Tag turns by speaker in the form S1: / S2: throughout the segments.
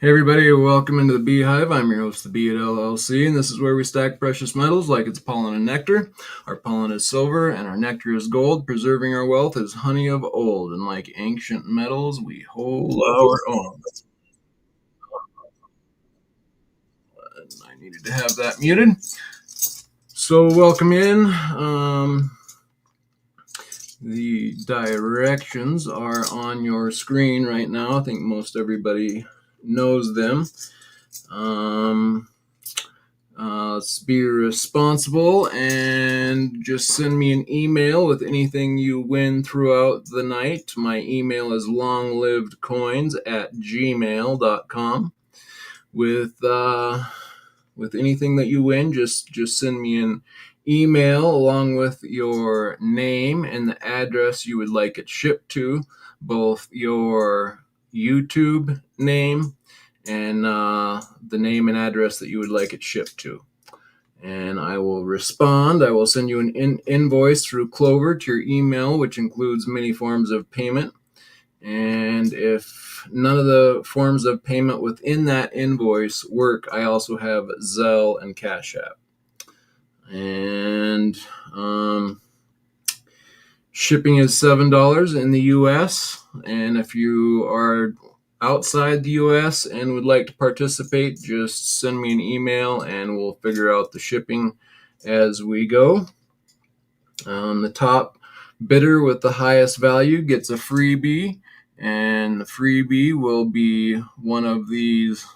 S1: Hey everybody, welcome into the Beehive. I'm your host, TheBee at LLC, and this is where we stack precious metals like it's pollen and nectar. Our pollen is silver and our nectar is gold. Preserving our wealth is honey of old, and like ancient metals, we hold our own. And I needed to have that muted. So welcome in. The directions are on your screen right now. I think most everybody knows them. Let's be responsible and just send me an email with anything you win throughout the night. My email is longlivedcoins@gmail.com. With anything that you win, just send me an email along with your name and the address you would like it shipped to, both your YouTube name and the name and address that you would like it shipped to. And I will respond. I will send you an invoice through Clover to your email, which includes many forms of payment. And if none of the forms of payment within that invoice work, I also have Zelle and Cash App. And shipping is $7 in the US. And if you are outside the US and would like to participate, just send me an email and we'll figure out the shipping as we go. The top bidder with the highest value gets a freebie, and the freebie will be one of these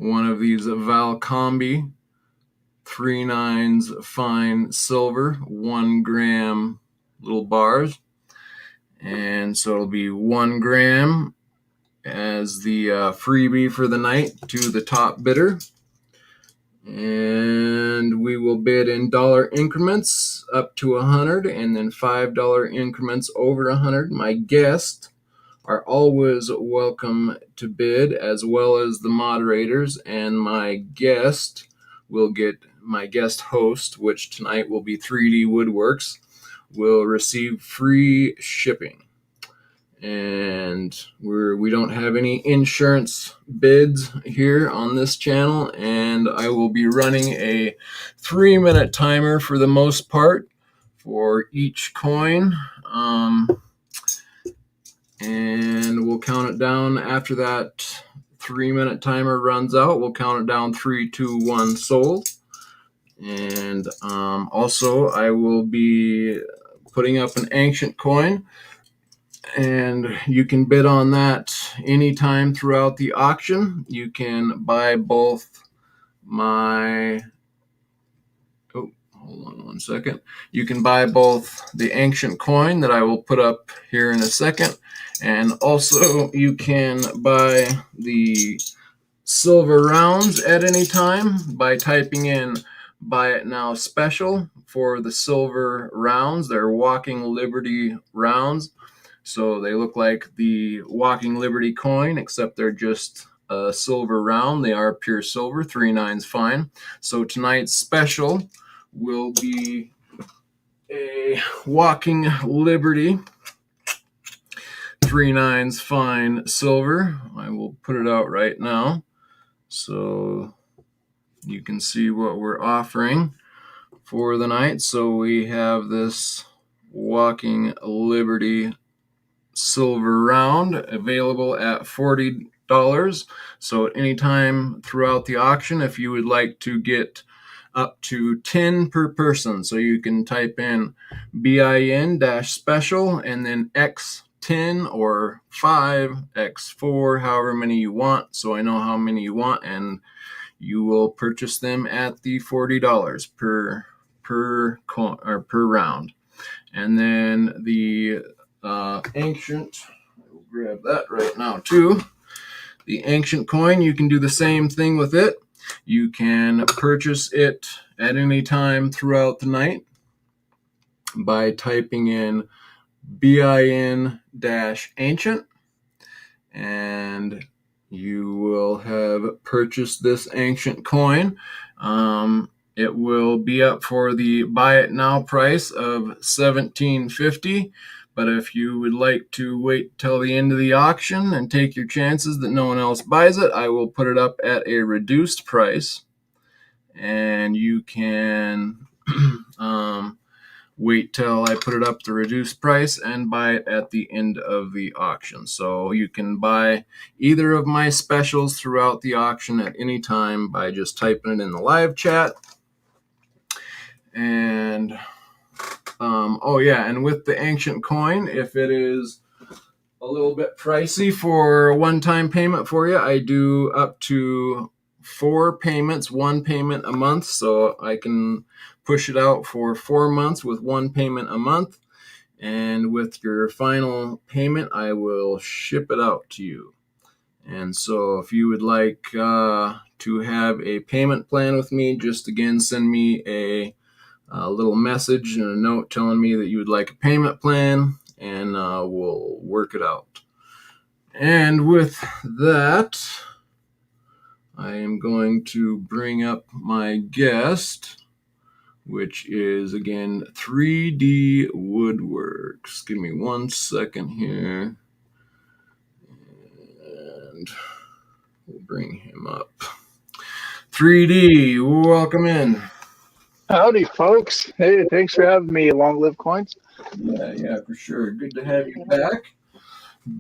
S1: Valcombi 3/9 fine silver 1 gram little bars. And so it'll be 1 gram as the freebie for the night to the top bidder. And we will bid in dollar increments up to 100 and then $5 increments over 100. My guests are always welcome to bid, as well as the moderators, and my guest host, which tonight will be 3D Woodworks, will receive free shipping. And we don't have any insurance bids here on this channel, and I will be running a 3-minute timer for the most part for each coin. And we'll count it down after that 3-minute timer runs out. We'll count it down 3, 2, 1, sold. And also I will be putting up an ancient coin, and you can bid on that anytime throughout the auction. You can buy both my hold on one second. You can buy both the ancient coin that I will put up here in a second, and also you can buy the silver rounds at any time by typing in "Buy It Now Special" for the silver rounds. They're Walking Liberty rounds. So they look like the Walking Liberty coin, except they're just a silver round. They are pure silver, 3/9 fine. So tonight's special will be a Walking Liberty 3/9 fine silver. I will put it out right now so you can see what we're offering for the night. So we have this Walking Liberty silver round available at $40. So at any time throughout the auction, if you would like to get up to 10 per person, so you can type in BIN-special and then X10 or 5X4, however many you want, so I know how many you want, and you will purchase them at the $40 per coin or per round. And then the ancient, I will grab that right now too. The ancient coin, you can do the same thing with it. You can purchase it at any time throughout the night by typing in BIN-ancient, and you will have purchased this ancient coin. It will be up for the buy it now price of $17.50, But if you would like to wait till the end of the auction and take your chances that no one else buys it, I will put it up at a reduced price. And you can wait till I put it up the reduced price and buy it at the end of the auction. So you can buy either of my specials throughout the auction at any time by just typing it in the live chat. And oh yeah, and with the ancient coin, if it is a little bit pricey for a one-time payment for you, I do up to 4 payments, 1 payment a month, so I can push it out for 4 months with 1 payment a month. And with your final payment, I will ship it out to you. And so if you would like to have a payment plan with me, just again send me a little message and a note telling me that you would like a payment plan, and we'll work it out. And with that, I am going to bring up my guest, which is again 3D Woodworks. Give me 1 second here, and we'll bring him up. 3D, welcome in.
S2: Howdy, folks. Hey, thanks for having me. Long live coins.
S1: Yeah, for sure. Good to have you back.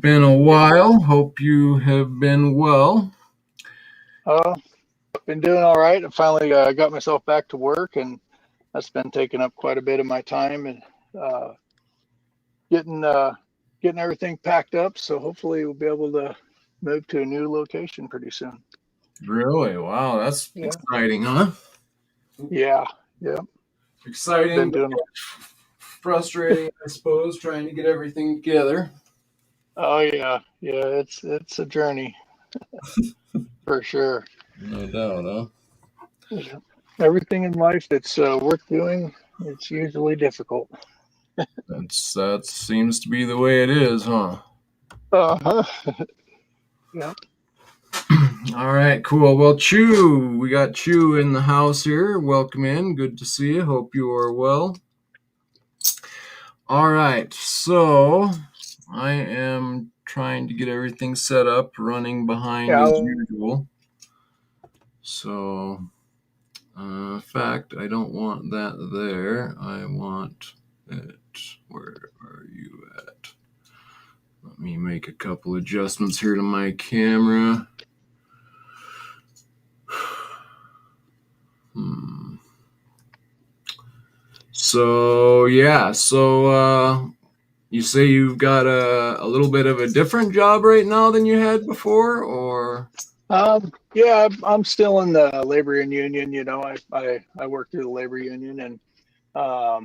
S1: Been a while. Hope you have been well.
S2: Been doing all right. I finally got myself back to work, and that's been taking up quite a bit of my time and getting everything packed up. So hopefully we'll be able to move to a new location pretty soon.
S1: Really? Wow, that's exciting, huh?
S2: Yeah.
S1: Exciting, but frustrating, I suppose, trying to get everything together.
S2: Oh yeah. It's a journey for sure.
S1: No doubt,
S2: huh? Everything in life that's worth doing, it's usually difficult.
S1: That seems to be the way it is, huh?
S2: Yeah.
S1: All right, cool. Well, Chew, we got Chew in the house here. Welcome in. Good to see you. Hope you are well. All right, so I am trying to get everything set up, running behind as usual. So, in fact, I don't want that there. I want it. Where are you at? Let me make a couple adjustments here to my camera. So yeah, you say you've got a little bit of a different job right now than you had before, or?
S2: Yeah, I'm still in the labor union. You know, I work through the labor union, and I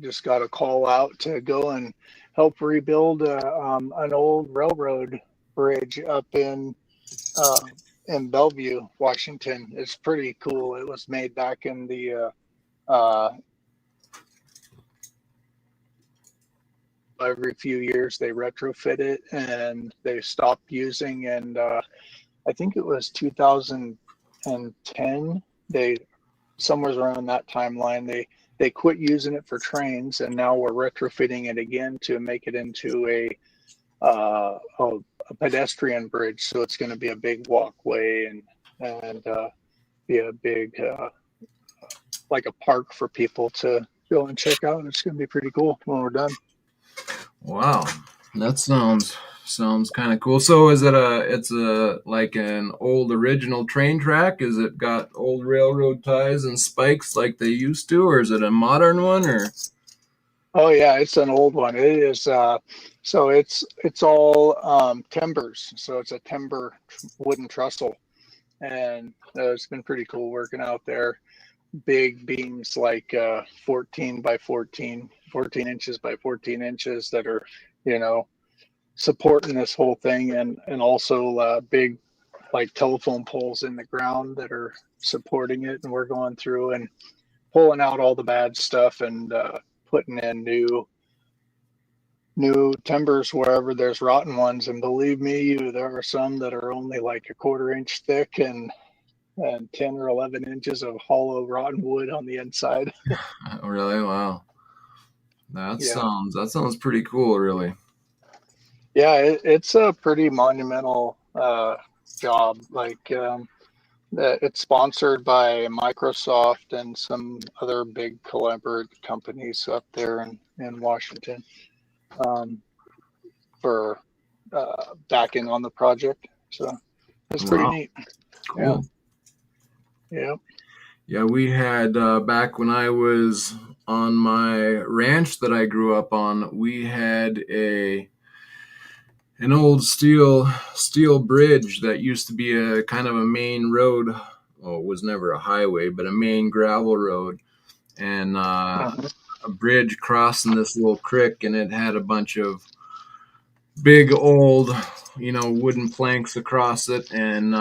S2: just got a call out to go and help rebuild an old railroad bridge up in Bellevue, Washington. It's pretty cool. It was made back in the every few years they retrofit it and they stopped using, and I think it was 2010, they somewhere around that timeline they quit using it for trains, and now we're retrofitting it again to make it into a pedestrian bridge. So it's going to be a big walkway and be a big like a park for people to go and check out. It's going to be pretty cool when we're done.
S1: Wow, that sounds kind of cool. So is it it's like an old original train track? Is it got old railroad ties and spikes like they used to, or is it a modern one, or?
S2: Oh yeah, it's an old one. It is so it's all timbers. So it's a timber wooden trestle, and it's been pretty cool working out there. Big beams like 14 by 14 inches by 14 inches that are, you know, supporting this whole thing, and also big like telephone poles in the ground that are supporting it, and we're going through and pulling out all the bad stuff and putting in new timbers wherever there's rotten ones. And believe me, there are some that are only like a 1/4 inch thick and 10 or 11 inches of hollow rotten wood on the inside.
S1: Really? Wow.
S2: Yeah.
S1: That sounds pretty cool, really.
S2: Yeah, it's a pretty monumental job. Like it's sponsored by Microsoft and some other big collaborative companies up there in Washington, um, for backing on the project. So it's pretty
S1: Wow,
S2: neat. Yeah.
S1: cool.
S2: Yeah.
S1: Yeah, we had back when I was on my ranch that I grew up on, we had a an old steel bridge that used to be a kind of a main road. Well, it was never a highway, but a main gravel road, and
S2: Uh-huh.
S1: a bridge crossing this little creek, and it had a bunch of big old, wooden planks across it, and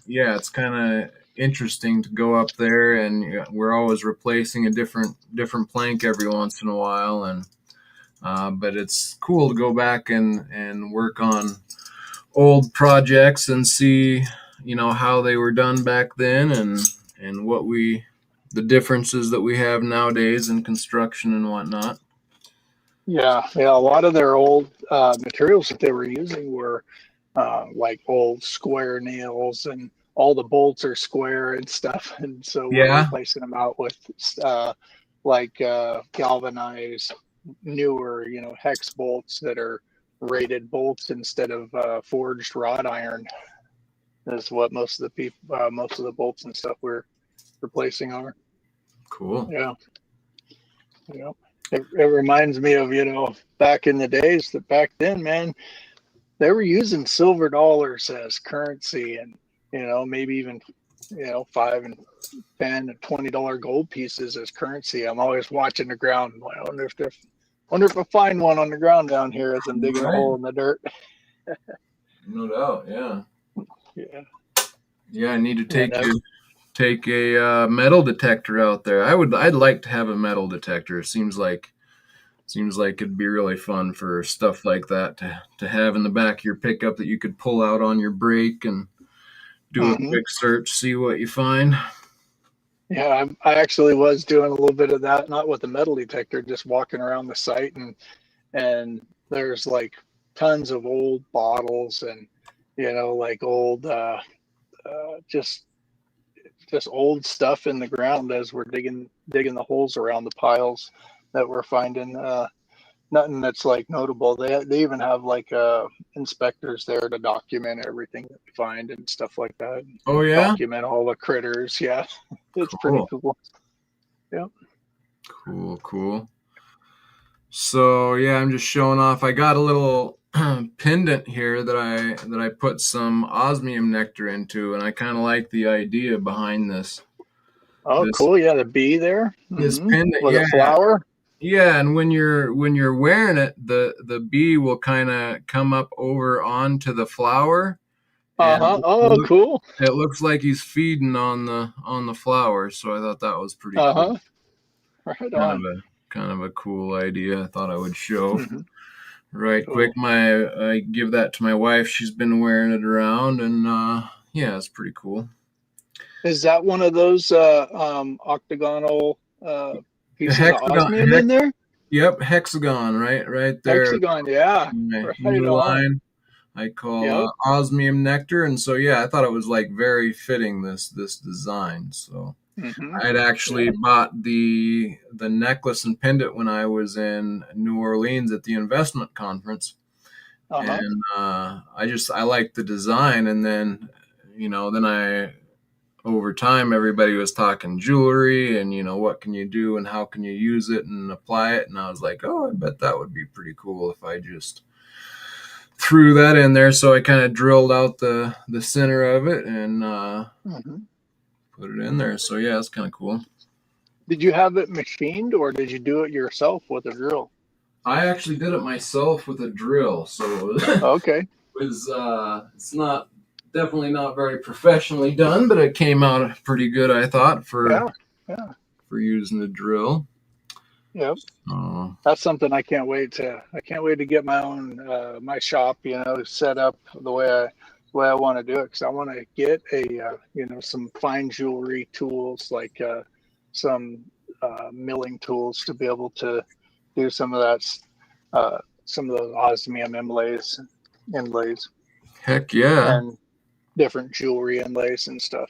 S1: yeah, it's kind of interesting to go up there, and we're always replacing a different plank every once in a while, and but it's cool to go back and work on old projects and see, how they were done back then, and the differences that we have nowadays in construction and whatnot.
S2: Yeah. Yeah. A lot of their old materials that they were using were like old square nails, and all the bolts are square and stuff. And so we're
S1: Yeah,
S2: replacing them out with galvanized, newer, hex bolts that are rated bolts instead of forged wrought iron. Is what most of the bolts and stuff we're replacing are.
S1: cool.
S2: Yeah, yeah. It reminds me of back in the days, that back then, man, they were using silver dollars as currency, and maybe even 5 and 10 and $20 gold pieces as currency. I'm always watching the ground. I wonder if I find one on the ground down here as I'm digging a
S1: Right.
S2: hole in the dirt.
S1: No doubt. Yeah.
S2: Yeah.
S1: Yeah, I need to
S2: And
S1: take a metal detector out there. I'd like to have a metal detector. Seems like it'd be really fun for stuff like that to have in the back of your pickup that you could pull out on your brake and do a
S2: mhm.
S1: quick search, see what you find.
S2: Yeah, I actually was doing a little bit of that, not with the metal detector, just walking around the site, and there's like tons of old bottles, and like old just old stuff in the ground as we're digging the holes around the piles that we're finding. Nothing that's like notable. They even have like inspectors there to document everything that we find and stuff like that.
S1: Oh yeah,
S2: Document all the critters. Yeah, it's pretty
S1: cool,
S2: cool. Yeah.
S1: cool. So yeah, I'm just showing off. I got a little pendant here that I put some osmium nectar into, and I kind of like the idea behind
S2: Oh,
S1: this
S2: cool. Yeah, the bee there.
S1: this pendant.
S2: With a
S1: Yeah,
S2: flower.
S1: yeah, and when you're wearing it, the bee will kind of come up over onto the flower, and
S2: Uh-huh. Oh, cool.
S1: it looks like he's feeding on the flower. So I thought that was pretty cool.
S2: Uh-huh. Right
S1: Kind of
S2: on.
S1: a kind of a cool idea. I thought I would show
S2: Hmm.
S1: right quick.
S2: Cool.
S1: I give that to my wife. She's been wearing it around, and yeah, it's pretty cool.
S2: Is that one of those octagonal pieces of
S1: Hexagon,
S2: osmium in there?
S1: yep, hexagon, right there.
S2: Hexagon, yeah.
S1: My
S2: Right
S1: new
S2: on.
S1: line I call
S2: Yep.
S1: osmium nectar, and so yeah, I thought it was like very fitting this design. So
S2: Hmm.
S1: I'd actually
S2: Yeah.
S1: bought the necklace and pendant when I was in New Orleans at the investment conference,
S2: Uh-huh.
S1: and I liked the design, and then I over time everybody was talking jewelry and what can you do and how can you use it and apply it, and I was like, oh, I bet that would be pretty cool if I just threw that in there. So I kind of drilled out the center of it and
S2: Hmm.
S1: put it in there. So yeah, it's kind of cool.
S2: Did you have it machined, or did you do it yourself with a drill?
S1: I actually did it myself with a drill, so it
S2: Okay.
S1: was it's not definitely not very professionally done, but it came out pretty good, I thought, for
S2: Yeah. Yeah.
S1: using a drill.
S2: Yep.
S1: Uh,
S2: That's something I can't wait to get my own my shop, set up the way I want to do it, because I want to get a some fine jewelry tools, like some milling tools to be able to do some of that, some of those osmium inlays,
S1: Heck yeah.
S2: and different jewelry inlays and stuff.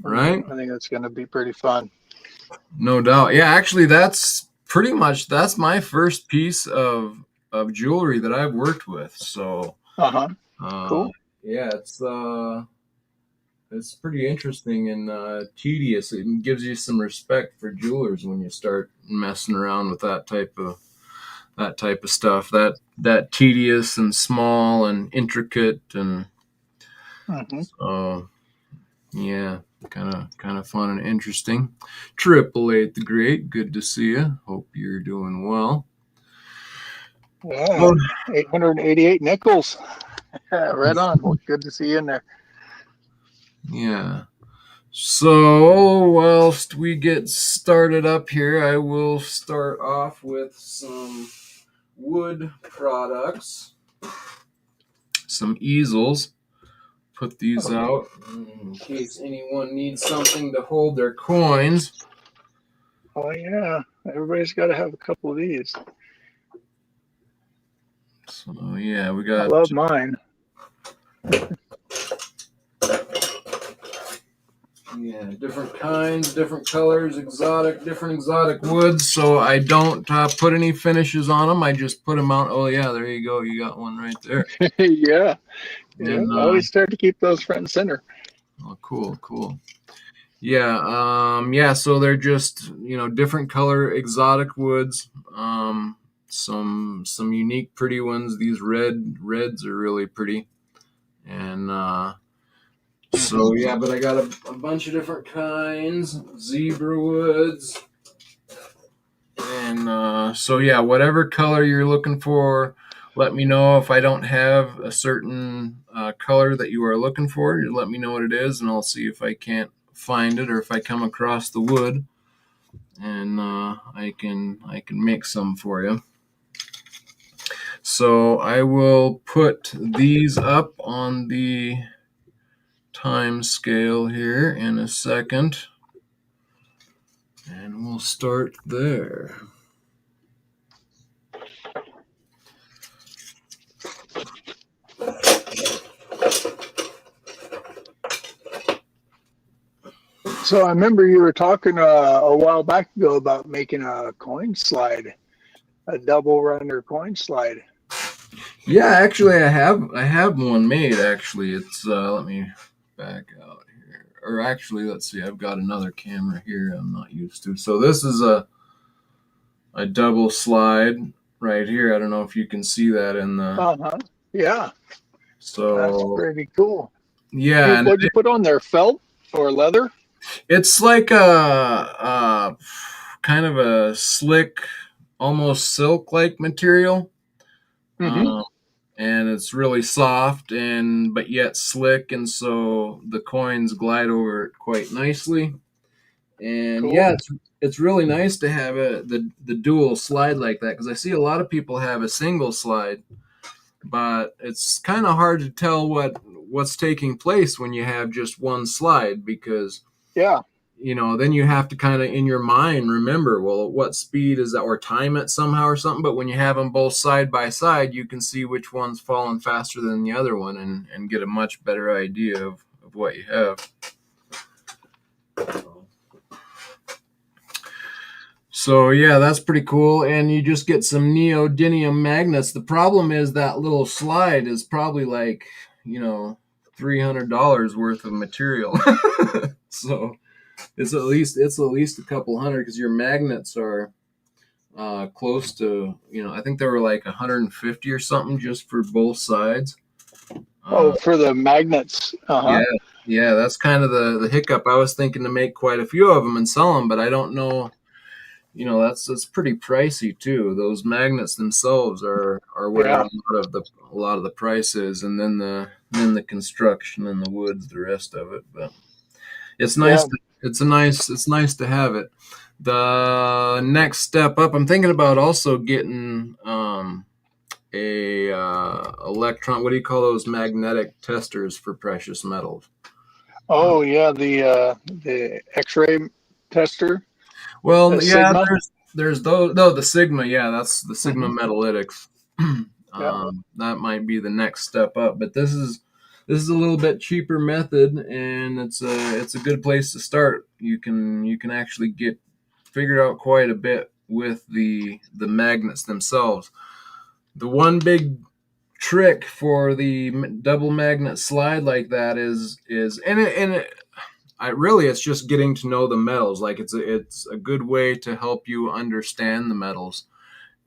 S1: Right?
S2: I think it's going to be pretty fun.
S1: No doubt. Yeah, actually that's pretty much that's my first piece of jewelry that I've worked with. So
S2: Uh-huh.
S1: uh
S2: Cool.
S1: yeah, it's pretty interesting and tedious. It gives you some respect for jewelers when you start messing around with that type of stuff. That tedious and small and intricate and
S2: Hmm.
S1: so yeah, kind of fun and interesting. Triple Eight the Great, good to see you. Hope you're doing well.
S2: Yeah,
S1: Well,
S2: 888 nickels. Right on. Well, good to see you in there.
S1: yeah. So, whilst we get started up here, I will start off with some wood products, some easels. Put these
S2: Okay.
S1: out in case anyone needs something to hold their coins.
S2: Oh yeah, everybody's got to have a couple of these.
S1: So, yeah, we
S2: I
S1: got
S2: love mine.
S1: different kinds, different colors, different exotic woods. So I don't put any finishes on them. I just put them out. Oh yeah, there you go. You got one right there.
S2: Yeah, yeah.
S1: And
S2: Always start to keep those front and center.
S1: oh, cool. Yeah, yeah. So they're just different color exotic woods. Some unique pretty ones. These reds are really pretty, and
S2: Hmm.
S1: so yeah. But I got a bunch of different kinds. Zebra woods, and so yeah. Whatever color you're looking for, let me know. If I don't have a certain color that you are looking for, you let me know what it is, and I'll see if I can't find it or if I come across the wood. And I can make some for you. So I will put these up on the time scale here in a second, and we'll start there.
S2: So I remember you were talking a while back ago about making a coin slide, a double runner coin slide.
S1: Yeah, actually, I have one made. Actually, it's let me back out here, or actually, let's see. I've got another camera here I'm not used to. So this is a double slide right here. I don't know if you can see that in the
S2: Uh-huh. Yeah, that's
S1: so
S2: pretty cool.
S1: yeah, and
S2: What'd you put on there? Felt or leather?
S1: it's like a kind of a slick, almost silk-like material,
S2: Hmm.
S1: um, and it's really soft and but yet slick, and so the coins glide over it quite nicely. And yeah,
S2: Cool.
S1: it's really nice to have the dual slide like that because I see a lot of people have a single slide, but it's kind of hard to tell what's taking place when you have just one slide because
S2: Yeah.
S1: then you have to kind of in your mind remember, well, at what speed is that or time it somehow or something. But when you have them both side by side, you can see which one's falling faster than the other one and get a much better idea of what you have. So yeah, that's pretty cool. And you just get some neodymium magnets. The problem is that little slide is probably like, $300 worth of material. So it's at least a couple hundred because your magnets are close to I think they were like 150 or something just for both sides.
S2: Oh,
S1: Uh,
S2: for the magnets. Uh-huh.
S1: yeah, yeah, that's kind of the hiccup. I was thinking to make quite a few of them and sell them, but I don't know. That's pretty pricey too. Those magnets themselves are where
S2: Yeah.
S1: a lot of the price is, and then the construction and the woods, the rest of it. But it's nice.
S2: Yeah.
S1: It's nice to have it. The next step up, I'm thinking about also getting a electron. What do you call those magnetic testers for precious metals?
S2: Oh, yeah. The X-ray tester,
S1: Well,
S2: a
S1: yeah,
S2: Sigma.
S1: there's those. No, the Sigma. Yeah, that's the Sigma
S2: Hmm.
S1: Metalytics.
S2: Yeah.
S1: That might be the next step up, but this is a little bit cheaper method, and it's a good place to start. You can actually get figured out quite a bit with the magnets themselves. The one big trick for the double magnet slide like that is I really it's just getting to know the metals. Like it's a good way to help you understand the metals.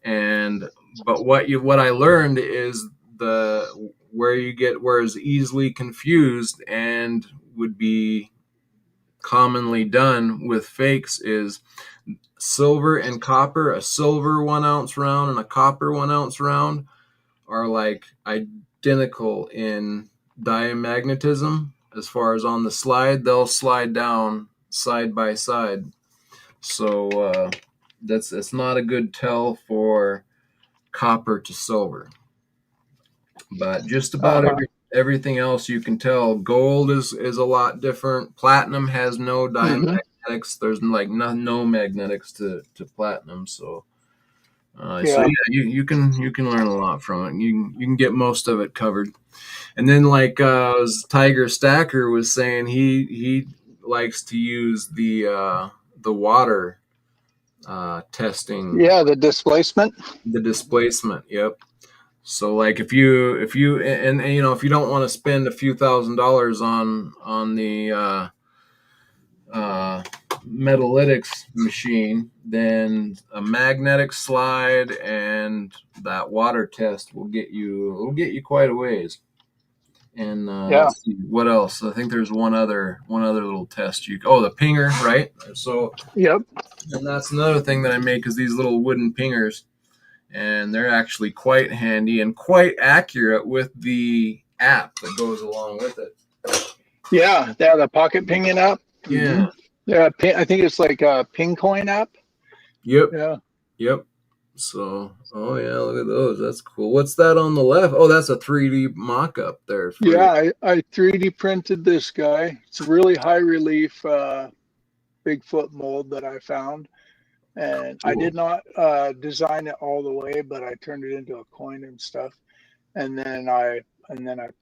S1: And but what I learned is the where is easily confused and would be commonly done with fakes is silver and copper. A silver 1 ounce round and a copper 1 ounce round are like identical in diamagnetism. As far as on the slide, they'll slide down side by side. So that's not a good tell for copper to silver. But just about
S2: Uh-huh.
S1: everything else you can tell. Gold is a lot different. Platinum has no
S2: Hmm.
S1: diamagnetics. There's like no magnetics to platinum. So
S2: Yeah.
S1: yeah, you can learn a lot from it. You can get most of it covered. And then like as Tiger Stacker was saying, he likes to use the water testing,
S2: Yeah. The displacement.
S1: the displacement. Yep. So like if you and if you don't want to spend a few $1,000s on the uh, metalytics machine, then a magnetic slide and that water test will get you quite a ways. And
S2: Yeah.
S1: let's see what else. I think there's one other little test the pinger, right? So
S2: Yep.
S1: and that's another thing that I make is these little wooden pingers, and they're actually quite handy and quite accurate with the app that goes along with it.
S2: Yeah. Yeah. The pocket pinging app. Hmm.
S1: Yeah.
S2: Yeah. I think it's like a ping coin app.
S1: Yep.
S2: Yeah.
S1: Yep. So, oh yeah, look at those. That's cool. What's that on the left? Oh, that's a 3D mock-up there for you.
S2: Yeah. I 3D printed this guy. It's a really high relief Bigfoot mold that I found. And I
S1: Cool.
S2: did not design it all the way, but I turned it into a coin and stuff. And then I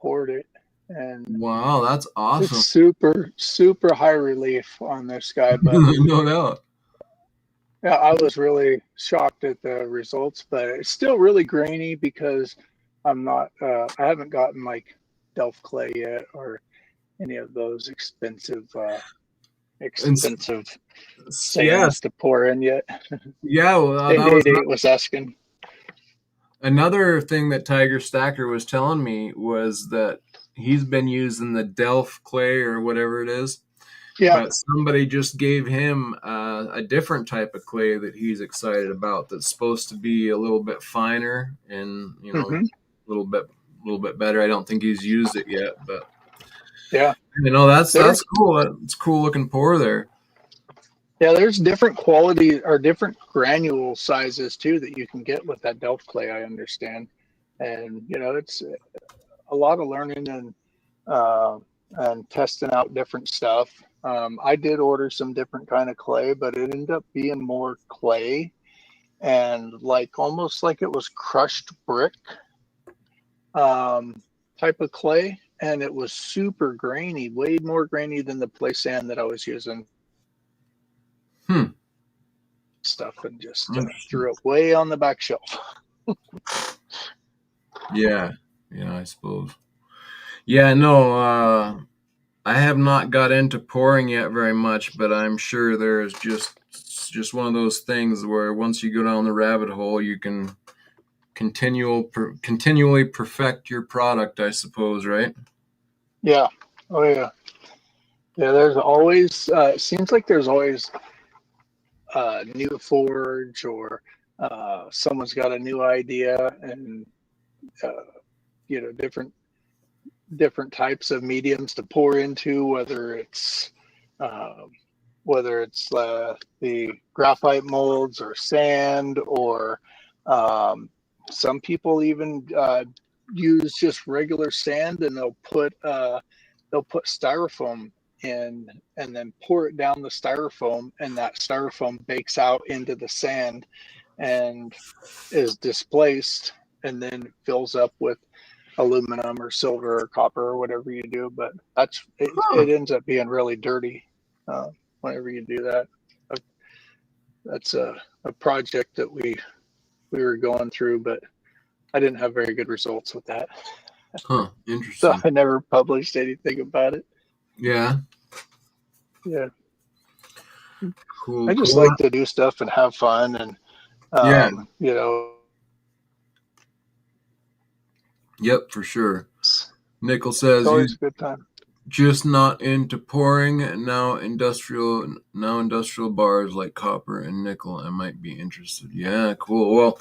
S2: poured it, and
S1: Wow, that's
S2: it's
S1: awesome.
S2: super high relief on this guy. But
S1: No doubt.
S2: yeah, I was really shocked at the results, but it's still really grainy because I haven't gotten like Delft clay yet or any of those
S1: And
S2: expensive
S1: yes,
S2: sands to pour in yet.
S1: yeah, well, that was
S2: 888 was asking.
S1: another thing that Tiger Stacker was telling me was that he's been using the Delft clay or whatever it is,
S2: Yeah.
S1: but somebody just gave him a different type of clay that he's excited about. That's supposed to be a little bit finer and
S2: Hmm.
S1: a little bit better. I don't think he's used it yet, but
S2: Yeah.
S1: that's
S2: There's
S1: cool. It's cool looking pour there.
S2: Yeah, there's different quality or different granule sizes too that you can get with that Delft clay, I understand. And it's a lot of learning uh, and testing out different stuff. I did order some different kind of clay, but it ended up being more clay and like almost like it was crushed brick type of clay, and it was super grainy, way more grainy than the play sand that I was using
S1: Hmm.
S2: stuff, and just
S1: Interesting.
S2: threw it way on the back shelf.
S1: Yeah. Yeah, I suppose. Yeah, no, I have not got into pouring yet very much, but I'm sure there's just one of those things where once you go down the rabbit hole, you can continually perfect your product, I suppose, right?
S2: Yeah. Oh yeah. Yeah. There's always it seems like there's always new forge or someone's got a new idea, and uh, different types of mediums to pour into, uh, whether it's the graphite molds or sand, or um, some people even use just regular sand, and they'll put styrofoam and then pour it down the styrofoam, and that styrofoam bakes out into the sand and is displaced and then fills up with aluminum or silver or copper or whatever you do. But
S1: Huh.
S2: it ends up being really dirty whenever you do that. That's a project that we were going through, but I didn't have very good results with that.
S1: Huh.
S2: So
S1: Interesting.
S2: I never published anything about it.
S1: Yeah.
S2: Yeah.
S1: Cool.
S2: I just
S1: Cool.
S2: like to do stuff and have fun, and
S1: Yeah.
S2: you know,
S1: Yep. For sure.
S2: it's
S1: Nickel says
S2: always
S1: you
S2: a good time.
S1: just not into pouring. Now industrial bars like copper and nickel. I might be interested. Yeah. Cool. Well.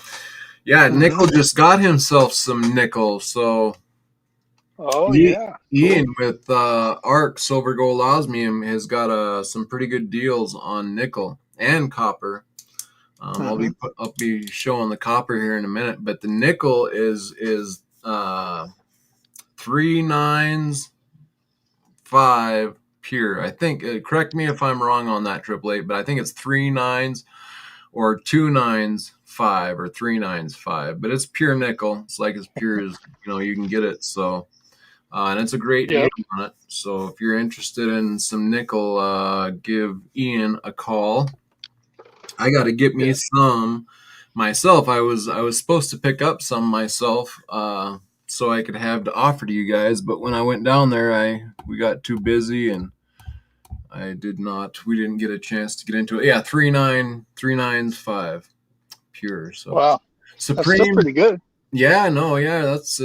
S1: Yeah.
S2: Mm-hmm.
S1: Nickel just got himself some nickel. So
S2: Oh yeah,
S1: Ian
S2: cool.
S1: with ARK Silver Gold Osmium has got some pretty good deals on nickel and copper.
S2: Mm-hmm.
S1: I'll be showing the copper here in a minute, but the nickel is 395 pure. I think. Correct me if I'm wrong on that, Triple Eight, but I think it's 39s or 295 or 395. But it's pure nickel. It's like as pure as you can get it. So. And it's a great deal
S2: Yep.
S1: on it. So if you're interested in some nickel, give Ian a call. I got to get me
S2: Yeah.
S1: some myself. I was supposed to pick up some myself, so I could have to offer to you guys. But when I went down there, we got too busy and I did not. We didn't get a chance to get into it. Yeah, 39395 pure. So
S2: Wow. That's still
S1: Supreme.
S2: pretty good.
S1: Yeah, no, yeah, it's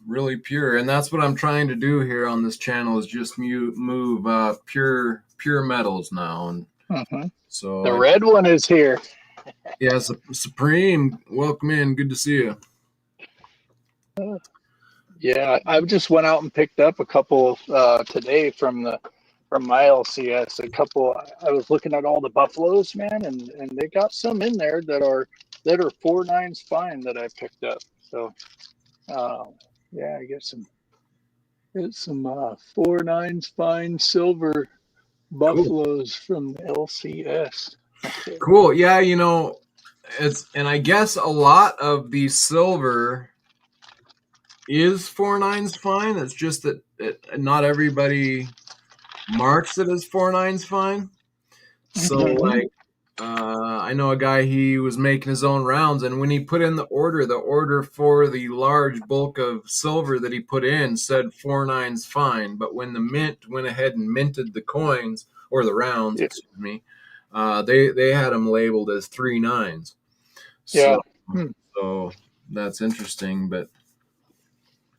S1: really pure, and that's what I'm trying to do here on this channel is just move pure metals now, and
S2: Mm-hmm.
S1: so
S2: The red one is here.
S1: yeah, Supreme, welcome in, good to see you.
S2: Yeah, I just went out and picked up a couple today from my LCS. A couple. I was looking at all the buffaloes, man, and they got some in there that are 4.9s fine that I picked up. So uh, yeah, I get some 4.9s fine silver
S1: Cool,
S2: buffaloes from the LCS.
S1: cool. Yeah, and I guess a lot of the silver is 4.9s fine. It's just that not everybody marks it as 4.9s fine. So
S2: Mm-hmm.
S1: like I know a guy, he was making his own rounds, and when he put in the order for the large bulk of silver that he put in said 4.9s fine. But when the mint went ahead and minted the coins or the rounds,
S2: Yeah.
S1: excuse me, they had them labeled as 3.9s.
S2: Yeah.
S1: So
S2: Hmm.
S1: so that's interesting, but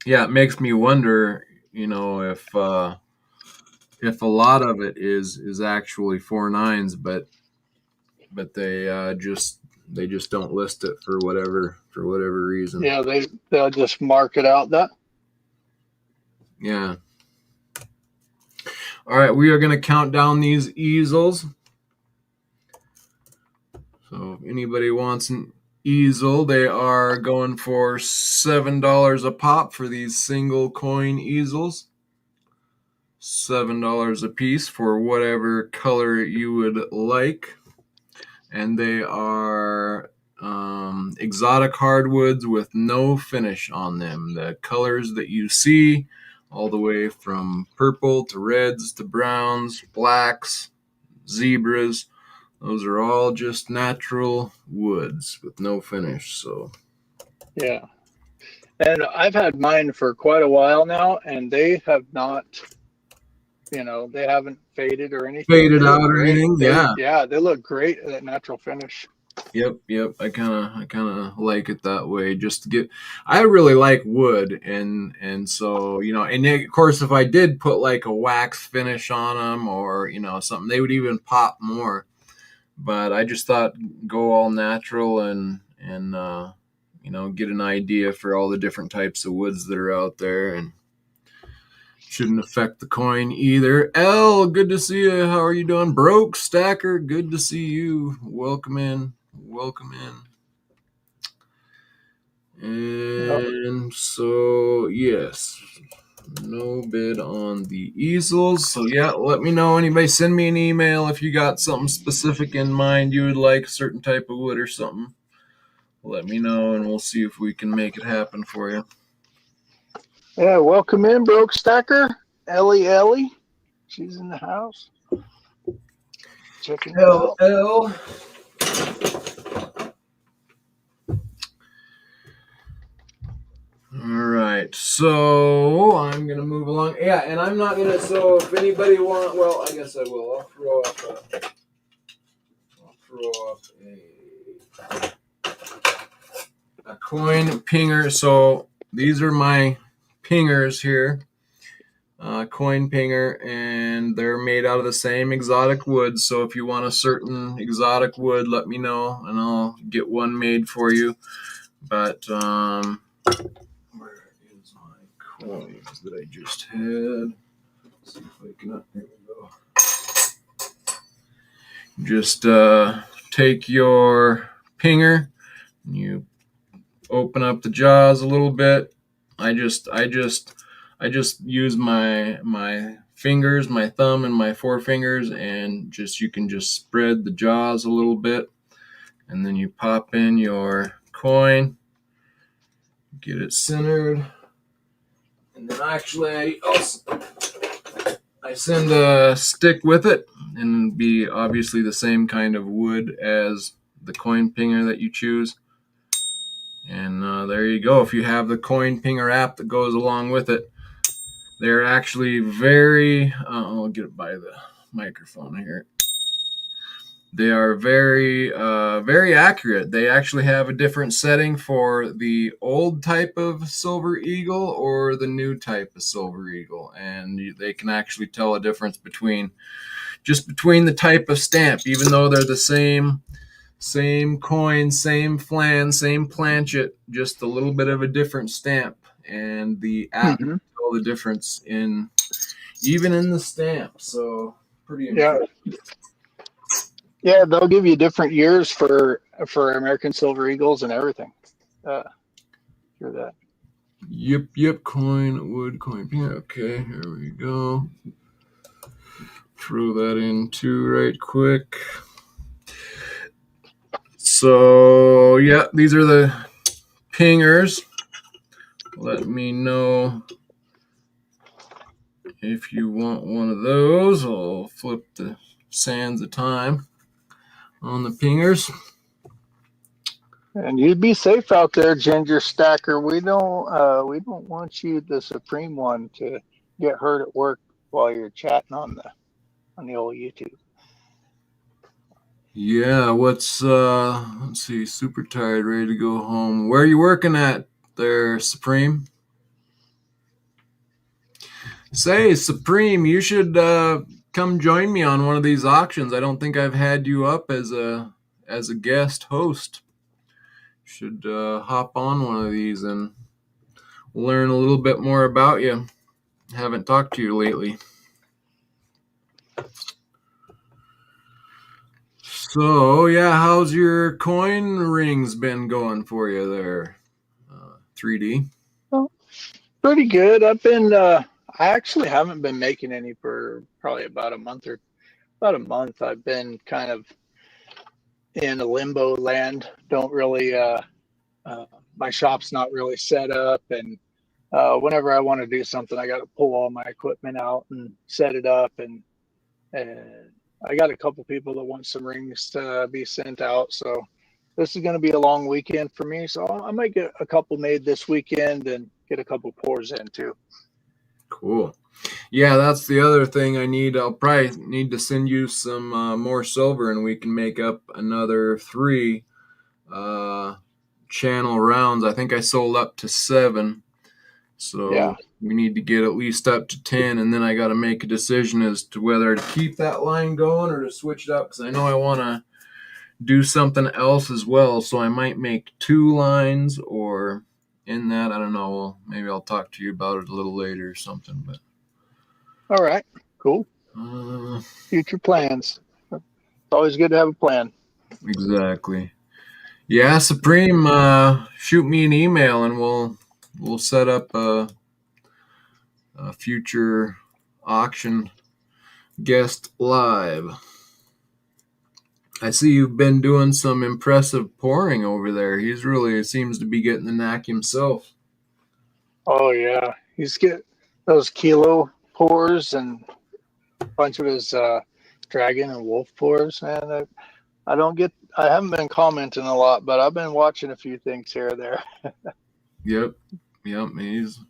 S1: yeah, it makes me wonder, if a lot of it is actually 4.9s, but they just don't list it for whatever reason.
S2: Yeah. They'll just mark it out. That.
S1: Yeah. All right, we are going to count down these easels. So if anybody wants an easel, they are going for $7 a pop for these single coin easels. $7 a piece for whatever color you would like. And they are exotic hardwoods with no finish on them. The colors that you see, all the way from purple to reds to browns, blacks, zebras, those are all just natural woods with no finish. So
S2: Yeah. And I've had mine for quite a while now, and they have not, they haven't faded or anything.
S1: faded
S2: They
S1: out
S2: look
S1: or
S2: great.
S1: anything? Yeah.
S2: Yeah, they look great at that natural finish.
S1: Yep. I kind of like it that way. Just to get, I really like wood, and so and of course, if I did put like a wax finish on them or something, they would even pop more. But I just thought go all natural and get an idea for all the different types of woods that are out there, and shouldn't affect the coin either. L, good to see you. How are you doing? Broke Stacker, good to see you. Welcome in. Welcome in.
S2: Yep.
S1: And so, yes. No bid on the easels. So yeah, let me know. Anybody send me an email if you got something specific in mind you would like, a certain type of wood or something. Let me know and we'll see if we can make it happen for you.
S2: Yeah, welcome in, Broke Stacker. Ellie. She's in the house. Checking it out.
S1: LL. All right, so I'm gonna move along. Yeah, and I'm not gonna. So if anybody well, I guess I will. I'll throw up a coin pinger. So these are my pingers here, coin pinger, and they're made out of the same exotic wood. So if you want a certain exotic wood, let me know, and I'll get one made for you. But where is my coins that I just had? Let's see if I can. There we go. Just take your pinger, and you open up the jaws a little bit. I just use my fingers, my thumb and my forefingers, and you can just spread the jaws a little bit, and then you pop in your coin, get it centered, and then actually I send a stick with it, and be obviously the same kind of wood as the coin pinger that you choose. And there you go. If you have the coin pinger app that goes along with it, they're actually very, I'll get it by the microphone here. They are very, very accurate. They actually have a different setting for the old type of silver eagle or the new type of silver eagle. And they can actually tell a difference between the type of stamp, even though they're the same coin, same flan, same planchet, just a little bit of a different stamp. And the app can tell the difference even in the stamp. So pretty impressive.
S2: Yeah, they'll give you different years for American Silver Eagles and everything. Hear that?
S1: Yep. Coin, wood, coin. Okay, here we go. Throw that in too right quick. So yeah, these are the pingers. Let me know if you want one of those. I'll flip the sands of time on the pingers.
S2: And you'd be safe out there, Ginger Stacker. We don't want you, the Supreme One, to get hurt at work while you're chatting on the old YouTube.
S1: Yeah, let's see, super tired, ready to go home. Where are you working at there, Supreme? Say, Supreme, you should come join me on one of these auctions. I don't think I've had you up as a guest host. Should hop on one of these and learn a little bit more about you. Haven't talked to you lately. So yeah, how's your coin rings been going for you there, 3D?
S2: Well, pretty good. I actually haven't been making any for probably about a month. I've been kind of in a limbo land. Don't really, my shop's not really set up, and whenever I want to do something, I got to pull all my equipment out and set it up, and I got a couple people that want some rings to be sent out. So this is going to be a long weekend for me. So I might get a couple made this weekend and get a couple pours in too.
S1: Cool. Yeah, that's the other thing I need. I'll probably need to send you some more silver, and we can make up another 3 channel rounds. I think I sold up to 7. So
S2: Yeah.
S1: we need to get at least up to 10, and then I got to make a decision as to whether to keep that line going or to switch it up, because I know I want to do something else as well. So I might make 2 lines, or in that, I don't know. Well, maybe I'll talk to you about it a little later or something. But
S2: All right, cool. Future plans. It's always good to have a plan.
S1: Exactly. Yeah, Supreme, shoot me an email and we'll set up future auction guest live. I see you've been doing some impressive pouring over there. He's really seems to be getting the knack himself.
S2: Oh yeah, he's get those kilo pours and a bunch of his dragon and wolf pours. Man, I haven't been commenting a lot, but I've been watching a few things here or there.
S1: Yep, he's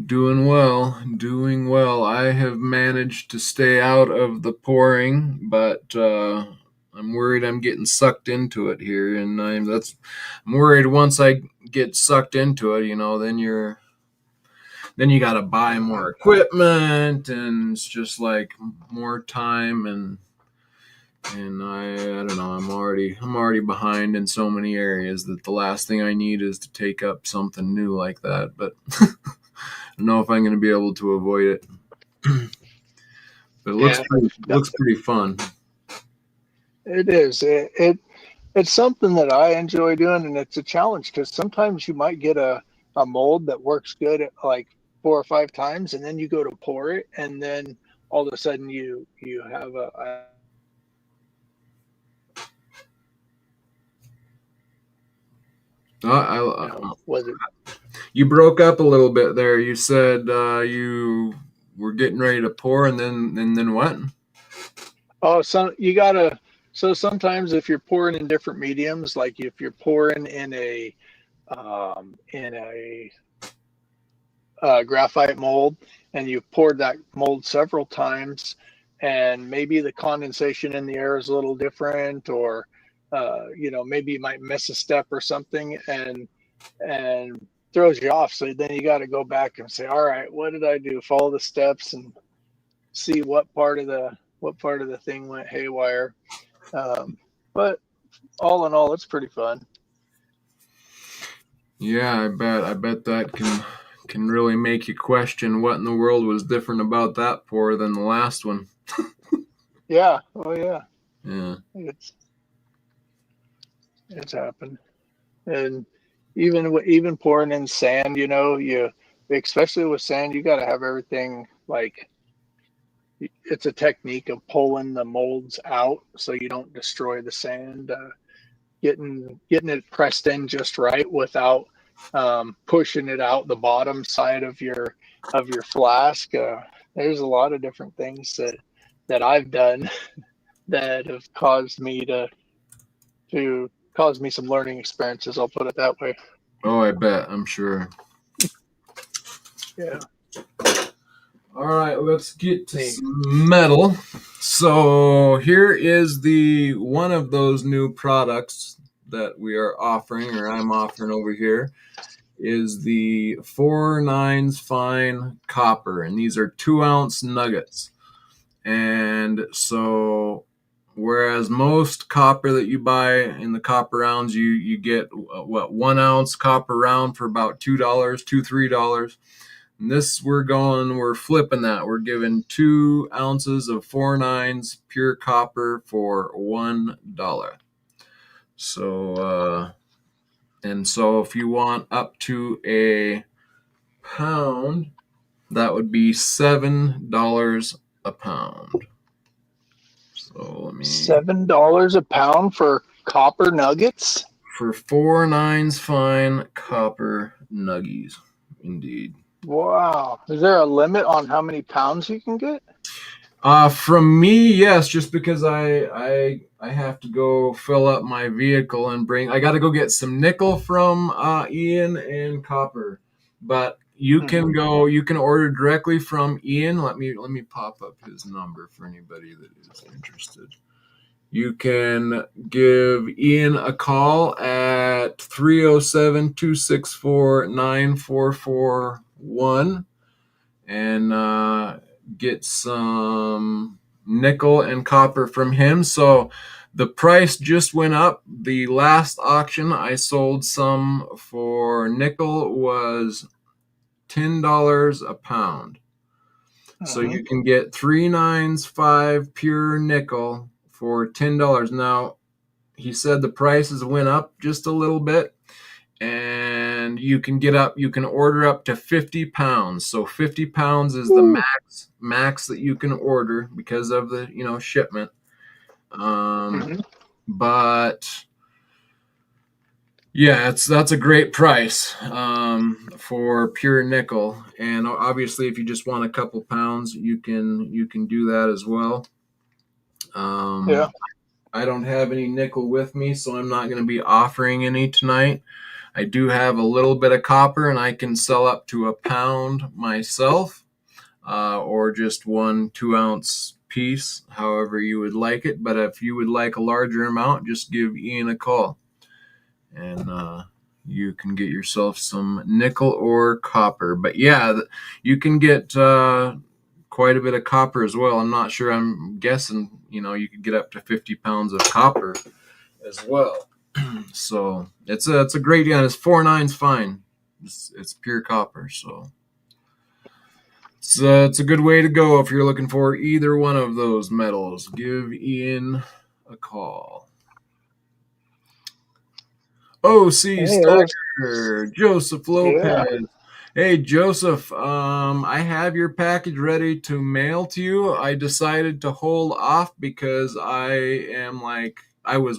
S1: doing well, doing well. I have managed to stay out of the pouring, but I'm worried I'm getting sucked into it here, and I'm worried once I get sucked into it, then you got to buy more equipment, and it's just like more time, and I don't know. I'm already behind in so many areas that the last thing I need is to take up something new like that. But I don't know if I'm going to be able to avoid it. But it
S2: Yeah,
S1: looks pretty fun.
S2: it is. It's something that I enjoy doing, and it's a challenge because sometimes you might get a mold that works good at like 4 or 5 times, and then you go to pour it, and then all of a sudden you have a was it
S1: You broke up a little bit there. You said you were getting ready to pour, and then what?
S2: oh so you gotta so sometimes if you're pouring in different mediums, like if you're pouring in a graphite mold and you've poured that mold several times, and maybe the condensation in the air is a little different, or maybe you might miss a step or something, and throws you off. So then you got to go back and say, all right, what did I do? Follow the steps and see what part of the thing went haywire. But all in all, it's pretty fun.
S1: Yeah, I bet that can really make you question what in the world was different about that pour than the last one.
S2: Yeah. Oh yeah.
S1: Yeah.
S2: It's it's happened. And even pouring in sand, you especially with sand, you got to have everything like it's a technique of pulling the molds out so you don't destroy the sand. Getting it pressed in just right without pushing it out the bottom side of your flask. There's a lot of different things that I've done that have to cause me some learning experiences. I'll put it that way.
S1: Oh, I bet. I'm sure.
S2: Yeah.
S1: All right, let's get to some metal. So here is the one of those new products that we are offering, or I'm offering over here, is the 4/9 fine copper, and these are 2-ounce nuggets. And so, whereas most copper that you buy in the copper rounds, you get 1 ounce copper round for about $2, $3. And this we're flipping that. We're giving 2 ounces of 4/9 pure copper for $1. So and so if you want up to a pound, that would be $7 a pound. So let me
S2: $7 a pound for copper nuggets.
S1: for 4/9 fine copper nuggies, indeed.
S2: Wow. Is there a limit on how many pounds you can get?
S1: From me, yes, just because I have to go fill up my vehicle and I got to go get some nickel from Ian and copper, but you can you can order directly from Ian. Let me pop up his number for anybody that is interested. You can give Ian a call at 307-264-9441 and get some nickel and copper from him. So the price just went up. The last auction I sold some for nickel was $10 a pound. So you can get 3/9 pure nickel for $10. Now, he said the prices went up just a little bit, and and you can order up to 50 pounds. So 50 pounds is the max that you can order because of the shipment.
S2: Mhm.
S1: But yeah, that's a great price for pure nickel. And obviously, if you just want a couple pounds, you can do that as well.
S2: Yeah.
S1: I don't have any nickel with me, so I'm not going to be offering any tonight. I do have a little bit of copper, and I can sell up to a pound myself, or just 1 2-ounce piece, however you would like it. But if you would like a larger amount, just give Ian a call, and you can get yourself some nickel or copper. But yeah, you can get quite a bit of copper as well. I'm not sure. I'm guessing you could get up to 50 pounds of copper as well. So it's a great deal. It's 4.9's fine. It's pure copper, so it's a good way to go if you're looking for either one of those metals. Give Ian a call. OC
S2: Hey, there's,
S1: Stalker, Joseph
S2: yeah.
S1: Lopez. Hey Joseph, I have your package ready to mail to you. I decided to hold off because I was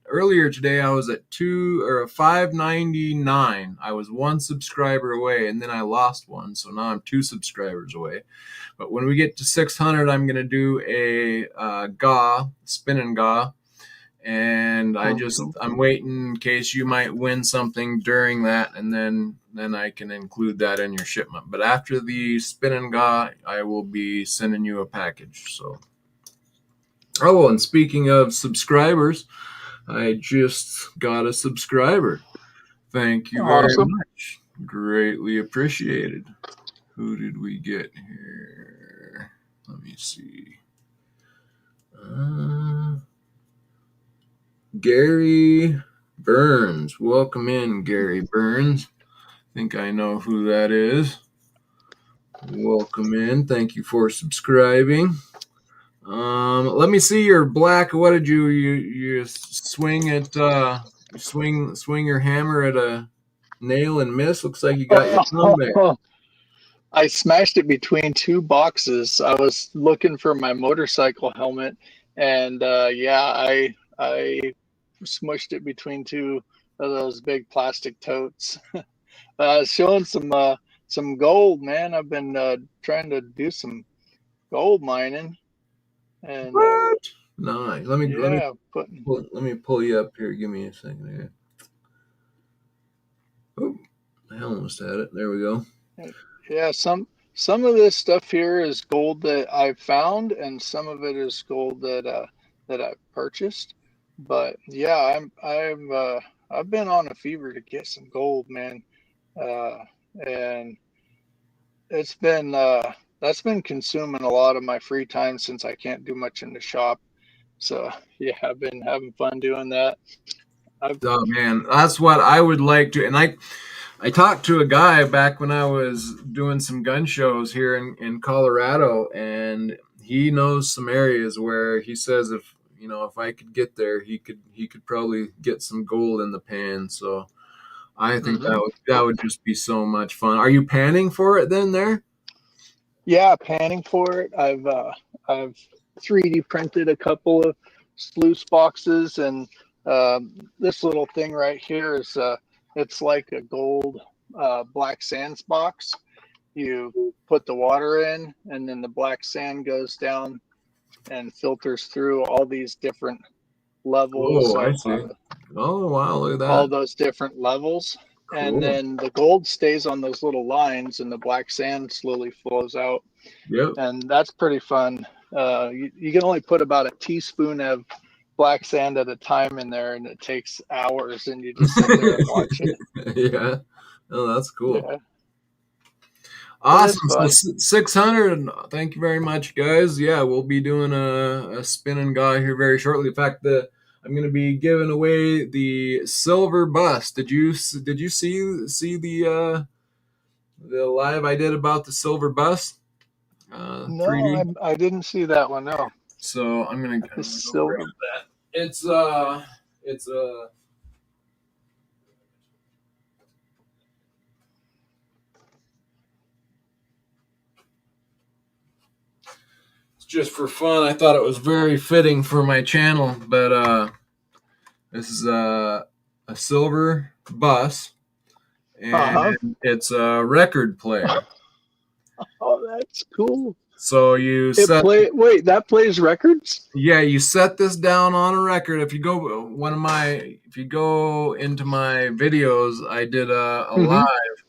S1: earlier today. I was at 599. I was one subscriber away, and then I lost one, so now I'm 2 subscribers away. But when we get to 600, I'm gonna do a spin and GA. And
S2: Mhm.
S1: I'm waiting in case you might win something during that, and then I can include that in your shipment. But after the spin and GA, I will be sending you a package. So, oh, and speaking of subscribers, I just got a subscriber. Thank you very
S2: Awesome.
S1: much. Greatly appreciated. Who did we get here? Let me see. Gary Burns. Welcome in, Gary Burns. Think I know who that is. Welcome in. Thank you for subscribing. Let me see your black. What did you swing at? Swing your hammer at a nail and miss. Looks like you got your thumb there.
S2: I smashed it between two boxes. I was looking for my motorcycle helmet, and yeah, I smushed it between two of those big plastic totes. Showing some gold, man. I've been trying to do some gold mining, and
S1: What? Nice.
S2: yeah, putting
S1: Let me pull you up here. Give me a second here. Oh, I almost had it. There we go.
S2: yeah, some of this stuff here is gold that I found, and some of it is gold that I purchased. But yeah, I've been on a fever to get some gold, man, uh, and it's been that's been consuming a lot of my free time since I can't do much in the shop. So yeah, I've been having fun doing that. I've
S1: Oh man, that's what I would like to. And I talked to a guy back when I was doing some gun shows here in Colorado, and he knows some areas where he says if I could get there, he could probably get some gold in the pan. So I think
S2: mhm.
S1: that would just be so much fun. Are you panning for it then there?
S2: Yeah, panning for it. I've 3D printed a couple of sluice boxes, and this little thing right here is it's like a gold black sands box. You put the water in, and then the black sand goes down and filters through all these different levels
S1: Oh, I
S2: of
S1: see. Oh wow, look at
S2: all
S1: that.
S2: those different levels. And
S1: Cool.
S2: then the gold stays on those little lines, and the black sand slowly flows out,
S1: Yep.
S2: and that's pretty fun. You can only put about a teaspoon of black sand at a time in there, and it takes hours, and you just sit there and watch it.
S1: Yeah. Oh, that's cool.
S2: Yeah, it is
S1: Awesome. So
S2: fun.
S1: 600. Thank you very much, guys. Yeah, we'll be doing a spinning guy here very shortly. In fact, I'm going to be giving away the silver bus. Did you see the live I did about the silver bus?
S2: No,
S1: 3D.
S2: I didn't see that one. No,
S1: So
S2: the
S1: I'm gonna go grab
S2: silver.
S1: that. It's just for fun. I thought it was very fitting for my channel, but this is a silver bus, and
S2: Uh-huh.
S1: it's a record player.
S2: Oh, that's cool.
S1: So you
S2: It
S1: set,
S2: wait, that plays records?
S1: yeah, you set this down on a record. If you go into my videos, I did a
S2: Mm-hmm.
S1: live,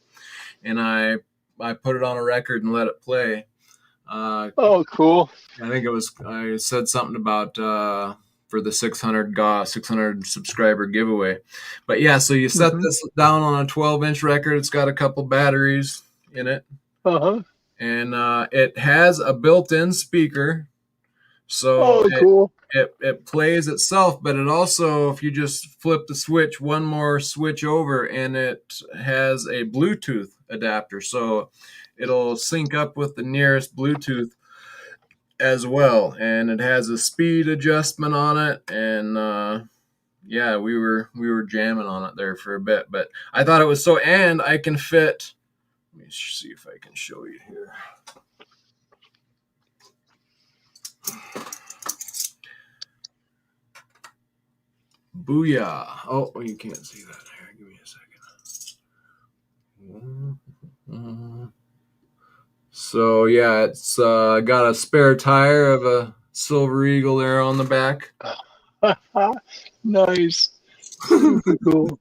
S1: and I put it on a record and let it play.
S2: Oh, cool.
S1: I think I said something about for the 600 subscriber giveaway. But yeah, so you set
S2: Mm-hmm.
S1: this down on a 12-inch record. It's got a couple batteries in it,
S2: Uh-huh.
S1: and it has a built-in speaker. So
S2: Oh, cool.
S1: it plays itself, but it also, if you just flip the switch one more switch over, and it has a Bluetooth adapter. So it'll sync up with the nearest Bluetooth as well, and it has a speed adjustment on it, and yeah, we were jamming on it there for a bit, but I thought it was so, and I can fit, let me see if I can show you here. Booyah. Oh, you can't see that. Here, give me a second. So yeah, it's got a spare tire of a Silver Eagle there on the back.
S2: Nice. Super cool.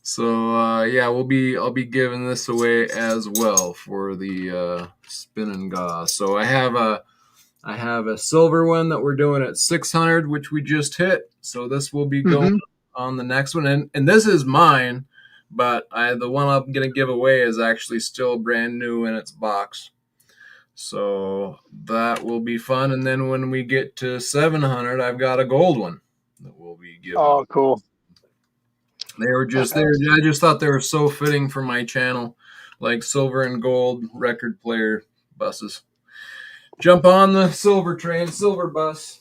S1: So yeah, I'll be giving this away as well for the spin and gauze. So I have a silver one that we're doing at 600, which we just hit. So this will be going
S2: Mm-hmm.
S1: on the next one, and this is mine, but the one I'm gonna give away is actually still brand new in its box. So that will be fun. And then when we get to 700, I've got a gold one that we'll be giving away.
S2: Oh, cool.
S1: They were just there. I just thought they were so fitting for my channel, like silver and gold record player buses. Jump on the silver train, silver bus.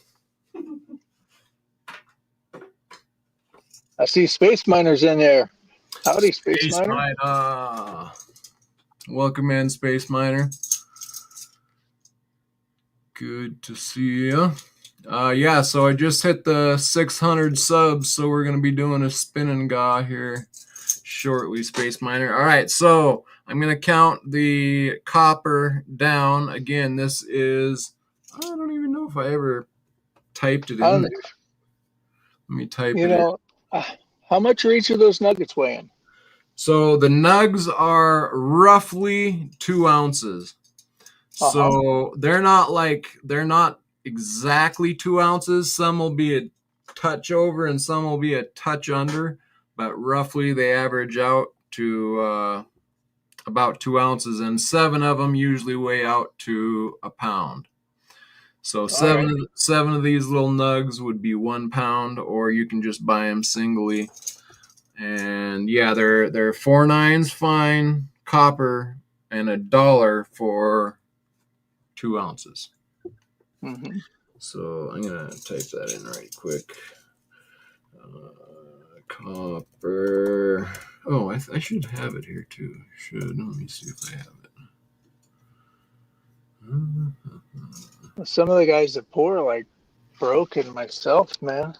S2: I see Space Miners in there. Howdy, Space
S1: Space
S2: Miner.
S1: Miner. Welcome in, Space Miner. Good to see you. Yeah, so I just hit the 600 subs, so we're going to be doing a spin and gaw here shortly, Space Miner. All right, so I'm going to count the copper down. Again, this is, I don't even know if I ever typed it in there. Let me type
S2: You
S1: it in.
S2: know, how much are each of those nuggets weighing?
S1: So the nugs are roughly 2 ounces.
S2: Uh-huh.
S1: So they're not exactly 2 ounces. Some will be a touch over and some will be a touch under, but roughly they average out to about 2 ounces, and 7 of them usually weigh out to a pound. So
S2: All
S1: seven
S2: right.
S1: seven of these little nugs would be 1 pound, or you can just buy them singly. And yeah, they're 4 9s fine copper and $1 for 2 ounces.
S2: Mm-hmm.
S1: So I'm gonna type that in right quick. Copper. Oh, I should have it here too. Let me see if I have it.
S2: Some of the guys that pour are like broken myself, man.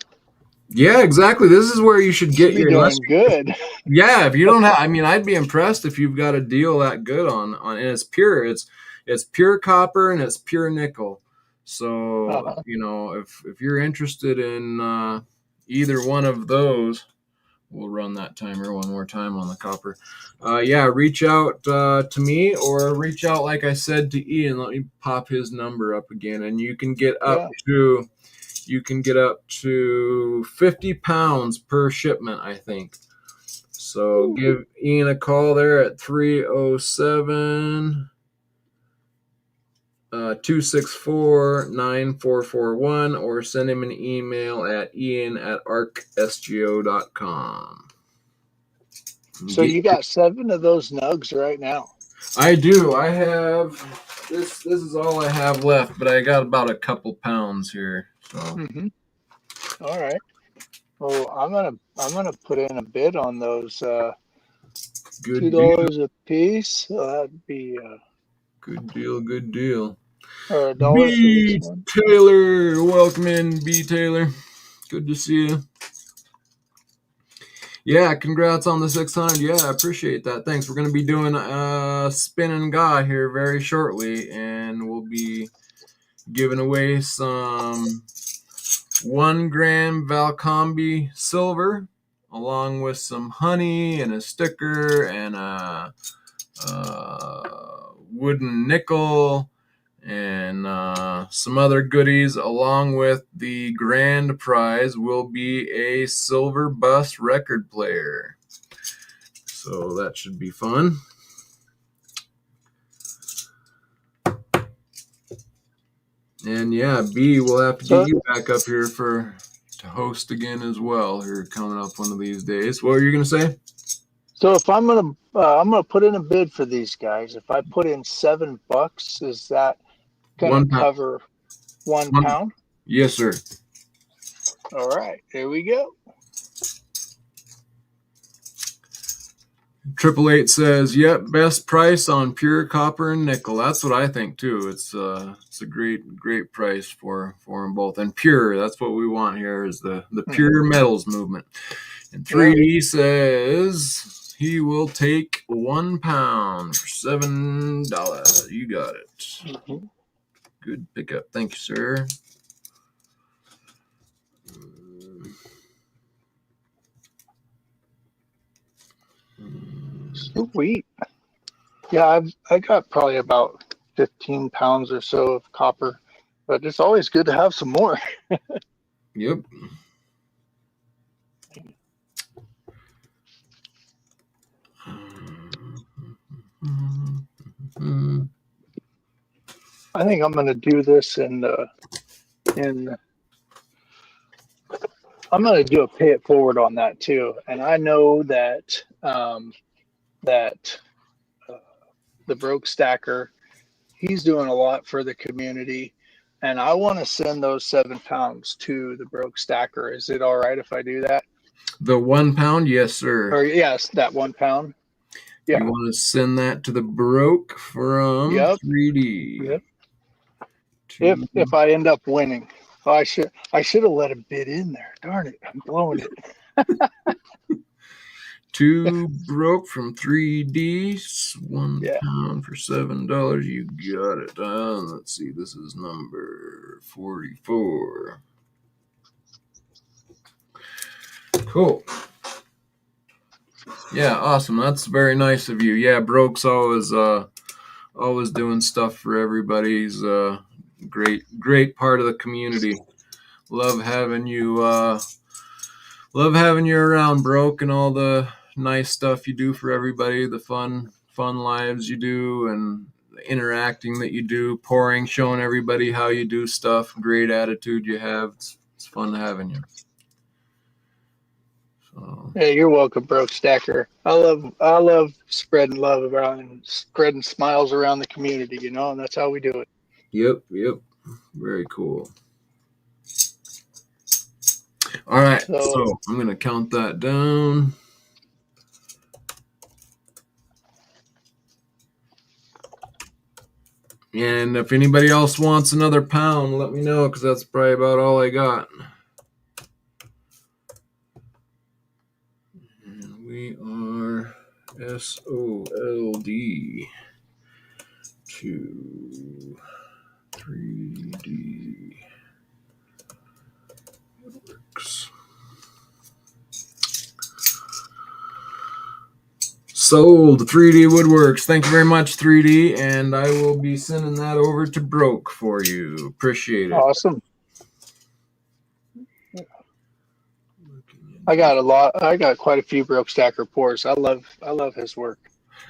S1: Yeah, exactly. This is where you should
S2: Should
S1: get
S2: be
S1: your, unless,
S2: doing good.
S1: yeah, if you don't have, I mean, I'd be impressed if you've got a deal that good on, and it's pure. It's pure copper and it's pure nickel. So
S2: Uh-huh.
S1: if you're interested in either one of those, we'll run that timer one more time on the copper. Yeah, reach out to me, or reach out, like I said, to Ian. Let me pop his number up again, and you can get up
S2: Yeah.
S1: to 50 pounds per shipment, I think. So
S2: Ooh.
S1: give Ian a call there at 307 264-9441, or send him an email at ian@arksgo.com.
S2: So you got 7 of those nugs right now.
S1: I do. I have this. This is all I have left, but I got about a couple pounds here. So
S2: Mm-hmm. All right. Well, I'm gonna put in a bid on those
S1: good deal.
S2: $2 a piece. So that'd be
S1: Good deal. Good deal.
S2: or $1 for this
S1: B
S2: one.
S1: Taylor, welcome in, B Taylor. Good to see you. Yeah, congrats on the 600. Yeah, I appreciate that. Thanks. We're going to be doing a spin and guy here very shortly, and we'll be giving away some 1 gram Valcombi silver, along with some honey and a sticker and a wooden nickel and some other goodies. Along with the grand prize will be a silver bus record player. So that should be fun. And yeah, B, we'll have to get you back up here to host again as well. Here coming up one of these days. What were you gonna say?
S2: So if I'm gonna put in a bid for these guys. If I put in $7, is that gonna
S1: 1 pound.
S2: cover 1 pound?
S1: Yes, sir.
S2: All right, here we go.
S1: 888 says, "Yep, best price on pure copper and nickel." That's what I think too. It's a great price for them both. And pure, that's what we want here, is the pure metals movement. And 3D says he will take 1 pound for $7. You got it.
S2: Mm-hmm.
S1: Good pickup. Thank you, sir.
S2: Sweet. Yeah, I got probably about 15 pounds or so of copper, but it's always good to have some more.
S1: Yep.
S2: I think I'm going to do this in I'm going to do a pay it forward on that too. And I know that the broke stacker, he's doing a lot for the community, and I want to send those 7 pounds to the broke stacker. Is it all right if I do that?
S1: The 1 pound, yes, sir.
S2: Or yes, that 1 pound. Yeah.
S1: You want to send that to the broke from 3D.
S2: Yep. If I end up winning, I should have let a bid in there. Darn it, I'm blowing it.
S1: 2 broke from 3D, 1 pound for $7. You got it. Let's see. This is number 44. Cool. Yeah, awesome. That's very nice of you. Yeah, Broke's always doing stuff for everybody. He's a great part of the community. Love having you around, Broke, and all the nice stuff you do for everybody, the fun lives you do, and the interacting that you do, showing everybody how you do stuff. Great attitude you have. It's fun having you. So.
S2: Yeah, you're welcome, Broke Stacker. I love spreading love around and spreading smiles around the community, and that's how we do it.
S1: Yep. Very cool. All right, so I'm going to count that down. And if anybody else wants another pound, let me know, because that's probably about all I got. And we are SOLD to 3D Works. Sold. 3D Woodworks. Thank you very much, 3D. And I will be sending that over to Broke for you. Appreciate it.
S2: Awesome. I got quite a few Broke Stacker pours. I love his work.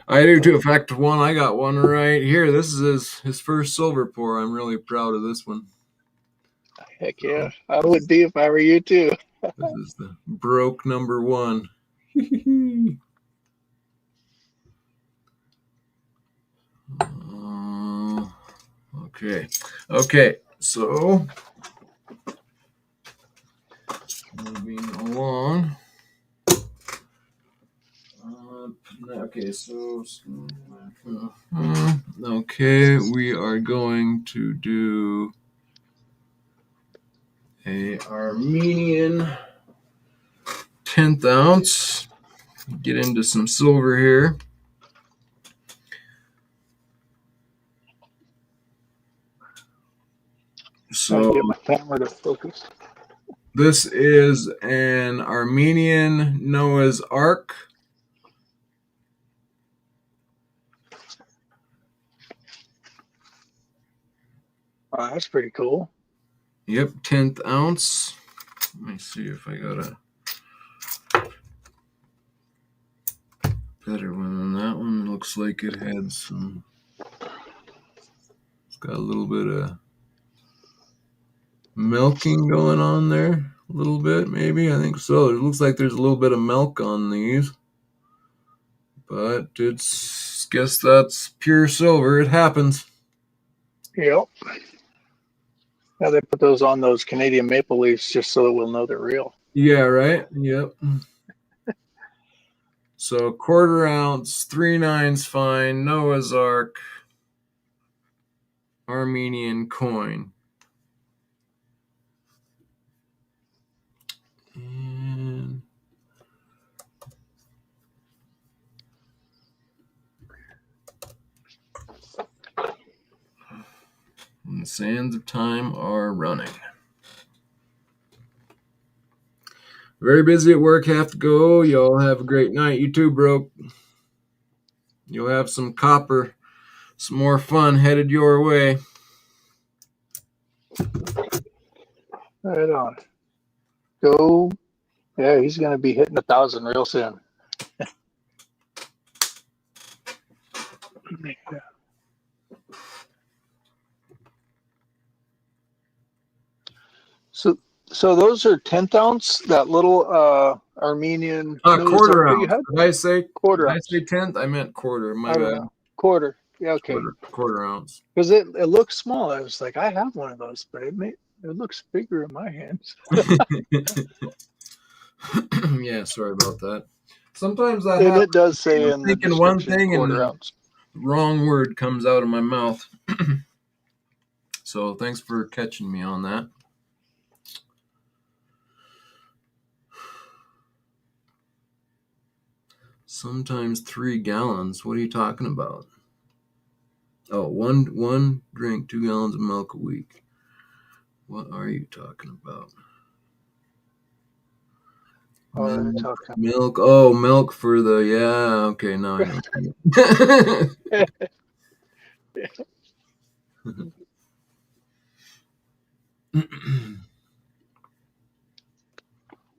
S1: I do too. In fact, I got one right here. This is his first silver pour. I'm really proud of this one.
S2: Heck yeah. I would be if I were you too.
S1: This is the Broke number 1. Okay. So moving along. Okay, so okay, we are going to do a Armenian 1/10 ounce. Get into some silver here. So
S2: get my camera to focus.
S1: this is an Armenian Noah's Ark.
S2: Oh, that's pretty cool.
S1: Yep, 1/10 ounce. Let me see if I got a better one than that one. Looks like it had some. It's got a little bit of milking going on there. A little bit, maybe. I think so. It looks like there's a little bit of milk on these. But it's, guess that's pure silver. It happens.
S2: Yep. Yeah, they put those on those Canadian maple leaves just so that we'll know they're real.
S1: Yeah, right? Yep. So 1/4 ounce, 3/9 fine, Noah's Ark, Armenian coin. And the sands of time are running. Very busy at work, have to go. Y'all have a great night. You too, bro. You'll have some copper, some more fun headed your way.
S2: Right on. Go. Yeah, he's going to be hitting 1,000 real soon. So those are 1/10 ounce. That little Armenian. Noah's
S1: 1/4
S2: Ark you
S1: ounce.
S2: had?
S1: Did I say
S2: 1/4
S1: did I say
S2: ounce.
S1: 1/10? I meant quarter. My
S2: I don't
S1: bad.
S2: know. 1/4. Yeah, okay.
S1: 1/4 ounce.
S2: Because it looks small. I was like, I have one of those, but it looks bigger in my hands.
S1: Yeah, sorry about that. Sometimes that
S2: And
S1: happens.
S2: it does say
S1: I'm
S2: in the
S1: thinking one
S2: description
S1: thing and
S2: 1/4
S1: the
S2: ounce.
S1: wrong word comes out of my mouth. So thanks for catching me on that. Sometimes 3 gallons. What are you talking about? Oh, one drink, 2 gallons of milk a week. What are you talking about? Milk. Oh, milk for the, yeah. Okay, now I know.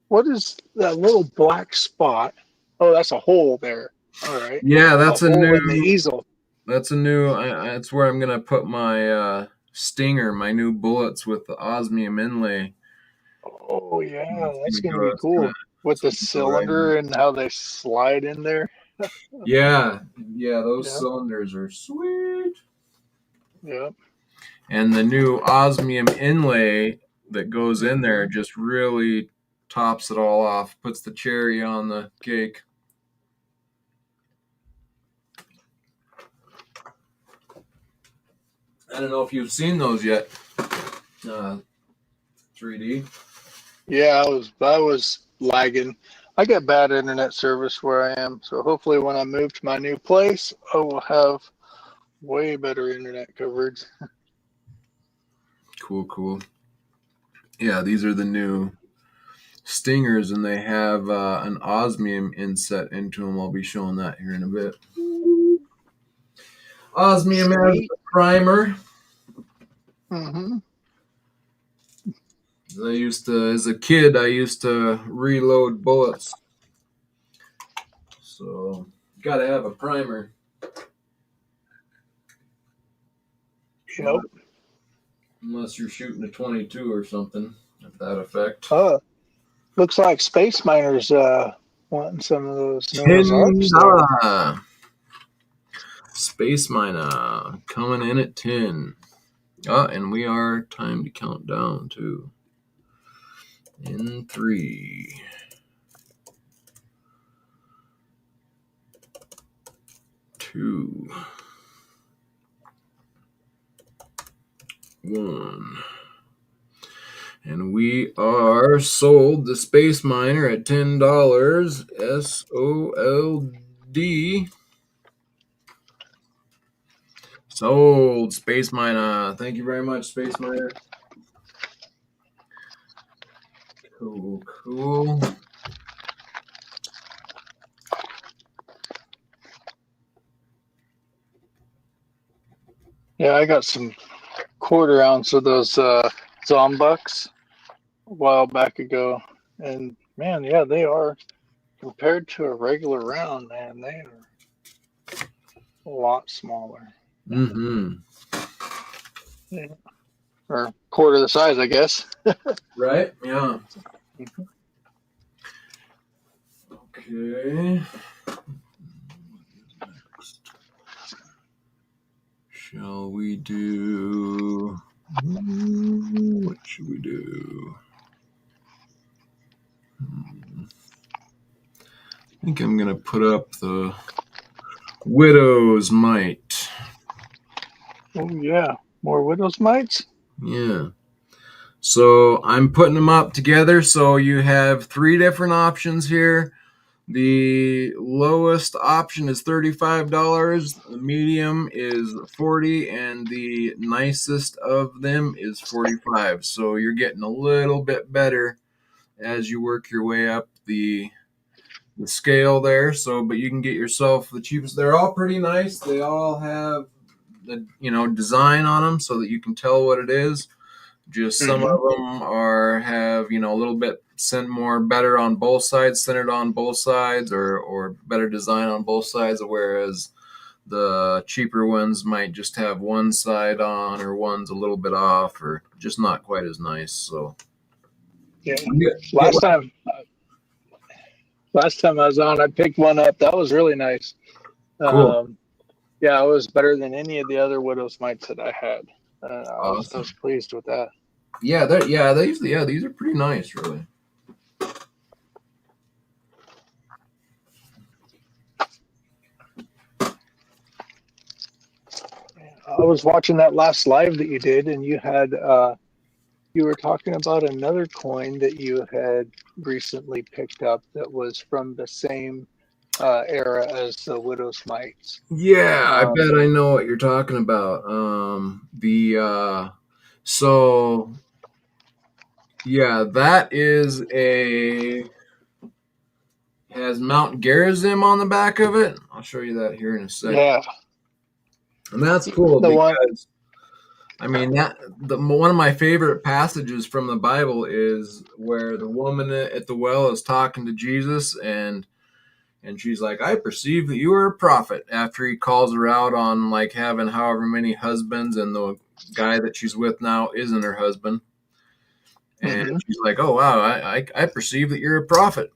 S2: What is that little black spot? Oh, that's a hole there. All right.
S1: Yeah,
S2: A hole in the easel.
S1: That's a new. That's where I'm gonna put my stinger, my new bullets with the osmium inlay.
S2: Oh yeah, that's gonna be
S1: It's gonna
S2: cool. With the
S1: go right in.
S2: cylinder and how they slide in there.
S1: Yeah, those
S2: Yeah.
S1: cylinders are sweet.
S2: Yeah.
S1: And the new osmium inlay that goes in there
S2: Mhm.
S1: just really tops it all off, puts the cherry on the cake. I don't know if you've seen those yet. 3D.
S2: Yeah, I was lagging. I get bad internet service where I am, so hopefully when I move to my new place, I will have way better internet coverage.
S1: Cool. Yeah, these are the new stingers, and they have an osmium inset into them. I'll be showing that here in a bit. Osmium as
S2: Sweet.
S1: a primer.
S2: Mm-hmm.
S1: As a kid, I used to reload bullets. So, gotta have a primer.
S2: Yep.
S1: Unless you're shooting a 22 or something of that effect.
S2: Looks like Space Miners wanting some of those Noah's Arks there.
S1: $10 Space Miner coming in at 10. And we are time to count down too. In 3, 2, 1. And we are sold the Space Miner at $10. SOLD. Sold, Space Miner. Thank you very much, Space Miner. Cool.
S2: Yeah, I got some quarter ounce of those Zombucks a while back ago, and man, yeah, they are compared to a regular round. Man, they are a lot smaller.
S1: Mm-hmm.
S2: Yeah. Or quarter the size, I guess.
S1: Right? Yeah. Okay. Next. Shall we do... What should we do? I think I'm going to put up the Widow's Mite.
S2: Oh, yeah. More Widow's Mites?
S1: Yeah. So I'm putting them up together. So you have 3 different options here. The lowest option is $35. The medium is $40, and the nicest of them is $45. So you're getting a little bit better as you work your way up the scale there. So, but you can get yourself the cheapest. They're all pretty nice. They all have the design on them so that you can tell what it is. Just some of them have a little bit more better on both sides, centered on both sides, or better design on both sides, whereas the cheaper ones might just have one side on, or one's a little bit off, or just not quite as nice. So
S2: Yeah. Last time I was on, I picked one up. That was really nice.
S1: Cool.
S2: Yeah, it was better than any of the other Widow's Mites that I had. I
S1: Awesome.
S2: was pleased with that.
S1: These are pretty nice, really.
S2: I was watching that last live that you did, and you had you were talking about another coin that you had recently picked up that was from the same era as the Widow's Mites.
S1: Yeah, I bet I know what you're talking about. So yeah, that is has Mount Gerizim on the back of it. I'll show you that here in a second.
S2: Yeah,
S1: and that's cool
S2: the one.
S1: because I mean one of my favorite passages from the Bible is where the woman at the well is talking to Jesus, and she's like, I perceive that you are a prophet, after he calls her out on like having however many husbands, and the guy that she's with now isn't her husband. And she's like, oh, wow, I perceive that you're a prophet.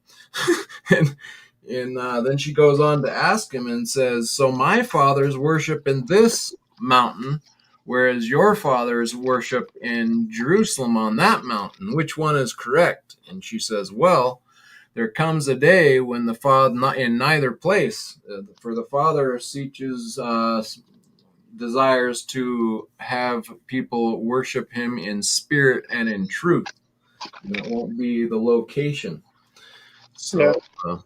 S1: and then she goes on to ask him and says, so my fathers worship in this mountain, whereas your fathers worship in Jerusalem on that mountain. Which one is correct? And she says, well, there comes a day when the Father, not in neither place, for the Father desires to have people worship him in spirit and in truth. And that won't be the location. So, but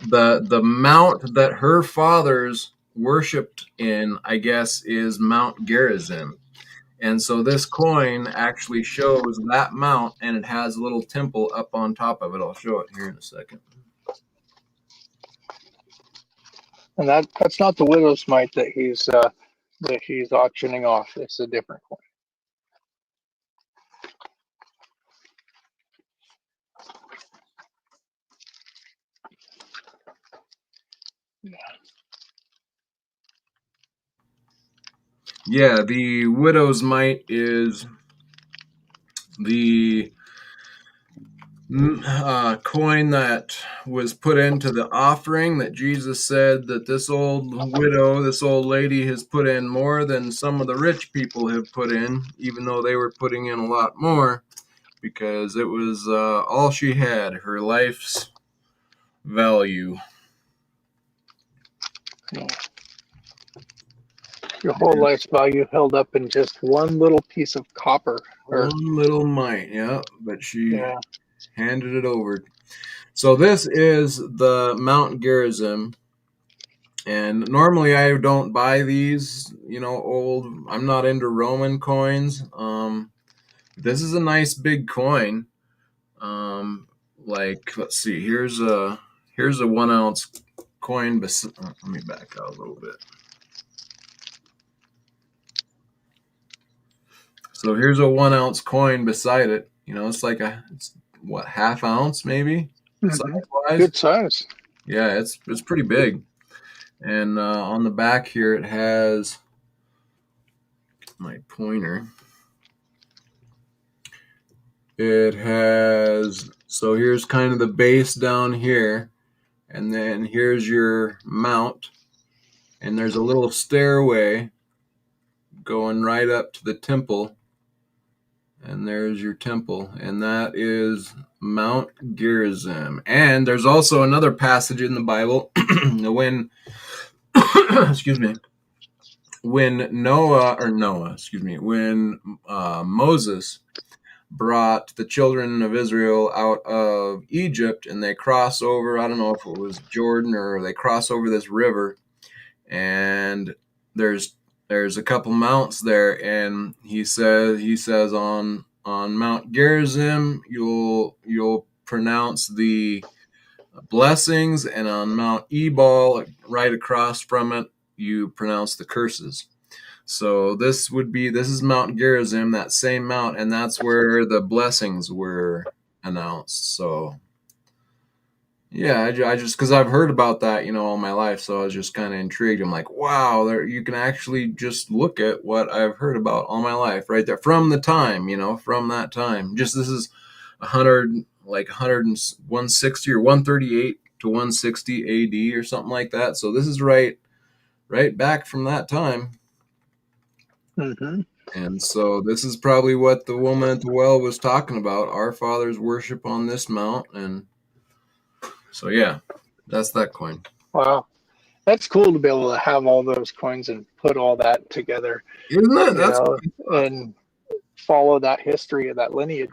S1: the mount that her fathers worshipped in, I guess, is Mount Gerizim. And so this coin actually shows that mount, and it has a little temple up on top of it. I'll show it here in a second.
S2: And that's not the Widow's Mite that he's auctioning off. It's a different coin.
S1: Yeah, the Widow's Mite is the coin that was put into the offering, that Jesus said that this old widow, this old lady, has put in more than some of the rich people have put in, even though they were putting in a lot more, because it was all she had, her life's value.
S2: No. Your whole life's value held up in just one little piece of copper. Or
S1: One little mite, yeah, but she
S2: yeah.
S1: handed it over. So this is the Mount Gerizim, and normally I don't buy these, old. I'm not into Roman coins. This is a nice big coin. Like, let's see, here's a 1 ounce coin. Let me back out a little bit. So here's a 1 ounce coin beside it. It's like it's what, half ounce maybe, size wise.
S2: Good size.
S1: Yeah, it's pretty big. And on the back here, it has my pointer. It has, so here's kind of the base down here, and then here's your mount, and there's a little stairway going right up to the temple, and there's your temple, and that is Mount Gerizim. And there's also another passage in the Bible when excuse me, when Moses brought the children of Israel out of Egypt, and they cross over, I don't know if it was Jordan, or they cross over this river, and there's a couple mounts there, and he says on Mount Gerizim you'll pronounce the blessings, and on Mount Ebal right across from it you pronounce the curses. So this is Mount Gerizim, that same mount, and that's where the blessings were announced. So yeah, I just, because I've heard about that, all my life, so I was just kind of intrigued. I'm like, wow, you can actually just look at what I've heard about all my life right there from the time, from that time. Just, this is 160 or 138 to 160 AD or something like that. So this is right back from that time.
S2: Mm-hmm.
S1: And so this is probably what the woman at the well was talking about, our fathers worship on this mount. And so, yeah, that's that coin.
S2: Wow. That's cool to be able to have all those coins and put all that together.
S1: Isn't it?
S2: And follow that history of that lineage.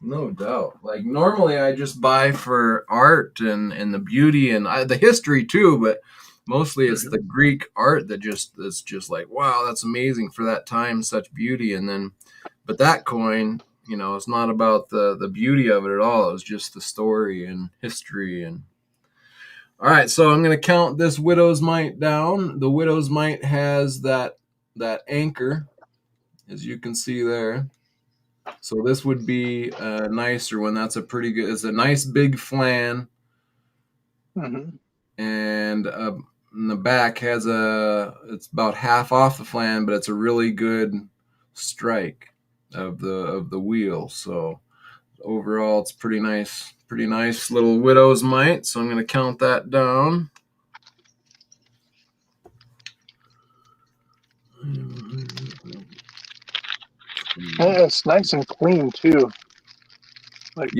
S1: No doubt. Like, normally I just buy for art and the beauty and the history too, but mostly it's the Greek art that's just like, wow, that's amazing for that time, such beauty. And then, but that coin, it's not about the beauty of it at all. It was just the story and history. And all right, so I'm going to count this widow's mite down. The widow's mite has that anchor, as you can see there. So this would be a nicer one. That's it's a nice big flan.
S2: Mm-hmm.
S1: And in the back it's about half off the flan, but it's a really good strike of the wheel. So overall, it's pretty nice little widow's mite. So I'm going to count that down.
S2: It's nice and clean too. Like,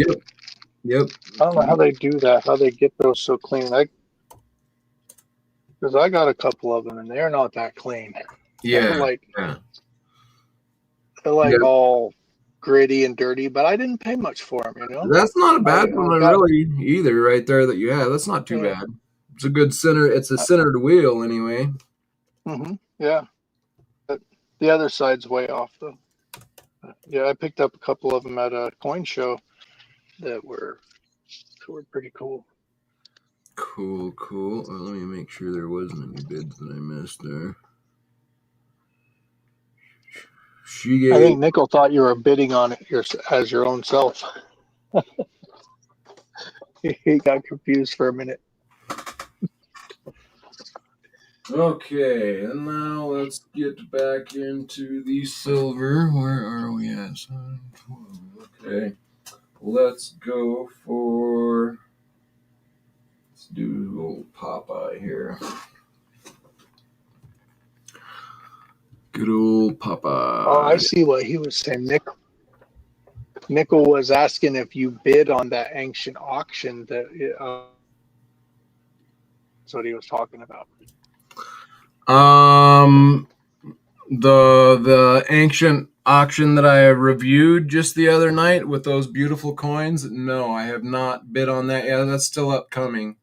S1: Yep.
S2: I don't know how they do that. How they get those so clean? Because I got a couple of them and they're not that clean.
S1: Yeah.
S2: They're like all gritty and dirty, but I didn't pay much for them.
S1: That's not a bad one, really, either. Right there that you have. That's not too bad. It's a good center. It's a centered wheel anyway.
S2: Mm-hmm. Yeah. But the other side's way off though. Yeah, I picked up a couple of them at a coin show that were pretty cool.
S1: Cool. Let me make sure there wasn't any bids that I missed there.
S2: I think Nickel thought you were bidding on it as your own self. He got confused for a minute.
S1: Okay, and now let's get back into the silver. Where are we at? Okay, let's go for, let's do old Popeye here. Good old Popeye.
S2: Oh, I see what he was saying. Nickel was asking if you bid on that ancient auction. That's what he was talking about.
S1: The ancient auction that I reviewed just the other night with those beautiful coins, no, I have not bid on that. Yeah, that's still upcoming,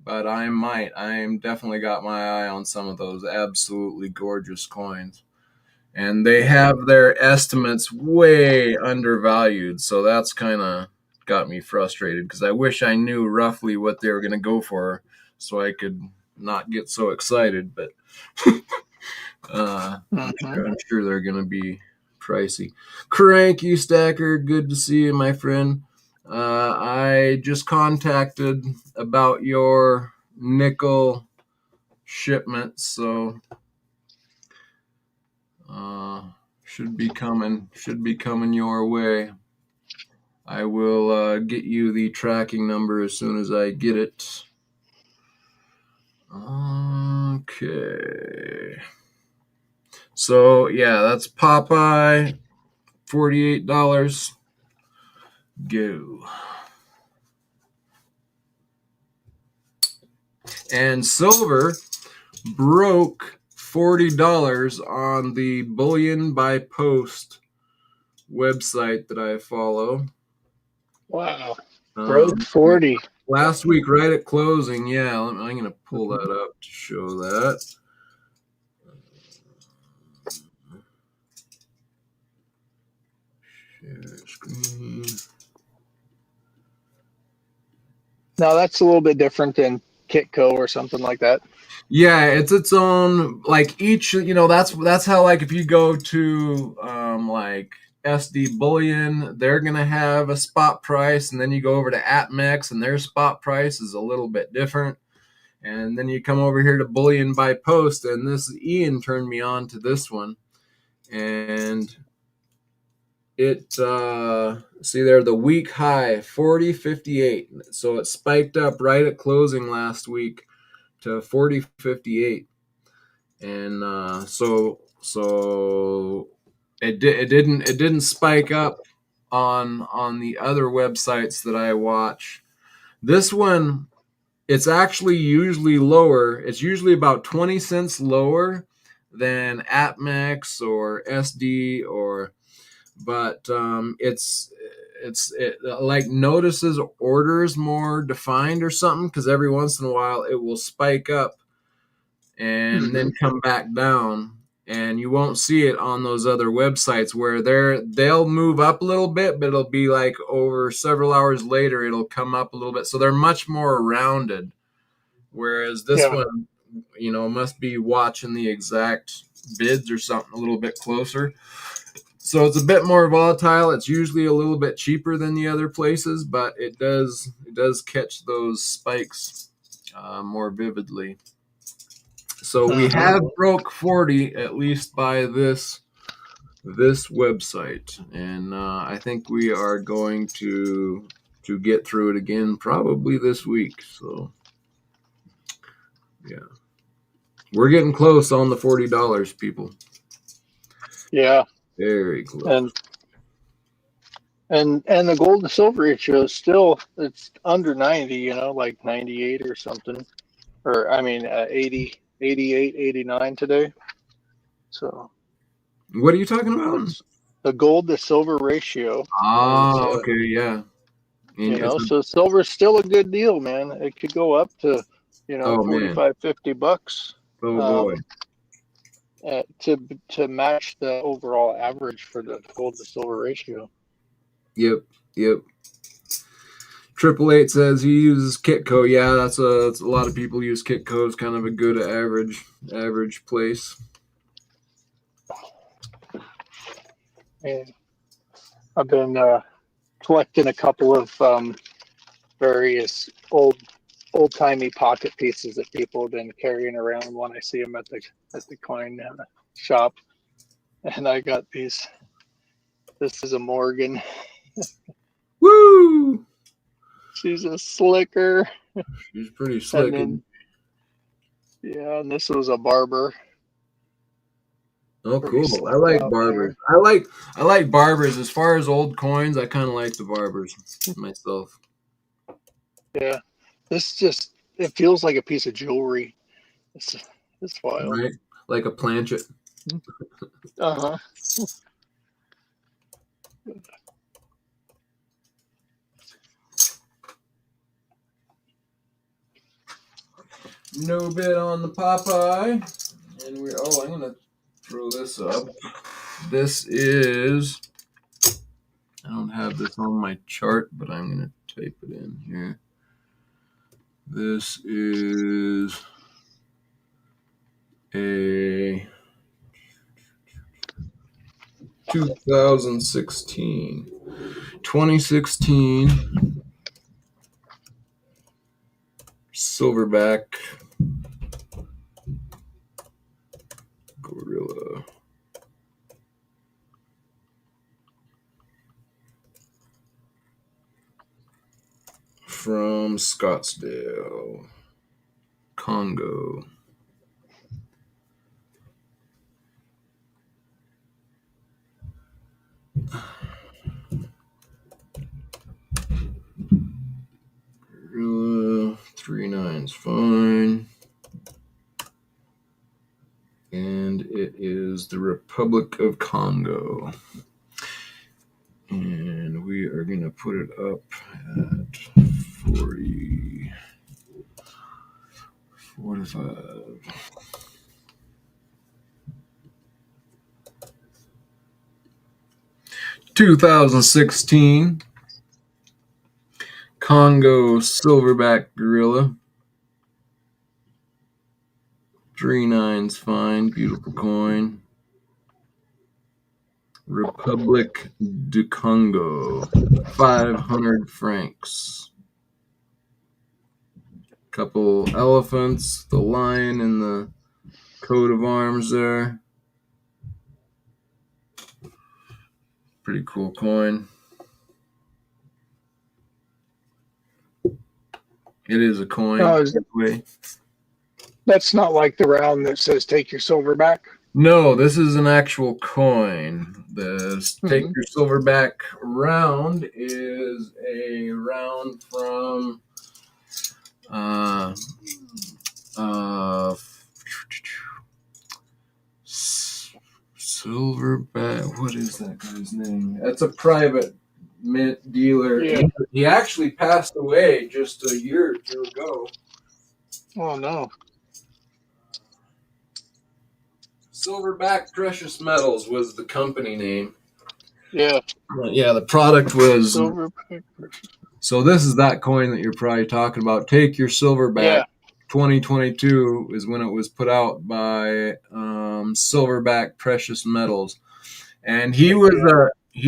S1: but I might. I'm definitely got my eye on some of those absolutely gorgeous coins. And they have their estimates way undervalued, so that's kind of got me frustrated because I wish I knew roughly what they were going to go for so I could not get so excited, but
S2: Mm-hmm.
S1: I'm sure they're going to be pricey. Cranky Stacker, good to see you, my friend. I just contacted about your nickel shipment, so uh, should be coming your way. I will get you the tracking number as soon as I get it. Okay. So yeah, that's Popeye, $48. Go. And silver broke $40 on the Bullion by Post website that I follow.
S2: Wow. Broke
S1: Um,
S2: 40.
S1: last week, right at closing. Yeah, I'm going to pull that up to show that. Share screen.
S2: Now that's a little bit different than Kitco or something like that.
S1: Yeah, it's its own, like each, that's how, like if you go to like SD Bullion, they're gonna have a spot price, and then you go over to APMEX and their spot price is a little bit different. And then you come over here to Bullion by Post, and this Ian turned me on to this one. And it see there, the week high 40.58. So it spiked up right at closing last week to 40.58. And so it didn't spike up on the other websites that I watch. This one, it's actually usually lower. It's usually about 20 cents lower than APMEX or SD, or but it like notices orders more defined or something, because every once in a while it will spike up and
S2: Mm-hmm.
S1: then come back down, and you won't see it on those other websites where they'll move up a little bit, but it'll be like over several hours later it'll come up a little bit, so they're much more rounded, whereas this
S2: Yeah.
S1: one, must be watching the exact bids or something a little bit closer, so it's a bit more volatile. It's usually a little bit cheaper than the other places, but it does catch those spikes more vividly. So we
S2: Uh-huh.
S1: have broke 40, at least by this website, and I think we are going to get through it again probably this week. So yeah, we're getting close on the $40, people.
S2: Yeah.
S1: Very close.
S2: And and the gold to silver ratio is still, it's under 90, like 98 or something. Or I mean 80, 88, 89 today. So
S1: What are you talking about?
S2: it's the gold to silver ratio is
S1: Ah, okay, yeah. And it's
S2: so silver is still a good deal, man. It could go up to,
S1: oh man,
S2: 45, $50
S1: oh boy.
S2: um to match the overall average for the gold to silver ratio.
S1: Yep, yep. Triple Eight says he uses Kitco. Yeah, that's a lot of people use Kitco. It's kind of a good average place.
S2: And I've been collecting a couple of various old timey pocket pieces that people have been carrying around when I see them at the coin shop. And I got these. This is a Morgan.
S1: Woo!
S2: She's a slicker.
S1: She's pretty
S2: And
S1: slick.
S2: then yeah, and this was a Barber.
S1: Oh,
S2: Pretty
S1: cool. I
S2: slick
S1: like
S2: out
S1: barbers.
S2: there.
S1: I like barbers. As far as old coins, I kind of like the barbers myself.
S2: Yeah, this just, it feels like a piece of jewelry. It's It's wild.
S1: right? Like a planchet.
S2: Uh-huh.
S1: No bid on the Popeye. And I'm going to throw this up. This is, I don't have this on my chart, but I'm going to type it in here. This is a 2016 silverback gorilla. From Scottsdale, Congo. Gorilla, 3.9's fine. And it is the Republic of Congo. And we are going to put it up at 45. (2016) Congo silverback gorilla. 3.9's fine. Beautiful coin. Republic du Congo. 500 francs. Couple elephants, the lion, and the coat of arms there. Pretty cool coin. It is a coin.
S2: Oh,
S1: way.
S2: That's not like the round that says "Take your silver back."
S1: No, this is an actual coin. The Take Your Silver Back round is a round from Silverback. What is that guy's name? That's a private mint dealer.
S2: Yeah.
S1: He actually passed away just a year or two ago.
S2: Oh no.
S1: Silverback Precious Metals was the company name.
S2: Yeah.
S1: Yeah, the product was
S2: Silverback.
S1: So this is that coin that you're probably talking about. Take Your Silverback.
S2: Yeah.
S1: 2022 is when it was put out by Silverback Precious Metals, and he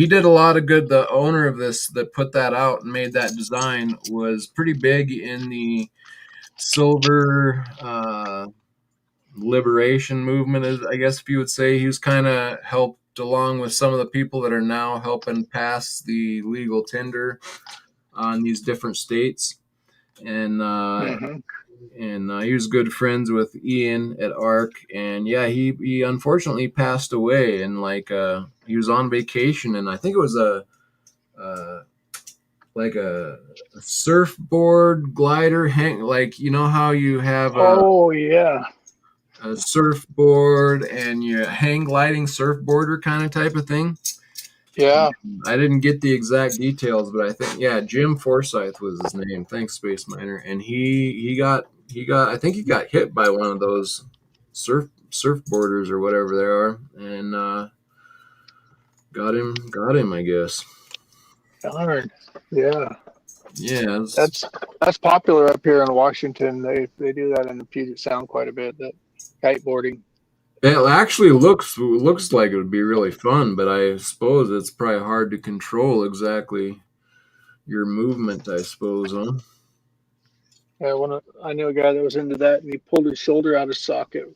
S1: did a lot of good. The owner of this that put that out and made that design was pretty big in the silver liberation movement, is I guess if you would say. He was kind of helped along with some of the people that are now helping pass the legal tender on these different states, and he was good friends with Ian at ARK, and yeah, he unfortunately passed away, and he was on vacation, and I think it was a surfboard glider hang, like you know how you have a surfboard and you hang gliding surfboarder kind of type of thing.
S2: Yeah.
S1: I didn't get the exact details, but I think Jim Forsyth was his name. Thanks, Space Miner. And he got I think he got hit by one of those surfboarders or whatever they are, and got him, I guess.
S2: Darn. Yeah.
S1: Yeah,
S2: that's popular up here in Washington. They do that in the Puget Sound quite a bit. That kiteboarding.
S1: it actually looks like it would be really fun, but I suppose it's probably hard to control exactly your movement, I suppose, huh?
S2: Yeah, I knew a guy that was into that, and he pulled his shoulder out of socket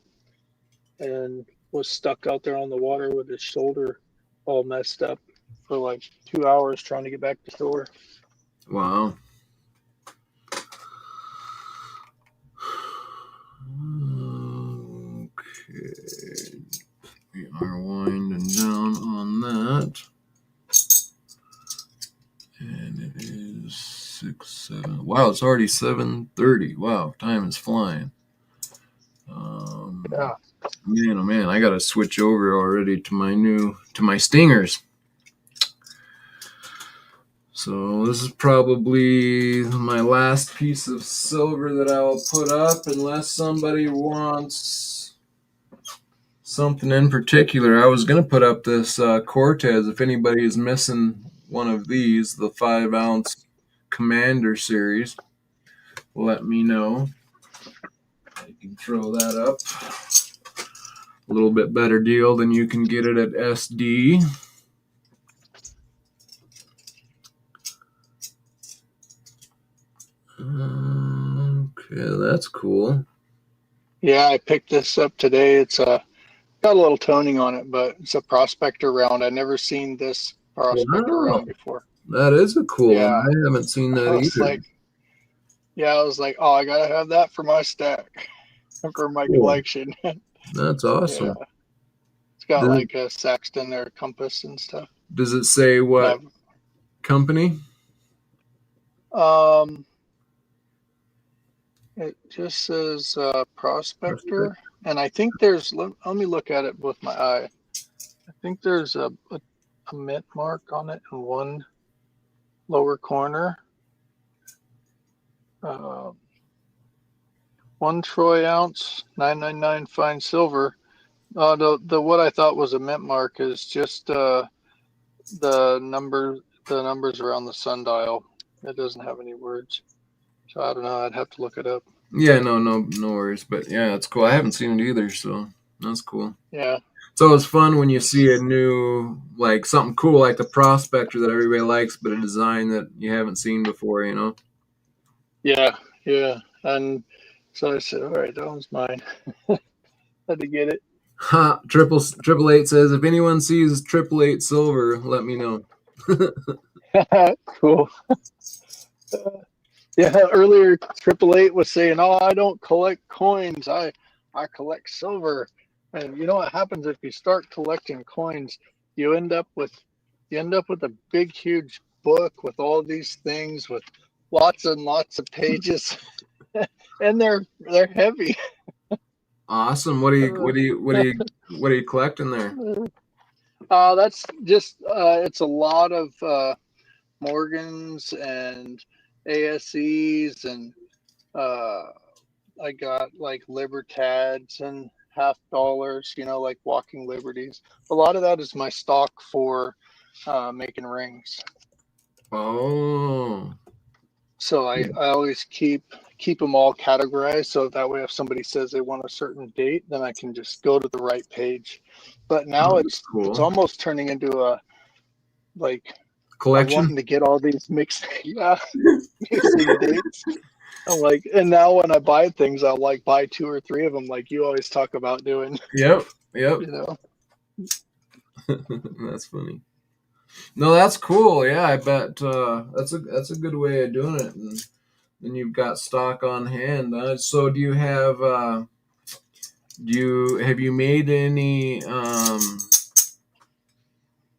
S2: and was stuck out there on the water with his shoulder all messed up for like 2 hours trying to get back to shore.
S1: Wow. Okay. We are winding down on that. And it is 7. Wow, it's already 7:30. Wow, time is flying.
S2: Yeah.
S1: Man, oh man, I gotta switch over already to my stingers. So this is probably my last piece of silver that I'll put up, unless somebody wants something in particular. I was gonna put up this Cortez. If anybody is missing one of these, the 5-ounce Commander series, let me know. I can throw that up. A little bit better deal than you can get it at SD. Okay, that's cool.
S2: Yeah, I picked this up today. It's got a little toning on it, but it's a prospector round. I've never seen this prospector
S1: Wow,
S2: round before.
S1: that is a cool one.
S2: Yeah.
S1: I haven't seen
S2: I
S1: that
S2: was
S1: either.
S2: like, yeah, I was like, oh, I gotta have that for my stack, for my
S1: Cool.
S2: collection.
S1: That's
S2: Yeah.
S1: awesome.
S2: It's got
S1: Does,
S2: like a sextant there, compass and stuff.
S1: does it say what
S2: Yeah.
S1: company?
S2: Um, it just says prospector, and I think there's. Let me look at it with my eye. I think there's a mint mark on it in one lower corner. Uh, 1 troy ounce, 999 fine silver. The what I thought was a mint mark is just the number, the numbers around the sundial. It doesn't have any words, so I don't know. I'd have to look it up.
S1: Yeah, no worries. But yeah, that's cool. I haven't seen it either, so that's cool.
S2: Yeah,
S1: It's always fun when you see a new, like something cool like the Prospector that everybody likes, but a design that you haven't seen before, you know?
S2: yeah, yeah. And so I said, all right, that one's mine. Had to get it.
S1: Ha! Triple eight says, if anyone sees 888 silver, let me know.
S2: Cool. Yeah, earlier 888 was saying, "Oh, I don't collect coins. I collect silver." And you know what happens if you start collecting coins? You end up with a big, huge book with all these things with lots and lots of pages, and they're heavy.
S1: Awesome. What are you collecting there?
S2: That's just it's a lot of Morgans and ASEs and uh, I got like libertads and $50, like walking liberties. A lot of that is my stock for making rings.
S1: Oh.
S2: So I always keep them all categorized. So that way, if somebody says they want a certain date, then I can just go to the right page. But now
S1: Oh, that's
S2: it's
S1: cool.
S2: almost turning into a like I'm
S1: Collection?
S2: wanting to get all these mixed yeah mixing dates. I'm like, and now when I buy things, I'll like buy 2 or 3 of them, like you always talk about doing.
S1: Yep. Yep.
S2: You know,
S1: That's funny. No, that's cool. Yeah, I bet that's a good way of doing it. And then you've got stock on hand. So do you have you made any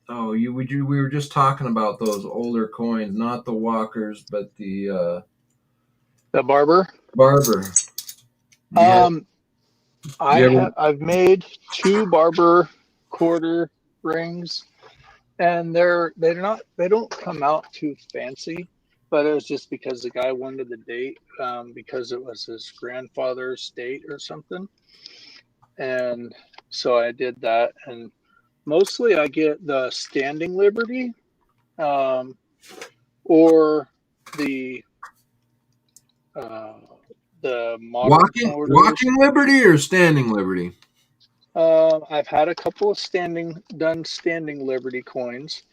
S1: oh, we were just talking about those older coins, not the walkers, but the
S2: the barber.
S1: barber. You have
S2: Um,
S1: you ever
S2: I've made 2 barber quarter rings, and they don't come out too fancy, but it was just because the guy wanted the date, because it was his grandfather's date or something, and so I did that. And mostly I get the standing liberty, um, or the uh, the modern quarters.
S1: walking liberty or standing liberty?
S2: I've had a couple of standing Liberty coins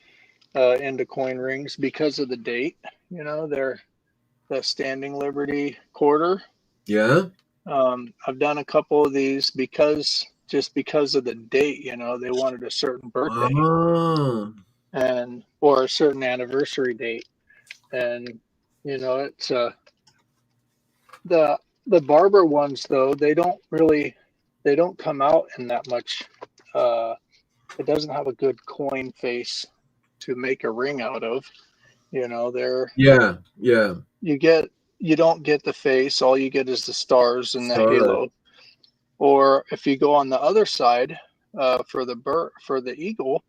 S2: into coin rings because of the date. They're the standing Liberty quarter.
S1: Yeah.
S2: I've done a couple of these because of the date. They wanted a certain birthday
S1: Oh.
S2: and or a certain anniversary date, and it's the the barber ones though they don't come out in that much. Uh, it doesn't have a good coin face to make a ring out of. They're
S1: Yeah. Yeah.
S2: you get you don't get the face. All you get is the stars and the
S1: Star.
S2: halo. Or if you go on the other side for the eagle,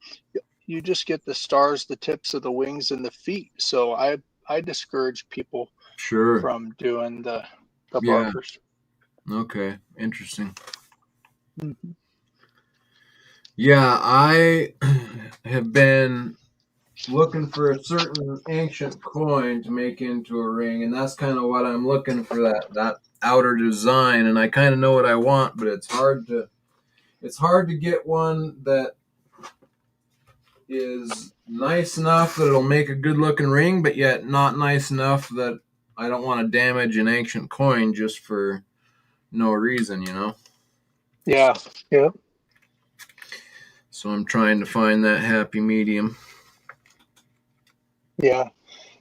S2: you just get the stars, the tips of the wings, and the feet. So I discourage people
S1: Sure.
S2: from doing the
S1: Yeah.
S2: barkers.
S1: Okay. Interesting.
S2: Mm-hmm.
S1: Yeah, I have been looking for a certain ancient coin to make into a ring, and that's kind of what I'm looking for, that outer design. And I kind of know what I want, but it's hard to get one that is nice enough that it'll make a good looking ring, but yet not nice enough that I don't want to damage an ancient coin just for no reason.
S2: Yeah, yeah,
S1: So I'm trying to find that happy medium.
S2: yeah.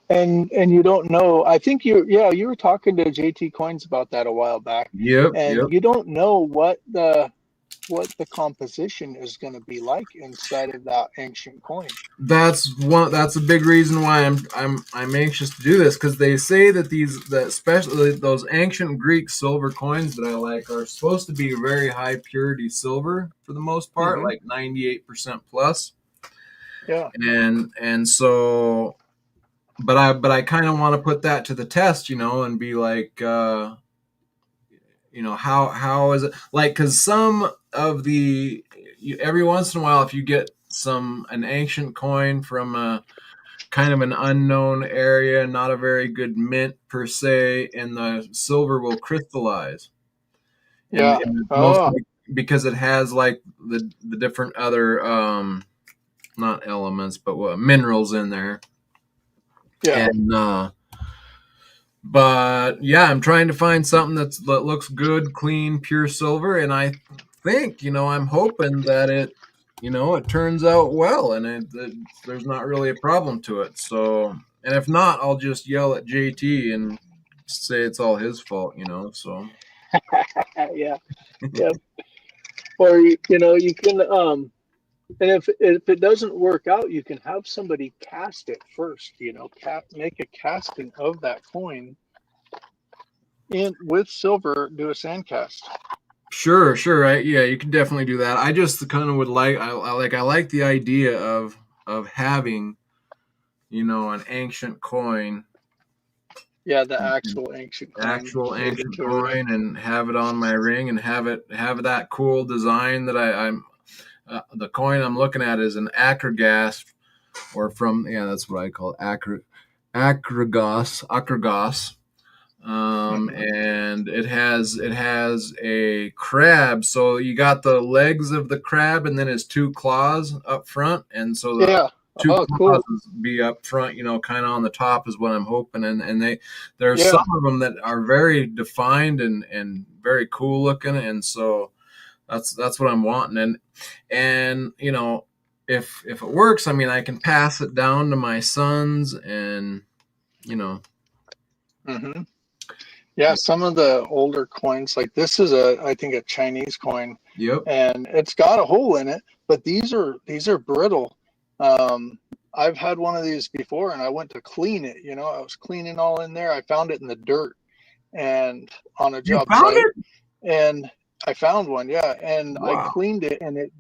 S2: And you don't know. I think you were talking to JT Coins about that a while back,
S1: Yep, yep.
S2: and you don't know what the composition is going to be like inside of that ancient coin.
S1: That's a big reason why I'm anxious to do this, because they say that especially those ancient Greek silver coins that I like are supposed to be very high purity silver for the most part,
S2: Mm-hmm.
S1: like 98% plus.
S2: Yeah,
S1: And so, but I kind of want to put that to the test, and be like, how is it like, because some of every once in a while, if you get an ancient coin from a kind of an unknown area, not a very good mint per se, and the silver will crystallize, and,
S2: yeah.
S1: and
S2: Oh,
S1: mostly because it has like the different other not elements, but what minerals in there.
S2: yeah.
S1: And uh but yeah, I'm trying to find something that looks good, clean, pure silver, and I think, I'm hoping that it turns out well, and there's not really a problem to it. So, and if not, I'll just yell at JT and say it's all his fault. So
S2: Yeah, yeah. Or you can and if it doesn't work out, you can have somebody cast it first. Make a casting of that coin in with silver. Do a sand cast.
S1: sure, sure, right? Yeah, you can definitely do that. I just kind of would I like the idea of having, an ancient coin,
S2: Yeah, the actual ancient coin
S1: actual
S2: made
S1: ancient
S2: into a ring.
S1: coin, and have it on my ring, and have that cool design that I'm the coin I'm looking at is an acrogas, or from, yeah, that's what I call it, acragos.
S2: Hmm.
S1: And it has a crab, so you got the legs of the crab and then his two claws up front, and so the
S2: Yeah.
S1: two
S2: Oh,
S1: claws
S2: cool.
S1: be up front, kind of on the top is what I'm hoping. And there's some
S2: Yeah.
S1: of them that are very defined and very cool looking, and so that's what I'm wanting. And if it works, I mean, I can pass it down to my sons, and you know
S2: Hmm. Yeah. Some of the older coins, like this is I think a Chinese coin,
S1: yep.
S2: and it's got a hole in it, but these are brittle. Um, I've had one of these before, and I went to clean it. I was cleaning all in there. I found it in the dirt and on a
S1: You
S2: job
S1: found
S2: site,
S1: it?
S2: and I found one. Yeah, and I
S1: Wow.
S2: cleaned it, and it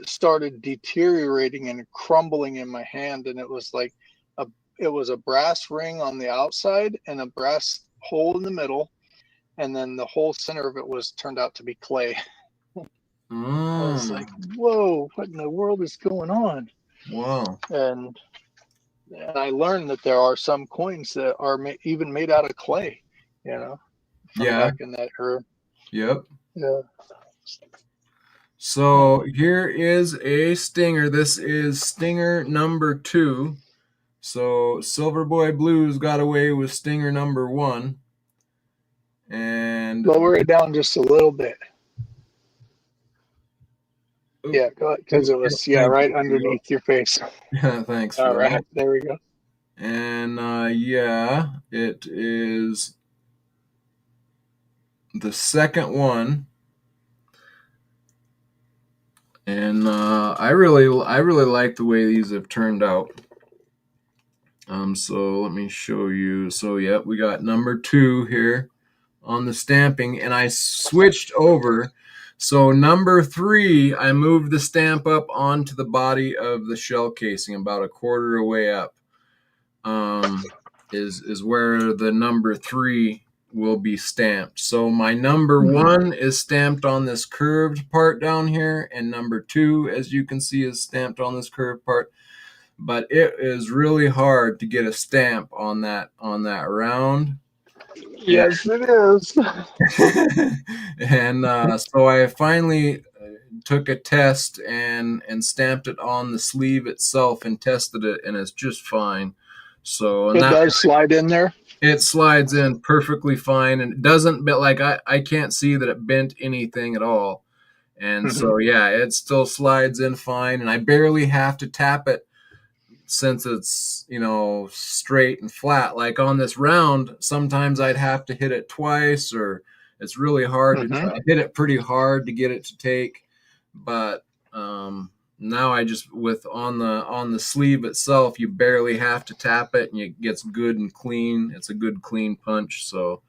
S2: started deteriorating and crumbling in my hand, and a it was a brass ring on the outside and a brass hole in the middle, and then the whole center of it was turned out to be clay. I was like,
S1: Mm,
S2: whoa, what in the world is going on?
S1: wow.
S2: And I learned that there are some coins that are even made out of clay, you know, from
S1: Yeah.
S2: back in that era.
S1: Yep.
S2: Yeah.
S1: So here is a stinger. This is stinger number 2. So Silver Boy Blues got away with stinger number 1, and
S2: Lower it down just a little bit.
S1: oop,
S2: Yeah, because it
S1: yep,
S2: was, yeah,
S1: thank
S2: right
S1: you.
S2: underneath your face.
S1: Thanks for
S2: All right,
S1: that.
S2: there we go.
S1: And yeah, it is the second one, and I really like the way these have turned out. So let me show you. So yeah, we got number 2 here. on the stamping, and I switched over. So number 3, I moved the stamp up onto the body of the shell casing, about a quarter away up. Is where the number 3 will be stamped. So my number 1 is stamped on this curved part down here, and number 2, as you can see, is stamped on this curved part. But it is really hard to get a stamp on that round.
S2: Yes, it is.
S1: And so I finally took a test and stamped it on the sleeve itself and tested it, and it's just fine. So, and
S2: It
S1: that
S2: does slide in there.
S1: it slides in perfectly fine, and it doesn't bit like I can't see that it bent anything at all. And so yeah, it still slides in fine, and I barely have to tap it since it's, straight and flat. Like on this round, sometimes I'd have to hit it twice, or it's really hard to I hit it pretty hard to get it to take. But now I just, with on the sleeve itself, you barely have to tap it, and it gets good and clean. It's a good clean punch. So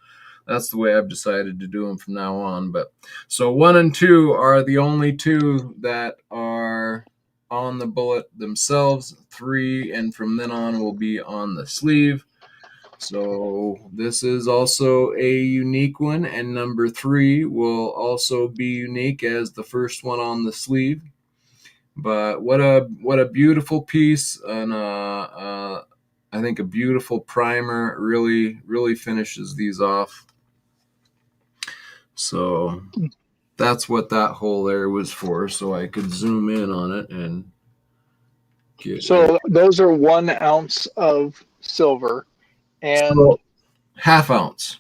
S1: that's the way I've decided to do them from now on. But so 1 and 2 are the only 2 that are on the bullet themselves. 3, and from then on, will be on the sleeve. So this is also a unique one, and number 3 will also be unique as the first one on the sleeve. But what a beautiful piece, and I think a beautiful primer. Really finishes these off. So that's what that hole there was for, so I could zoom in on it and get.
S2: So those are 1 ounce of silver, and
S1: So half ounce.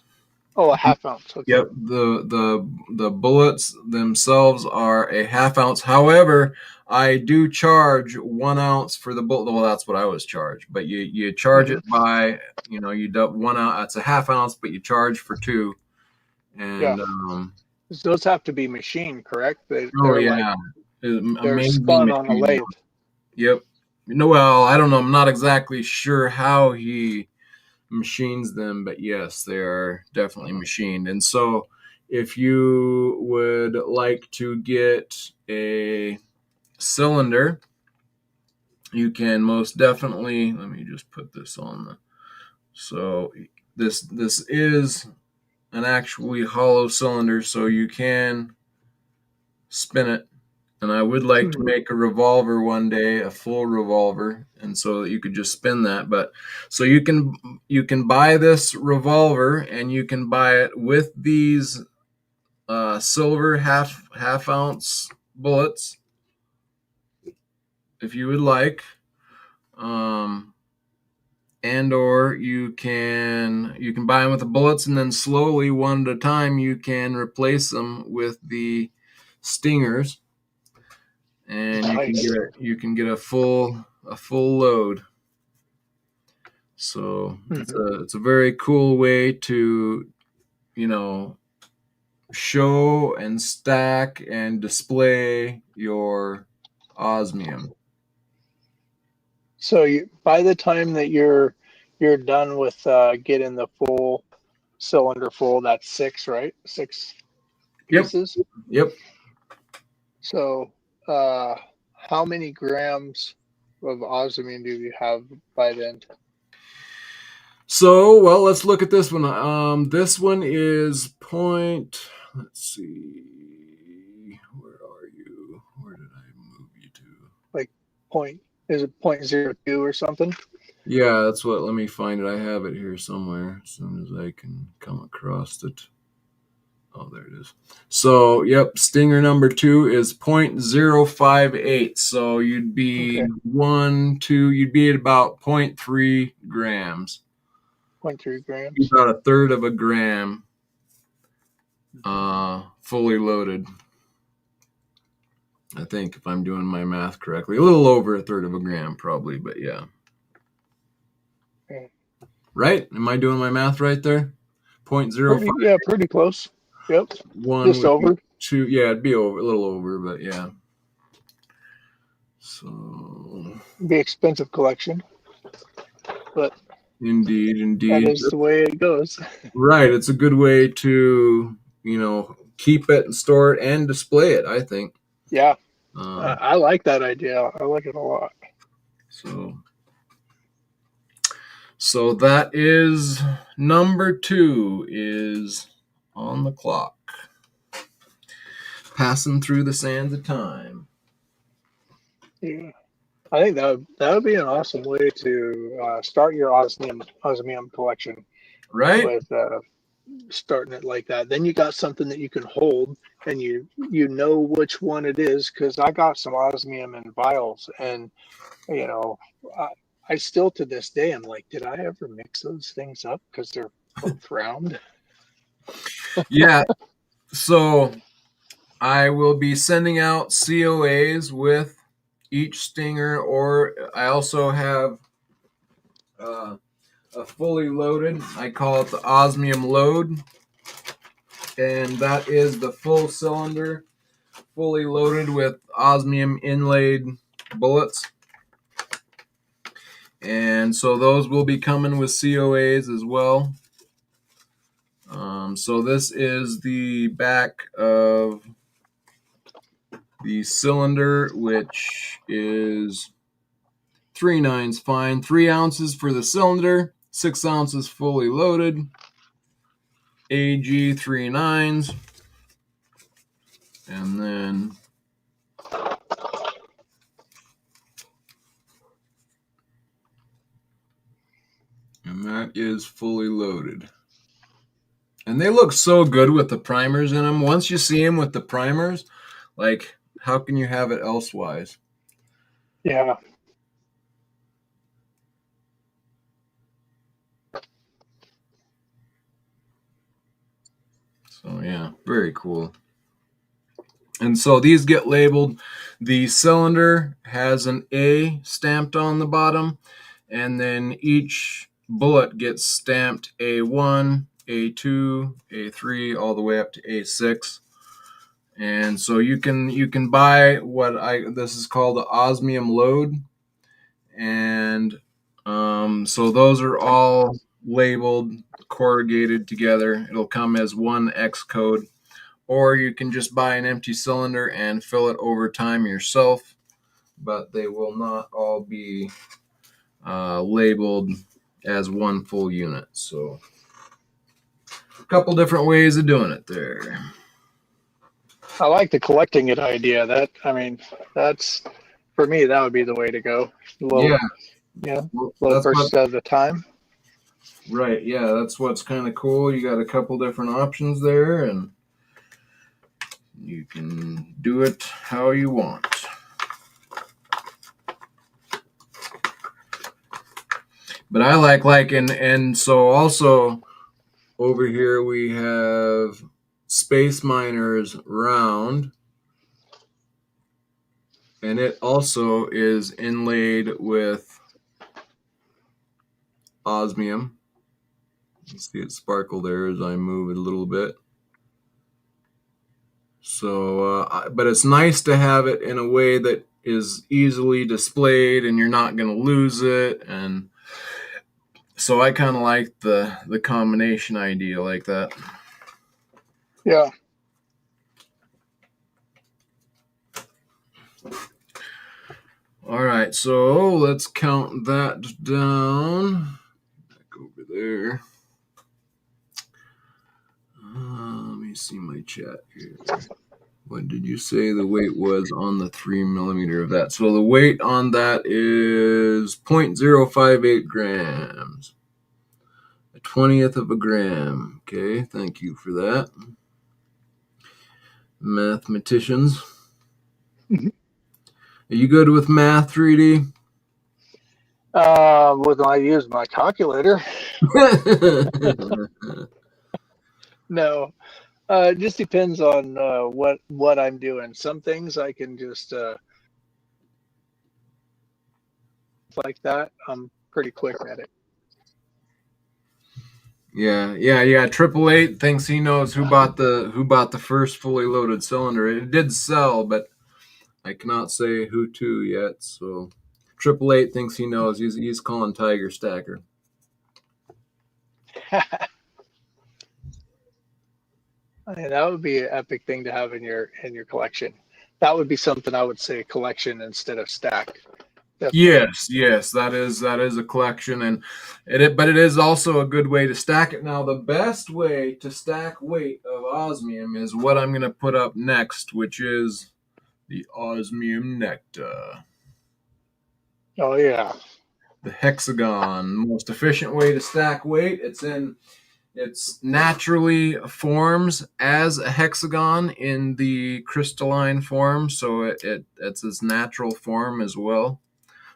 S2: a half ounce. Okay.
S1: Yep. The bullets themselves are a half ounce. However, I do charge 1 ounce for the bullet. Well, that's what I was charged. But you charge it by, you dump 1 ounce. It's a half ounce, but you charge for 2. And
S2: Those have to be machined, correct?
S1: oh
S2: They're
S1: yeah,
S2: they're
S1: amazing
S2: spun on a
S1: machine.
S2: lathe.
S1: Yep. Well, I don't know. I'm not exactly sure how he machines them, but yes, they are definitely machined. And so if you would like to get a cylinder, you can most definitely, let me just put this on the, so this is an actually hollow cylinder, so you can spin it. And I would like to make a revolver one day, a full revolver, and so that you could just spin that. But so you can buy this revolver, and you can buy it with these silver half ounce bullets, if you would like, and or you can buy them with the bullets, and then slowly, one at a time, you can replace them with the stingers. And you can get a full load. So it's a very cool way to, show and stack and display your osmium.
S2: So by the time that you're done with getting the full cylinder full, that's 6, right? 6 pieces.
S1: Yep.
S2: So how many grams of osmium do you have by then?
S1: So, well, let's look at this one. This one is let's see. Where are you? Where did I move you to?
S2: Like is it 0.02 or something?
S1: Yeah, that's what. Let me find it. I have it here somewhere as soon as I can come across it. Oh, there it is. So, yep, stinger number 2 is 0.058. So you'd be 1, 2, you'd be at about 0.3 grams.
S2: 0.3 grams.
S1: About a third of a gram, fully loaded. I think, if I'm doing my math correctly, a little over a third of a gram, probably, but yeah.
S2: Okay.
S1: Right? Am I doing my math right there? 0.05.
S2: Yeah, pretty close. Yep.
S1: 1
S2: just over.
S1: 2. Yeah, it'd be over, a little over, but yeah. So
S2: It'd be expensive collection, but That
S1: Indeed.
S2: is the way it goes.
S1: Right. It's a good way to, keep it and store it and display it, I think.
S2: Yeah,
S1: Um,
S2: I like that idea. I like it a lot.
S1: so, so that is number 2 is on the clock. Passing through the sands of time.
S2: Yeah. I think that would be an awesome way to start your osmium collection
S1: Right?
S2: with starting it like that. Then you got something that you can hold, and you know which one it is. Because I got some osmium in vials, and you know, I, I still to this day I'm like, did I ever mix those things up? Because they're both round.
S1: Yeah. So I will be sending out COAs with each stinger, or I also have uh, a fully loaded. I call it the Osmium load, and that is the full cylinder, fully loaded with osmium inlaid bullets. And so those will be coming with COAs as well. So this is the back of the cylinder, which is 3/9 fine, 3 ounces for the cylinder, 6 ounces fully loaded, AG 3/9, and then and that is fully loaded. And they look so good with the primers in them. Once you see them with the primers, like, how can you have it elsewise?
S2: Yeah,
S1: So yeah, very cool. And so these get labeled. The cylinder has an A stamped on the bottom, and then each bullet gets stamped A1, A2, A3, all the way up to A6. And so you can buy this is called the Osmium load, and so those are all labeled, corrugated together. It'll come as one X code, or you can just buy an empty cylinder and fill it over time yourself. But they will not all be labeled as one full unit. So a couple different ways of doing it there.
S2: I like the collecting it idea. That's for me. That would be the way to go.
S1: Yeah,
S2: Yeah,
S1: well,
S2: little
S1: that's what.
S2: purchase at a time.
S1: Right. Yeah, that's what's kind of cool. You got a couple different options there, and you can do it how you want. But I like and so also over here we have Space Miners round, and it also is inlaid with osmium. You see it sparkle there as I move it a little bit. So, but it's nice to have it in a way that is easily displayed, and you're not going to lose it. And so I kind of like the combination idea like that.
S2: Yeah,
S1: All right, so let's count that down. Back over there. Let me see my chat here. What did you say the weight was on the 3mm of that? So the weight on that is 0.058 grams. A 20th of a gram. Okay, thank you for that. Mathematicians. Are you good with math, 3D?
S2: when I use my calculator. No, it just depends on what I'm doing. Some things I can just like that. I'm pretty quick at it.
S1: Yeah. 888 thinks he knows who bought the first fully loaded cylinder. It did sell, but I cannot say who to yet. So 888 thinks he knows. He's calling Tiger Stacker.
S2: That would be an epic thing to have in your collection. That would be something I would say collection instead of stack. Definitely.
S1: Yes, that is a collection, and but it is also a good way to stack it. Now, the best way to stack weight of osmium is what I'm going to put up next, which is the osmium nectar,
S2: Oh yeah.
S1: the hexagon, most efficient way to stack weight. It's naturally forms as a hexagon in the crystalline form, so it's its natural form as well.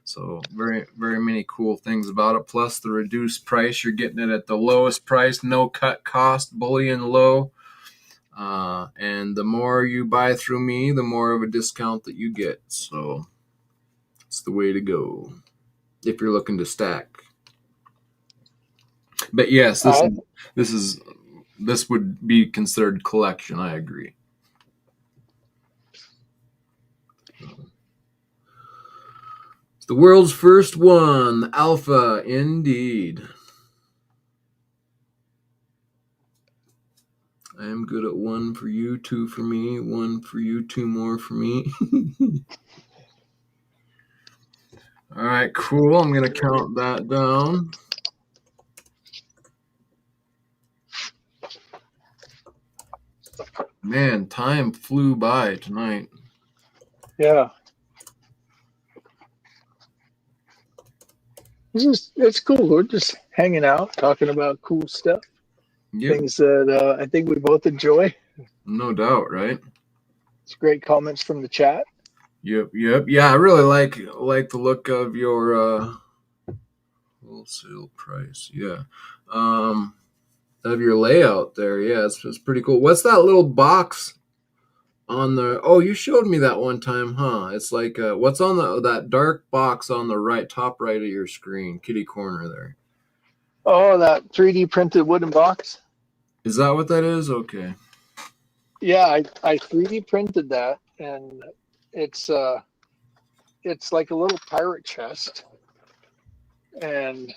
S1: So very, very many cool things about it. Plus the reduced price. You're getting it at the lowest price, no cut cost, bullion low. And the more you buy through me, the more of a discount that you get. So it's the way to go if you're looking to stack. But yes, this would be considered collection. I agree. It's the world's first one, Alpha, indeed. I am good at 1 for you, 2 for me, 1 for you, 2 more for me. All right, cool. I'm going to count that down. Man, time flew by tonight.
S2: Yeah. It's cool. We're just hanging out, talking about cool stuff.
S1: Yep.
S2: Things that I think we both enjoy.
S1: No doubt, right?
S2: It's great comments from the chat.
S1: Yep. Yeah, I really like the look of your wholesale price. Yeah. Of your layout there. Yeah, it's pretty cool. What's that little box on the? Oh, you showed me that one time, huh? It's like what's on that dark box on the top right of your screen, kitty corner there.
S2: Oh, that 3D printed wooden box.
S1: Is that what that is? Okay.
S2: Yeah, I 3D printed that, and it's like a little pirate chest, and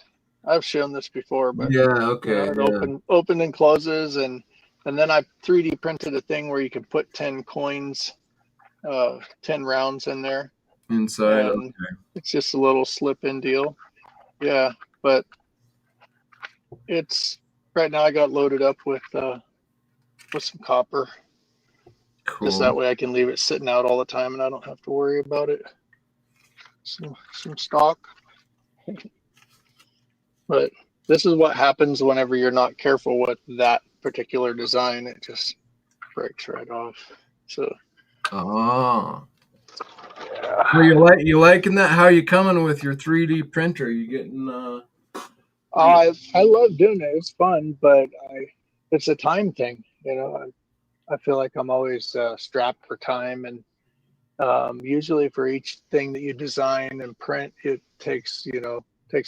S2: I've shown this before, but
S1: Yeah. Okay.
S2: it
S1: Yeah.
S2: open and closes, and then I 3D printed a thing where you can put 10 coins, 10 rounds in there,
S1: Inside.
S2: and it's just a little slip-in deal. Yeah, but it's right now I got loaded up with some copper.
S1: Cool.
S2: Just that way I can leave it sitting out all the time and I don't have to worry about it. Some stock. But this is what happens whenever you're not careful with that particular design. It just breaks right off. So
S1: Oh.
S2: yeah.
S1: So you liking that? How you coming with your 3D printer? You getting
S2: I love doing it. It's fun, but it's a time thing. I feel like I'm always strapped for time, and usually for each thing that you design and print, it takes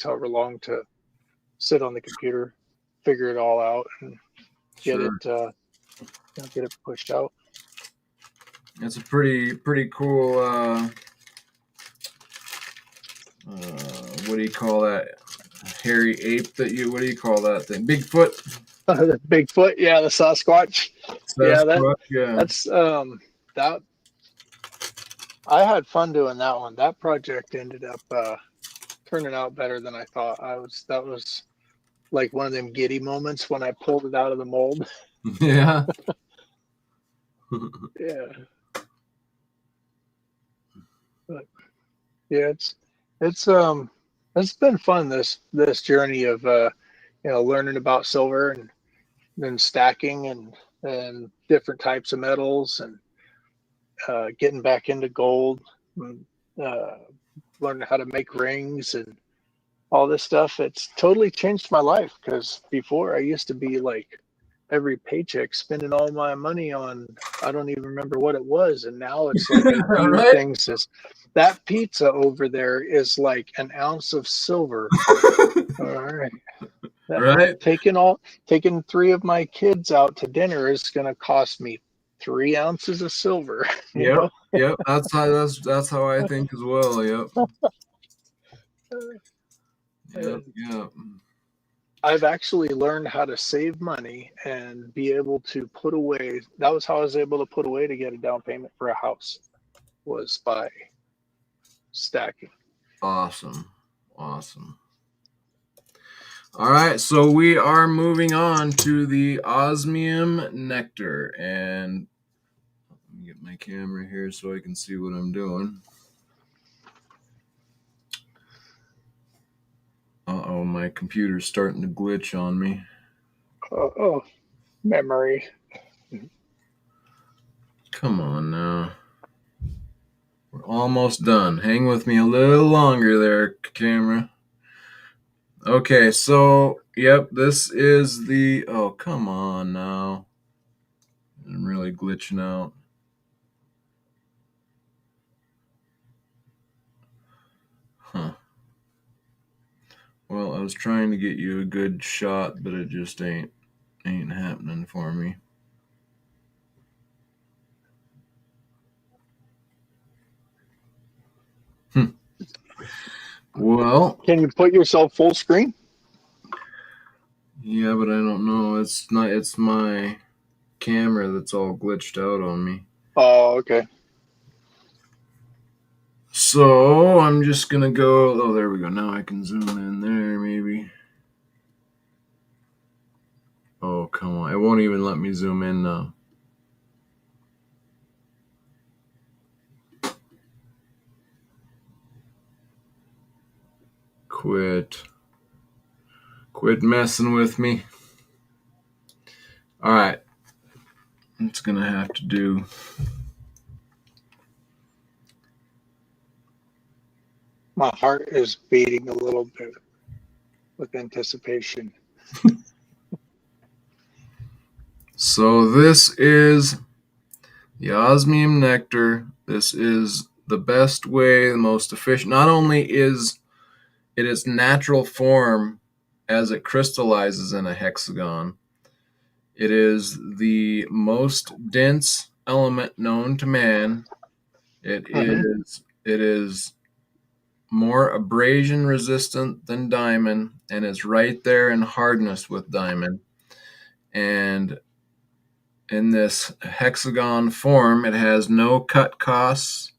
S2: however long to sit on the computer, figure it all out, and get
S1: sure.
S2: it get it pushed out.
S1: It's a pretty cool. What do you call that? Hairy ape that you? What do you call that thing? Bigfoot.
S2: The Bigfoot, yeah, the Sasquatch. Yeah,
S1: Yeah.
S2: that's that. I had fun doing that one. That project ended up turning out better than I thought. That was like one of them giddy moments when I pulled it out of the mold.
S1: Yeah.
S2: Yeah. But yeah, it's been fun this journey of learning about silver and then stacking and different types of metals and getting back into gold and learning how to make rings and all this stuff. It's totally changed my life because before I used to be like every paycheck spending all my money on I don't even remember what it was, and now it's like I view
S1: Right?
S2: things as that pizza over there is like an ounce of silver. All right.
S1: Right.
S2: Taking 3 of my kids out to dinner is going to cost me 3 ounces of silver.
S1: Yep. That's how I think as well. Yep. Yep.
S2: I've actually learned how to save money and be able to put away. That was how I was able to put away to get a down payment for a house, was by stacking.
S1: Awesome. Awesome. All right, so we are moving on to the osmium nectar, and let me get my camera here so I can see what I'm doing. Uh-oh, my computer's starting to glitch on me.
S2: Oh, memory.
S1: Come on now. We're almost done. Hang with me a little longer there, camera. Okay, so, yep, this is the... Oh, come on now. I'm really glitching out. Huh. Well, I was trying to get you a good shot, but it just ain't happening for me. Well,
S2: Can you put yourself full screen?
S1: yeah, but I don't know. It's not. It's my camera that's all glitched out on me.
S2: Oh, okay.
S1: So I'm just gonna go. Oh, there we go. Now I can zoom in there, maybe. Oh, come on! It won't even let me zoom in now. Quit messing with me. All right, it's gonna have to do.
S2: My heart is beating a little bit with anticipation.
S1: So this is the osmium nectar. This is the best way, the most efficient. Not only is it its natural form as it crystallizes in a hexagon, it is the most dense element known to man. It is more abrasion resistant than diamond, and it's right there in hardness with diamond. And in this hexagon form, it has no cut costs,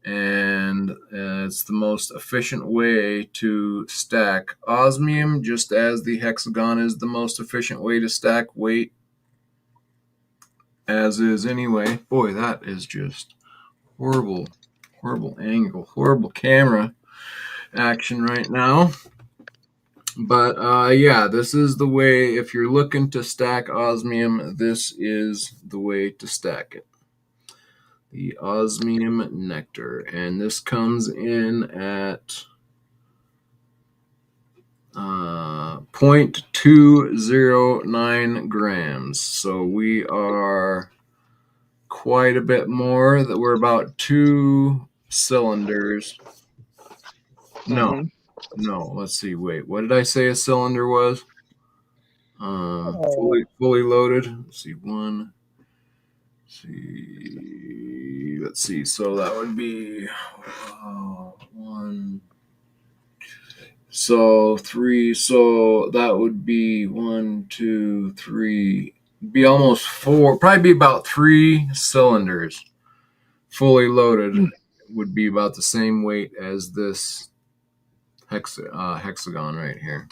S1: and it's the most efficient way to stack osmium, just as the hexagon is the most efficient way to stack weight, as is anyway. Boy, that is just horrible angle, horrible camera action right now. But yeah, this is the way. If you're looking to stack osmium, this is the way to stack it. The osmium nectar, and this comes in at 0.209 grams. So we are quite a bit more. That we're about 2 cylinders. No, let's see. Wait, what did I say a cylinder was? Fully loaded. Let's see, one. Let's see. So that would be one. So 3. So that would be 1, 2, 3. Be almost 4. Probably be about 3 cylinders. Fully loaded would be about the same weight as this hexagon right here.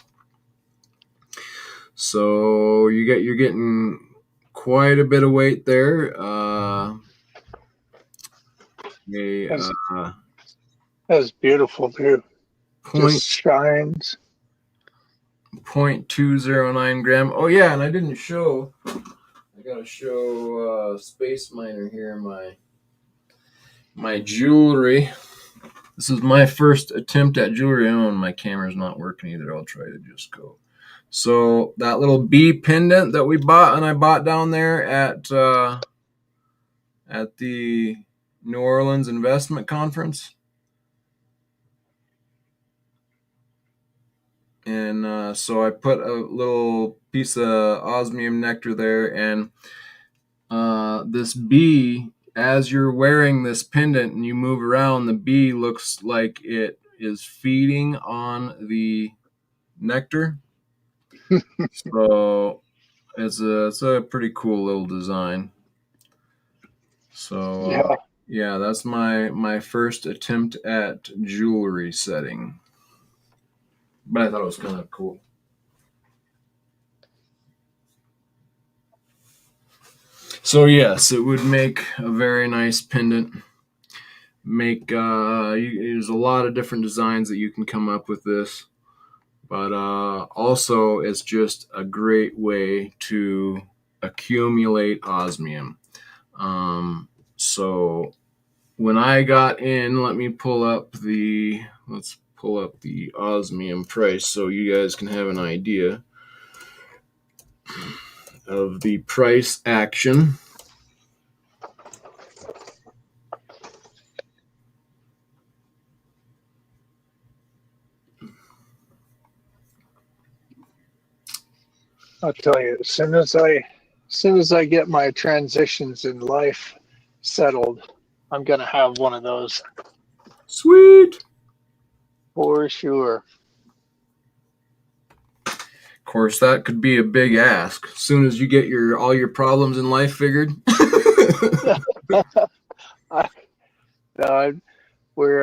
S1: So you're getting quite a bit of weight there.
S2: That's beautiful too. Just shines.
S1: 0.209 gram. Oh yeah, and I didn't show. I gotta show Space Miner here my jewelry. This is my first attempt at jewelry. Oh, and my camera's not working either. I'll try to just go. So that little bee pendant that we bought, and I bought down there at the New Orleans Investment Conference. And so I put a little piece of osmium nectar there, and this bee, as you're wearing this pendant and you move around, the bee looks like it is feeding on the nectar. So it's a pretty cool little design. So
S2: Yeah.
S1: yeah, that's my first attempt at jewelry setting. But I thought it was kind of cool. So yes, it would make a very nice pendant. There's a lot of different designs that you can come up with this, but also it's just a great way to accumulate osmium. So when I got in, let's pull up the osmium price so you guys can have an idea of the price action.
S2: I'll tell you, as soon as I get my transitions in life settled, I'm gonna have one of those
S1: Sweet.
S2: for sure.
S1: Of course, that could be a big ask. As soon as you get your all your problems in life figured.
S2: I,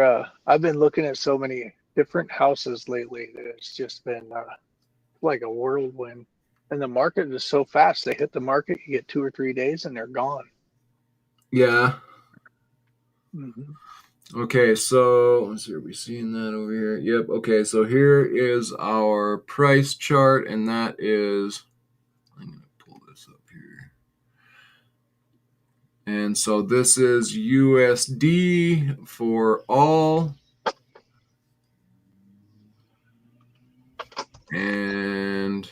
S2: uh, I've been looking at so many different houses lately that it's just been like a whirlwind. And the market is so fast. They hit the market, you get 2 or 3 days, and they're gone.
S1: Yeah.
S2: Hmm.
S1: Okay, so let's see, are we seeing that over here? Yep. Okay, so here is our price chart, and that is, I'm gonna pull this up here. And so this is USD for all. And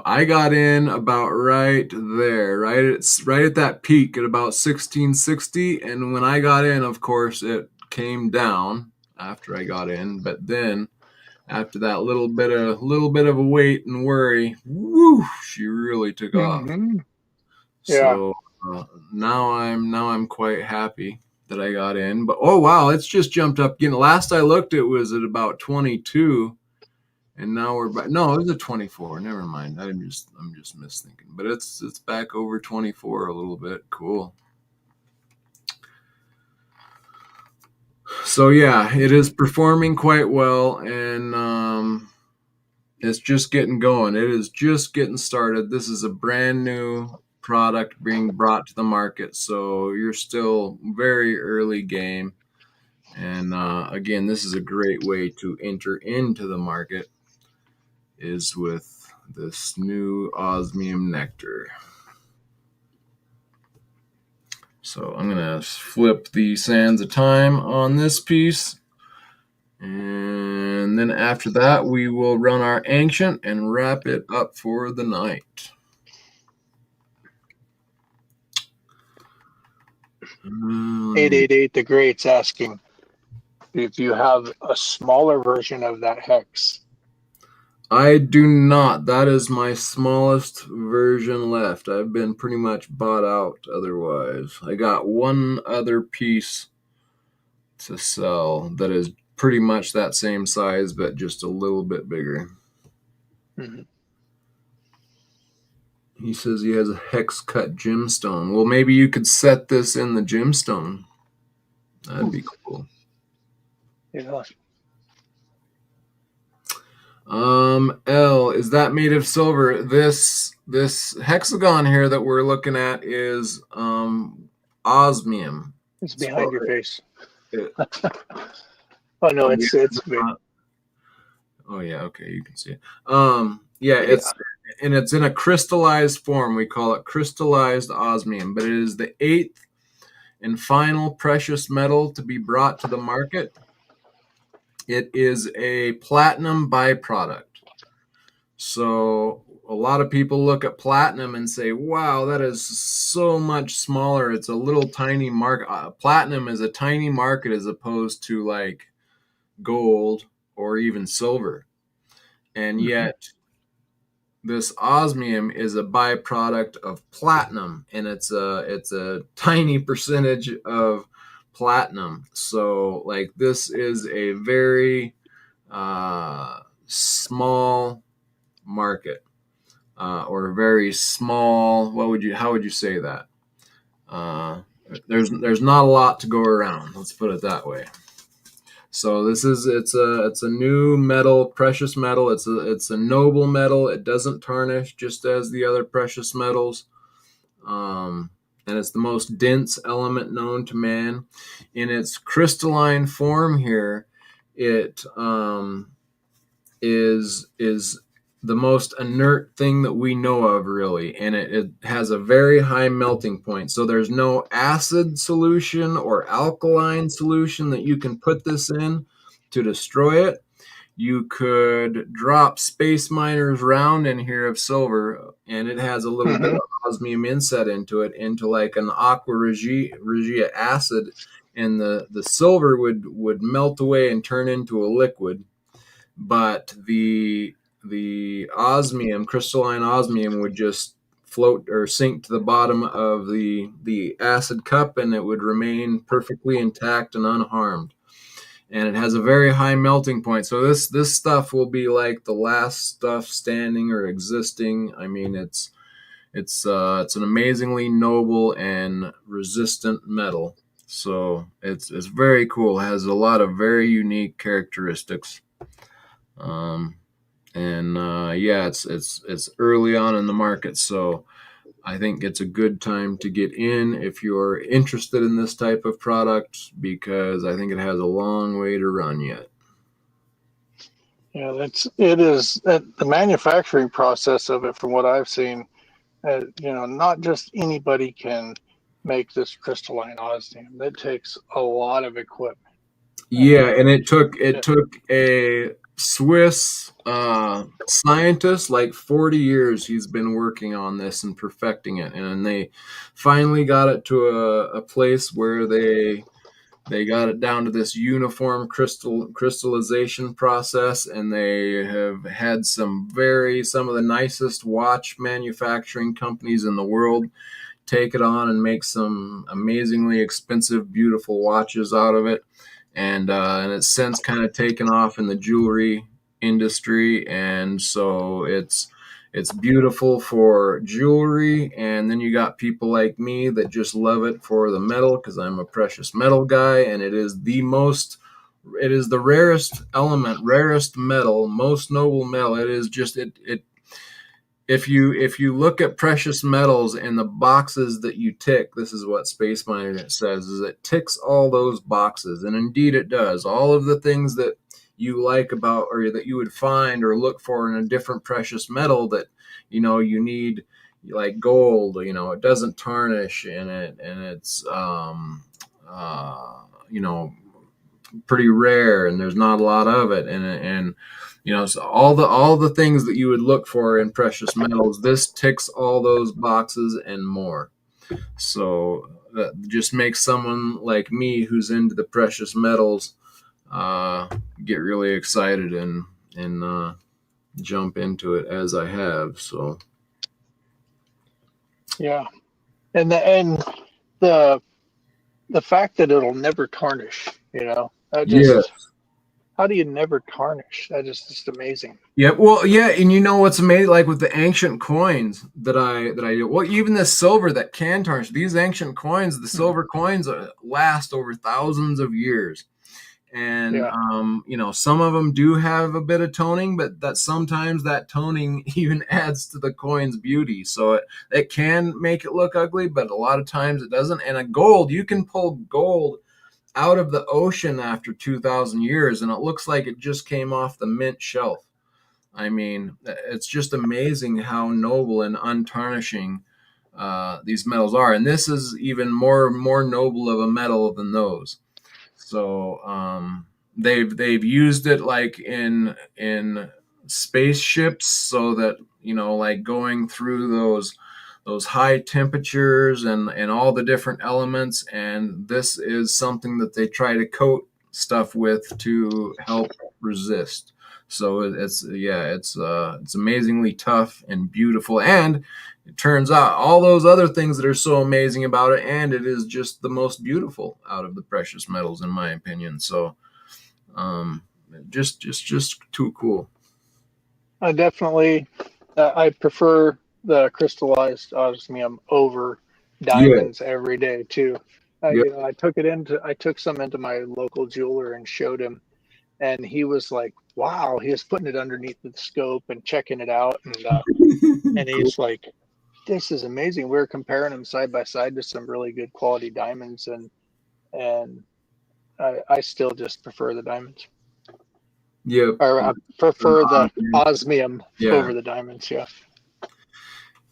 S1: I got in about right there, right at that peak at about 1660. And when I got in, of course, it came down after I got in. But then after that little bit of a wait and worry, whoo, she really took off.
S2: Hmm. Yeah.
S1: So now I'm quite happy that I got in. But oh wow, it's just jumped up again. Last I looked, it was at about 22, and now we're back. No, it was at 24. Never mind. I'm just misthinking. But it's back over 24 a little bit. Cool. So yeah, it is performing quite well, and it's just getting going. It is just getting started. This is a brand new product being brought to the market, so you're still very early game. And again, this is a great way to enter into the market is with this new osmium nectar. So I'm gonna flip the sands of time on this piece. And then after that, we will run our ancient and wrap it up for the night.
S2: 888 the Great's asking if you have a smaller version of that hex.
S1: I do not. That is my smallest version left. I've been pretty much bought out otherwise. I got one other piece to sell that is pretty much that same size, but just a little bit bigger.
S2: Hmm.
S1: He says he has a hex cut gemstone. Well, maybe you could set this in the gemstone. That'd be cool.
S2: Yeah.
S1: L, is that made of silver? This hexagon here that we're looking at is osmium.
S2: It's
S1: So
S2: behind your face.
S1: it,
S2: Oh no,
S1: oh
S2: it's
S1: yeah,
S2: it's big.
S1: oh yeah, okay, you can see it. Yeah,
S2: Yeah.
S1: it's in a crystallized form. We call it crystallized osmium, but it is the eighth and final precious metal to be brought to the market. It is a platinum byproduct. So a lot of people look at platinum and say, wow, that is so much smaller. It's a little tiny market. Platinum is a tiny market as opposed to like gold or even silver. And
S2: Hmm.
S1: yet this osmium is a byproduct of platinum, and it's a tiny percentage of platinum. So like this is a very uh, small market, or very small. How would you say that? Uh, there's not a lot to go around. Let's put it that way. So it's a new metal, precious metal. It's a noble metal. It doesn't tarnish, just as the other precious metals. Um, and it's the most dense element known to man. In its crystalline form here, it is the most inert thing that we know of, really, and it has a very high melting point. So there's no acid solution or alkaline solution that you can put this in to destroy it. You could drop Space Miner's round in here of silver, and it has a little bit
S2: Hmm.
S1: of osmium inset into like an aqua regia acid, and the silver would melt away and turn into a liquid. But the osmium, crystalline osmium, would just float or sink to the bottom of the acid cup, and it would remain perfectly intact and unharmed. And it has a very high melting point. So this stuff will be like the last stuff standing or existing. I mean, it's an amazingly noble and resistant metal. So it's very cool. It has a lot of very unique characteristics. Um, and yeah, it's early on in the market, so I think it's a good time to get in if you're interested in this type of product, because I think it has a long way to run yet.
S2: Yeah, it is the manufacturing process of it, from what I've seen. Not just anybody can make this crystalline osmium. It takes a lot of equipment,
S1: Yeah, and
S2: and
S1: it took a Swiss scientist like 40 years. He's been working on this and perfecting it, and they finally got it to a place where they got it down to this uniform crystallization process, and they have had some of the nicest watch manufacturing companies in the world take it on and make some amazingly expensive, beautiful watches out of it. And it's since kind of taken off in the jewelry industry, and so it's beautiful for jewelry. And then you got people like me that just love it for the metal, because I'm a precious metal guy, and it is the rarest element, rarest metal, most noble metal. It is just it if you look at precious metals and the boxes that you tick, this is what Space Miner says, is it ticks all those boxes, and indeed it does. All of the things that you like about, or that you would find or look for in a different precious metal that you need, like gold. It doesn't tarnish, and it's you know pretty rare, and there's not a lot of it, and so all the things that you would look for in precious metals, this ticks all those boxes and more. So that just makes someone like me who's into the precious metals uh, get really excited and jump into it as I have. So
S2: yeah, and the the fact that it'll never tarnish, that
S1: yeah.
S2: just how do you never tarnish? That is just amazing.
S1: Yeah, well, yeah, and you know what's amazing? Like with the ancient coins that I do, well, even the silver that can tarnish. These ancient coins, the
S2: Mhm.
S1: silver coins, last over thousands of years, and
S2: Yeah,
S1: some of them do have a bit of toning, but that sometimes that toning even adds to the coin's beauty. So it can make it look ugly, but a lot of times it doesn't. And a gold, you can pull gold out of the ocean after 2,000 years, and it looks like it just came off the mint shelf. I mean, it's just amazing how noble and untarnishing these metals are, and this is even more noble of a metal than those. So they've used it like in spaceships, so that like going through those high temperatures and all the different elements, and this is something that they try to coat stuff with to help resist. So it's amazingly tough and beautiful, and it turns out all those other things that are so amazing about it, and it is just the most beautiful out of the precious metals, in my opinion. So um just too cool.
S2: I definitely, I prefer the crystallized osmium over
S1: Yeah.
S2: diamonds every day too.
S1: Yep.
S2: I took some into my local jeweler and showed him, and he was like, "Wow!" He was putting it underneath the scope and checking it out, and
S1: Cool.
S2: he's like, "This is amazing." We were comparing them side by side to some really good quality diamonds, and I still just prefer the diamonds,
S1: Yep.
S2: or I
S1: An
S2: prefer the
S1: osmium.
S2: osmium
S1: Yeah.
S2: over the diamonds. Yeah.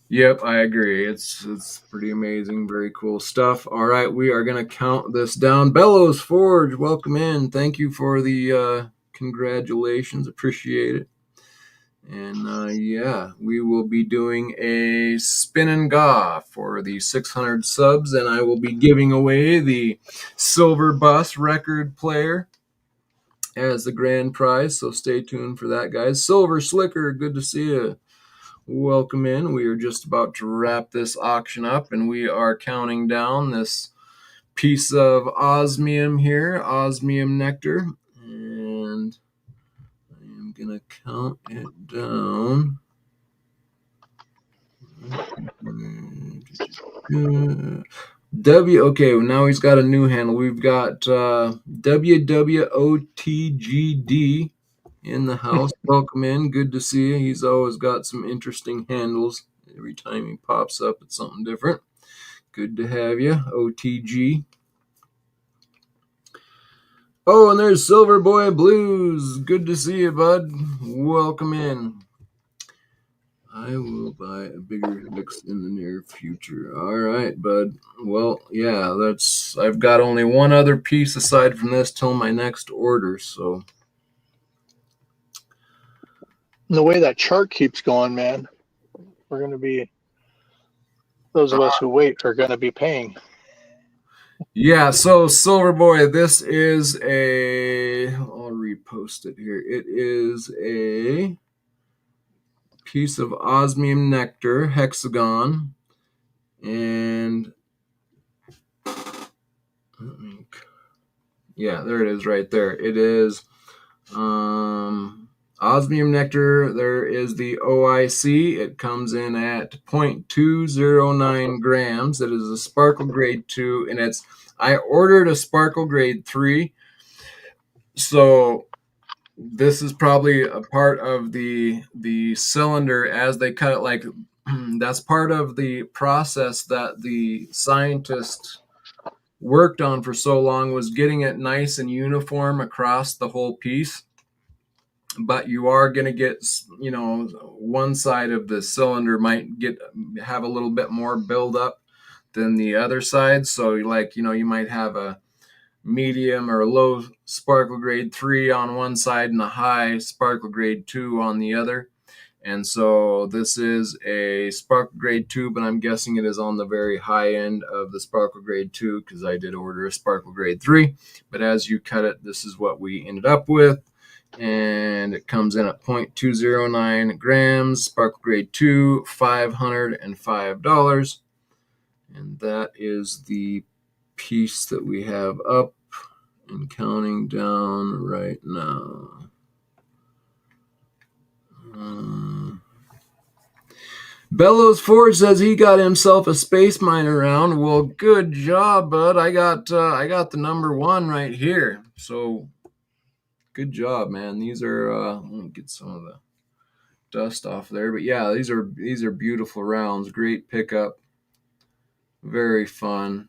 S1: Yep, I agree. It's pretty amazing, very cool stuff. All right, we are gonna count this down. Bellows Forge, welcome in. Thank you for the congratulations. Appreciate it. And yeah, we will be doing a spin and gaw for the 600 subs, and I will be giving away the Silver Bus record player as the grand prize. So stay tuned for that, guys. Silver Slicker, good to see you. Welcome in. We are just about to wrap this auction up, and we are counting down this piece of osmium here, osmium nectar, and I am gonna count it down. Okay, now he's got a new handle. We've got WWOTGD in the house. Welcome in. Good to see you. He's always got some interesting handles. Every time he pops up, it's something different. Good to have you, OTG. Oh, and there's Silver Boy Blues. Good to see you, bud. Welcome in. I will buy a bigger hex in the near future. All right, bud. Well, yeah, I've got only one other piece aside from this till my next order, so.
S2: And the way that chart keeps going, man, we're going to be, those of us who wait are going to be paying.
S1: Yeah, so Silver Boy, this is I'll repost it here. It is a piece of osmium nectar, hexagon, and yeah, there it is right there. It is osmium nectar. There is the OIC. It comes in at 0.209 grams. It is a sparkle grade 2, and I ordered a sparkle grade 3, so this is probably a part of the cylinder as they cut it. Like that's part of the process that the scientist worked on for so long, was getting it nice and uniform across the whole piece. But you are going to get, one side of the cylinder might have a little bit more buildup than the other side. So you might have a medium or low sparkle grade 3 on one side and a high sparkle grade 2 on the other. And so this is a sparkle grade 2, but I'm guessing it is on the very high end of the sparkle grade 2 because I did order a sparkle grade 3. But as you cut it, this is what we ended up with. And it comes in at 0.209 grams, sparkle grade 2, $505. And that is the piece that we have up and counting down right now. Bellows Forge says he got himself a space miner round. Well, good job, bud. I got the number 1 right here. So good job, man. These are let me get some of the dust off there. But yeah, these are beautiful rounds. Great pickup. Very fun.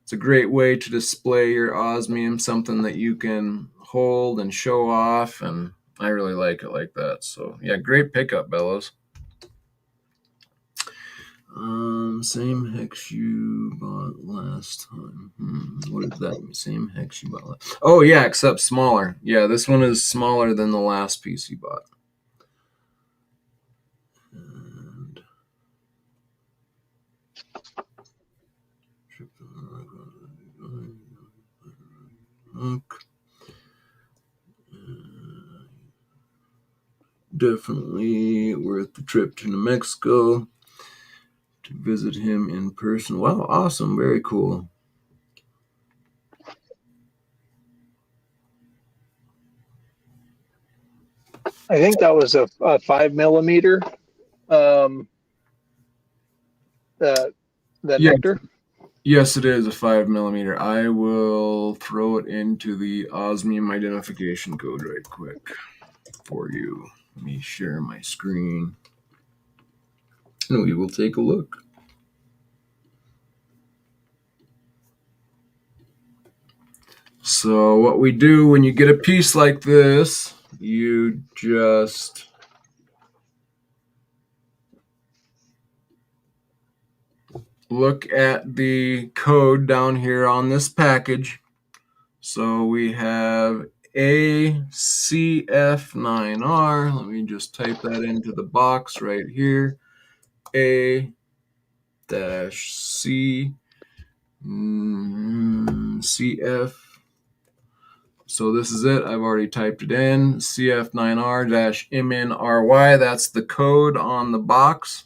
S1: It's a great way to display your osmium, something that you can hold and show off, and I really like it like that. So yeah, great pickup, Bellows. Same hex you bought last time. What is that? Same hex you bought last. Oh yeah, except smaller. Yeah, this one is smaller than the last piece you bought. And definitely worth the trip to New Mexico to visit him in person. Wow, awesome. Very cool.
S2: I think that was a 5 millimeter. Um, the
S1: Yeah,
S2: nectar.
S1: yes, it is a 5 millimeter. I will throw it into the Osmium identification code right quick for you. Let me share my screen and we will take a look. So what we do when you get a piece like this, you just look at the code down here on this package. So we have ACF9R. Let me just type that into the box right here. A-C CF. So this is it. I've already typed it in. CF9R-MNRY. That's the code on the box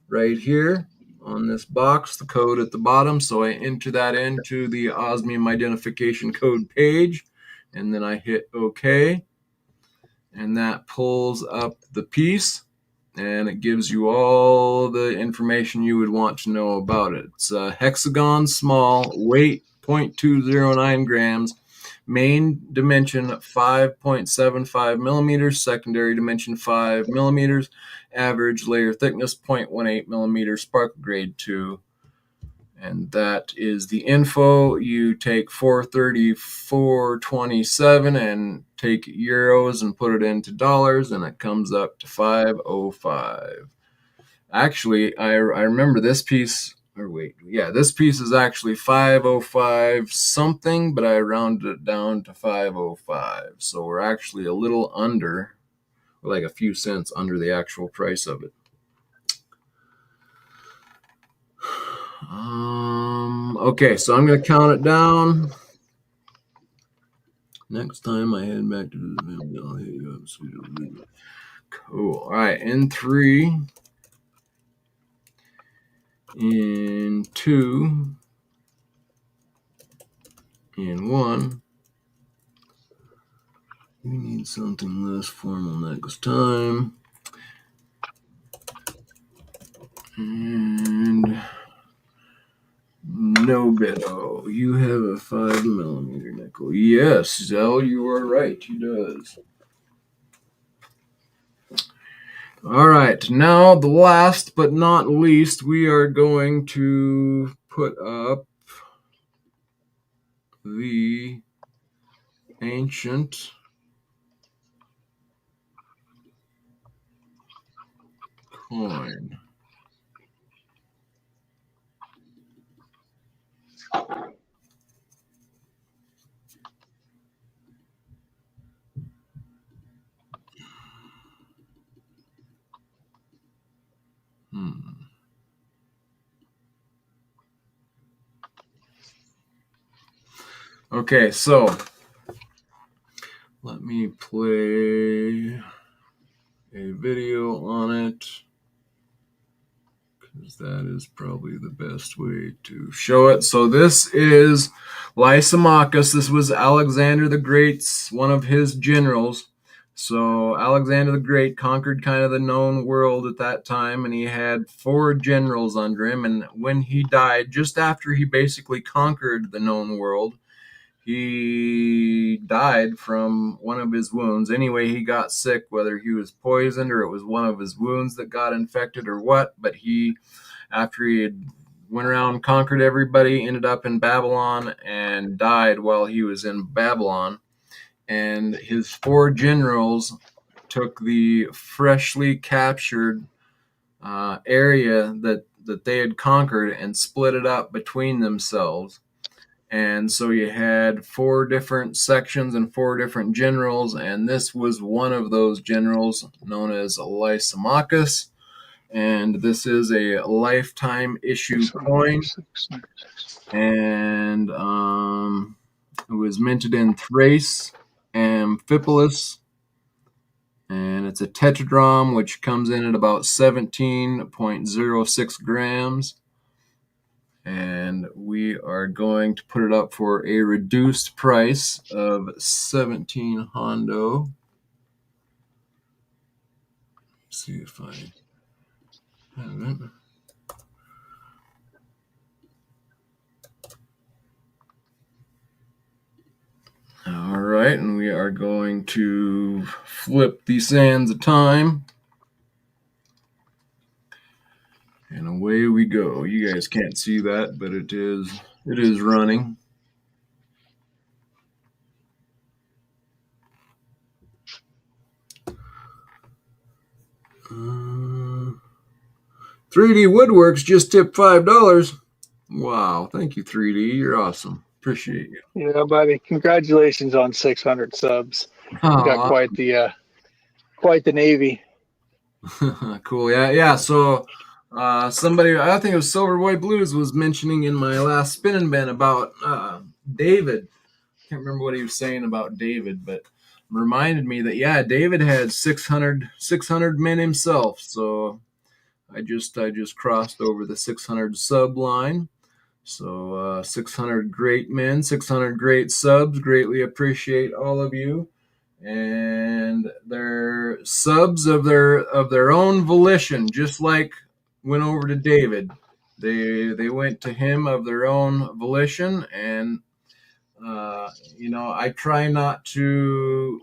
S1: right here. On this box, the code at the bottom. So I enter that into the Osmium identification code page, and then I hit OK, and that pulls up the piece, and it gives you all the information you would want to know about it. It's a hexagon small, weight 0.209 grams, main dimension 5.75 millimeters, secondary dimension 5 millimeters, average layer thickness 0.18 millimeters, sparkle grade 2. And that is the info. You take 434.27 and take euros and put it into dollars, and it comes up to 505. Actually, I remember this piece, or wait, yeah, this piece is actually 505 something, but I rounded it down to 505. So we're actually a little under, like a few cents under the actual price of it. Okay, so I'm going to count it down. Next time I head back to the family, I'll hit you up. So cool. All right, in 3, in 2, in 1. We need something less formal next time. And no bit. Oh, you have a 5 millimeter nickel. Yes, Zell, you are right. He does. All right, now the last but not least, we are going to put up the ancient coin. Okay, so let me play a video on it, because that is probably the best way to show it. So this is Lysimachus. This was Alexander the Great's, one of his generals. So Alexander the Great conquered kind of the known world at that time, and he had 4 generals under him. And when he died, just after he basically conquered the known world, he died from one of his wounds. Anyway, he got sick, whether he was poisoned or it was one of his wounds that got infected or what. But he, after he had went around and conquered everybody, ended up in Babylon and died while he was in Babylon. And his 4 generals took the freshly captured area that they had conquered and split it up between themselves. And so you had 4 different sections and 4 different generals, and this was one of those generals, known as Lysimachus. And this is a lifetime issue coin, and it was minted in Thrace, Amphipolis, and it's a tetradrachm, which comes in at about 17.06 grams. And we are going to put it up for a reduced price of 17 hondo. see if I have it. All right, and we are going to flip the sands of time. And away we go. You guys can't see that, but it is running. Uh, 3D Woodworks just tipped $5. Wow, thank you, 3D. You're awesome. Appreciate you.
S2: Yeah, buddy. Congratulations on 600 subs. You got
S1: Aw.
S2: quite the navy.
S1: Cool. Yeah. So, somebody, I think it was Silverboy Blues, was mentioning in my last spin and bin about David. Can't remember what he was saying about David, but reminded me that David had 600 men himself. So I just crossed over the 600 sub line. So 600 great men, 600 great subs. Greatly appreciate all of you. And they're subs of their own volition, just like went over to David. They went to him of their own volition, and I try not to,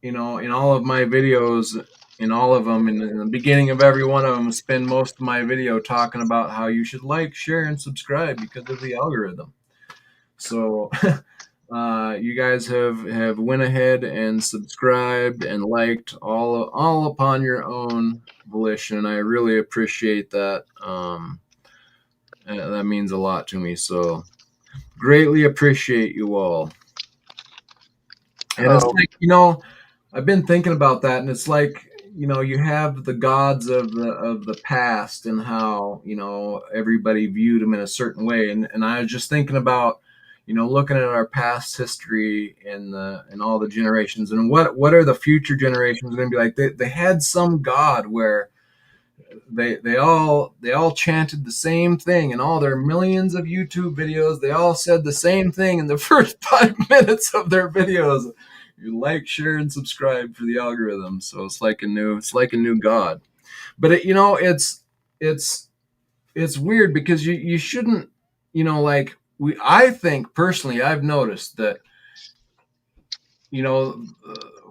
S1: in all of my videos, in all of them, in the beginning of every one of them, spend most of my video talking about how you should like, share, and subscribe because of the algorithm. So you guys have went ahead and subscribed and liked all upon your own volition. I really appreciate that. That means a lot to me. So greatly appreciate you all. And it's like, I've been thinking about that, and it's like, you have the gods of the past and how, everybody viewed them in a certain way. And I was just thinking about, looking at our past history and all the generations, and what are the future generations going to be like? They had some god where they all chanted the same thing in all their millions of YouTube videos. They all said the same thing in the first 5 minutes of their videos. You like, share, and subscribe for the algorithm. So it's like a new god. But it's weird because you shouldn't, I think personally, I've noticed that,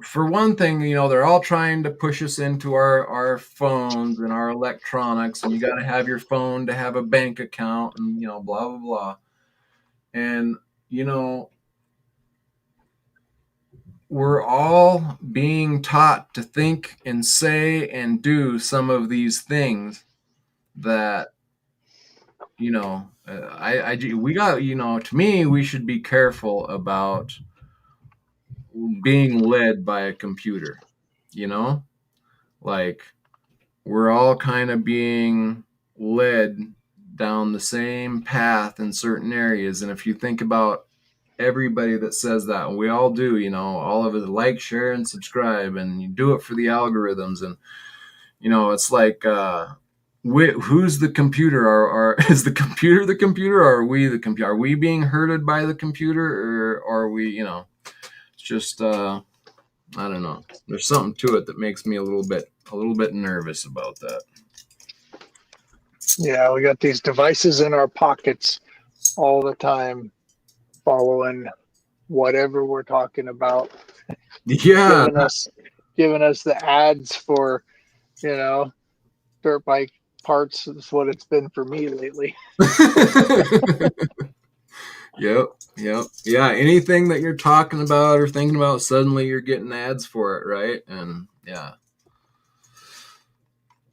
S1: for one thing, they're all trying to push us into our phones and our electronics, and you got to have your phone to have a bank account, and blah blah blah. And we're all being taught to think and say and do some of these things that we got, to me, we should be careful about being led by a computer, like we're all kind of being led down the same path in certain areas. And if you think about everybody that says that, and we all do, all of it, like, share, and subscribe, and you do it for the algorithms. And it's like, who's the computer? Is the computer, or are we the computer? Are we being herded by the computer, or are we, it's just I don't know. There's something to it that makes me a little bit nervous about that.
S2: Yeah, we got these devices in our pockets all the time, following whatever we're talking about.
S1: Yeah.
S2: giving us the ads for, dirt bike parts is what it's been for me lately.
S1: Yep. Yeah. Anything that you're talking about or thinking about, suddenly you're getting ads for it, right? And yeah.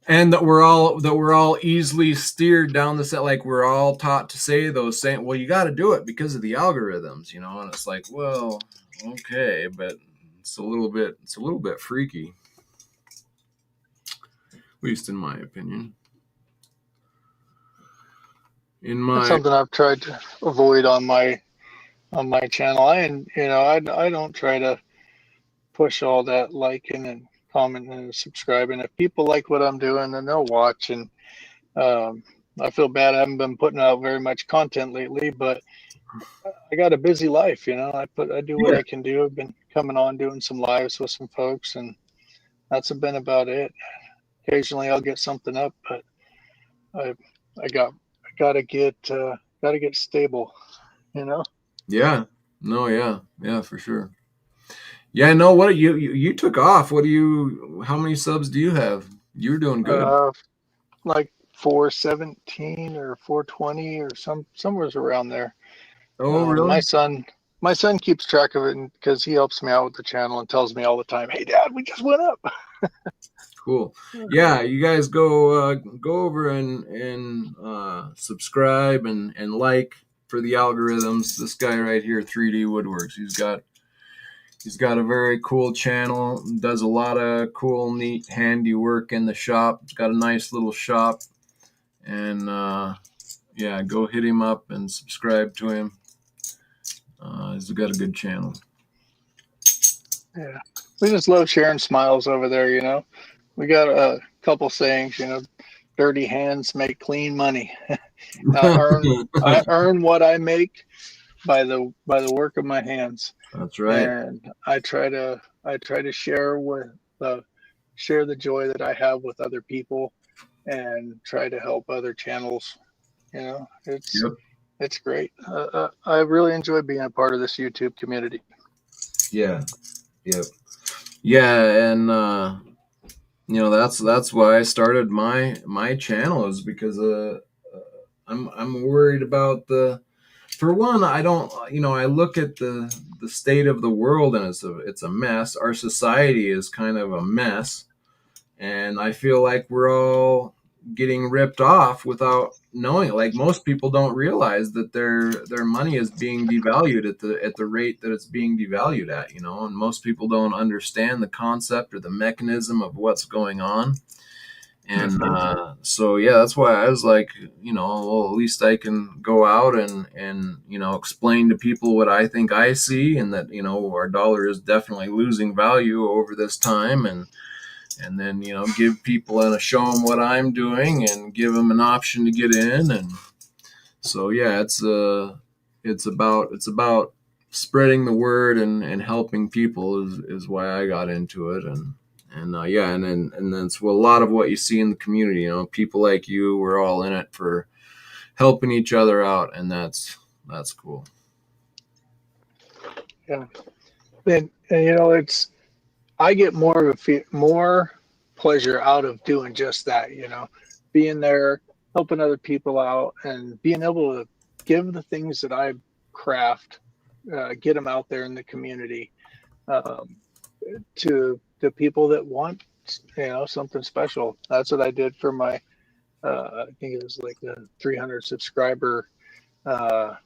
S1: And that we're all easily steered down the set. Like, we're all taught to say those same, well, you got to do it because of the algorithms, and it's like, well, okay, but it's a little bit freaky, at least in my opinion.
S2: That's something I've tried to avoid on my channel. I don't try to push all that liking and commenting and subscribing. If people like what I'm doing, then they'll watch. And I feel bad I haven't been putting out very much content lately, but I got a busy life. I do what I can do. I've been coming on doing some lives with some folks, and that's been about it. Occasionally I'll get something up, but I I gotta get stable, you know.
S1: Yeah. No, yeah, for sure. Yeah, no, what you took off. How many subs do you have? You're doing good.
S2: Uh, like 417 or 420 or somewhere around there.
S1: Oh,
S2: My
S1: really?
S2: son keeps track of it because he helps me out with the channel and tells me all the time, "Hey, Dad, we just went up."
S1: Cool. Yeah, you guys go over and subscribe and like for the algorithms. This guy right here, 3D Woodworks, he's got a very cool channel. Does a lot of cool, neat handiwork in the shop. He's got a nice little shop, and yeah, go hit him up and subscribe to him. He's got a good channel.
S2: Yeah, we just love sharing smiles over there. You know, we got a couple sayings. You know, dirty hands make clean money. I earn what I make by the work of my hands,
S1: That's right.
S2: and I try to share with the share the joy that I have with other people, and try to help other channels. You know,
S1: Yep.
S2: it's great. I really enjoy being a part of this YouTube community.
S1: Yeah. Yep. Yeah, and that's why I started my channel is because I'm worried about for one, I don't, I look at the state of the world, and it's a mess. Our society is kind of a mess, and I feel like we're all getting ripped off without knowing it. Like, most people don't realize that their money is being devalued at the rate that it's being devalued at, and most people don't understand the concept or the mechanism of what's going on. And so yeah, that's why I was like, well, at least I can go out and explain to people what I think I see, and that our dollar is definitely losing value over this time, and then give people and show them what I'm doing and give them an option to get in. And so yeah, it's about spreading the word and helping people is why I got into it. And yeah, and then it's a lot of what you see in the community. People like you, we're all in it for helping each other out, and that's cool.
S2: Yeah, and you know, it's I get more pleasure out of doing just that. You know, being there, helping other people out, and being able to give the things that I craft, get them out there in the community, um, to people that want, you know, something special. That's what I did for my. I think it was like the 300 subscriber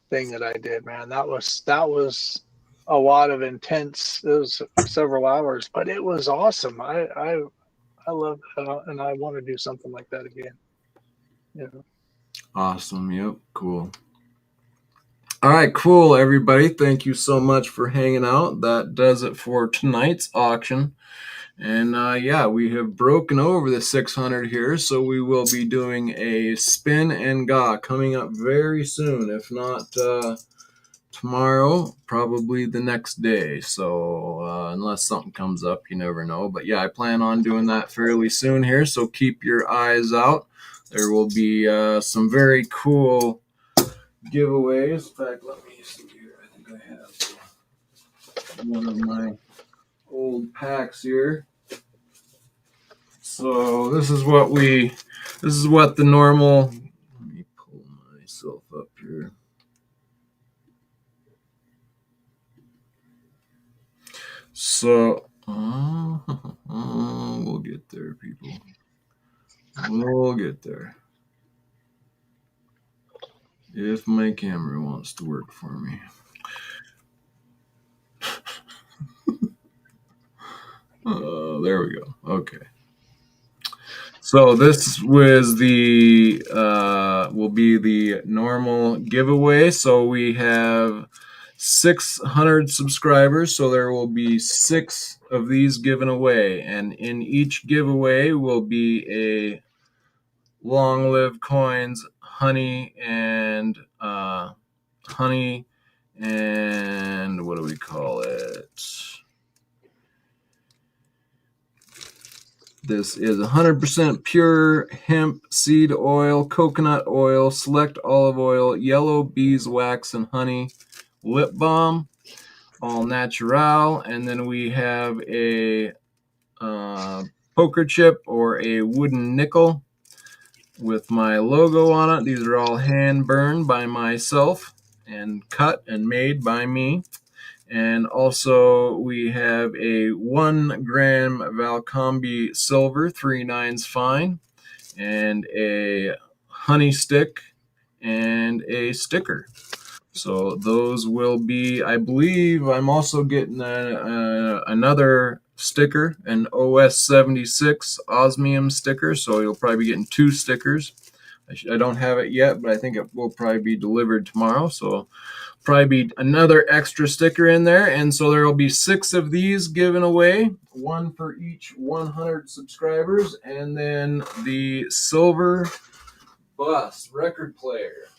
S2: thing that I did. Man, that was a lot of intense. It was several hours, but it was awesome. I love and I want to do something like that again. You know.
S1: Awesome. Yep. Cool. All right, cool, everybody. Thank you so much for hanging out. That does it for tonight's auction. And yeah, we have broken over the 600 here, so we will be doing a spin and ga coming up very soon. If not tomorrow, probably the next day. So unless something comes up, you never know. But yeah, I plan on doing that fairly soon here, so keep your eyes out. There will be some very cool giveaways. In fact, let me see here. I think I have one of my old packs here. So this is what the normal. Let me pull myself up here. So we'll get there, people. We'll get there. If my camera wants to work for me. There we go. Okay. So this was will be the normal giveaway. So we have 600 subscribers, so there will be 6 of these given away, and in each giveaway will be a long live coins, honey and what do we call it? This is 100% pure hemp seed oil, coconut oil, select olive oil, yellow beeswax and honey lip balm, all natural. And then we have a poker chip or a wooden nickel with my logo on it. These are all hand burned by myself and cut and made by me. And also we have a 1 gram Valcombe silver, 3/9 fine, and a honey stick and a sticker. So those will be, I believe I'm also getting another sticker, an OS76 Osmium sticker. So you'll probably be getting 2 stickers. I don't have it yet, but I think it will probably be delivered tomorrow. So probably be another extra sticker in there. And so there will be 6 of these given away, 1 for each 100 subscribers. And then the silver bus record player,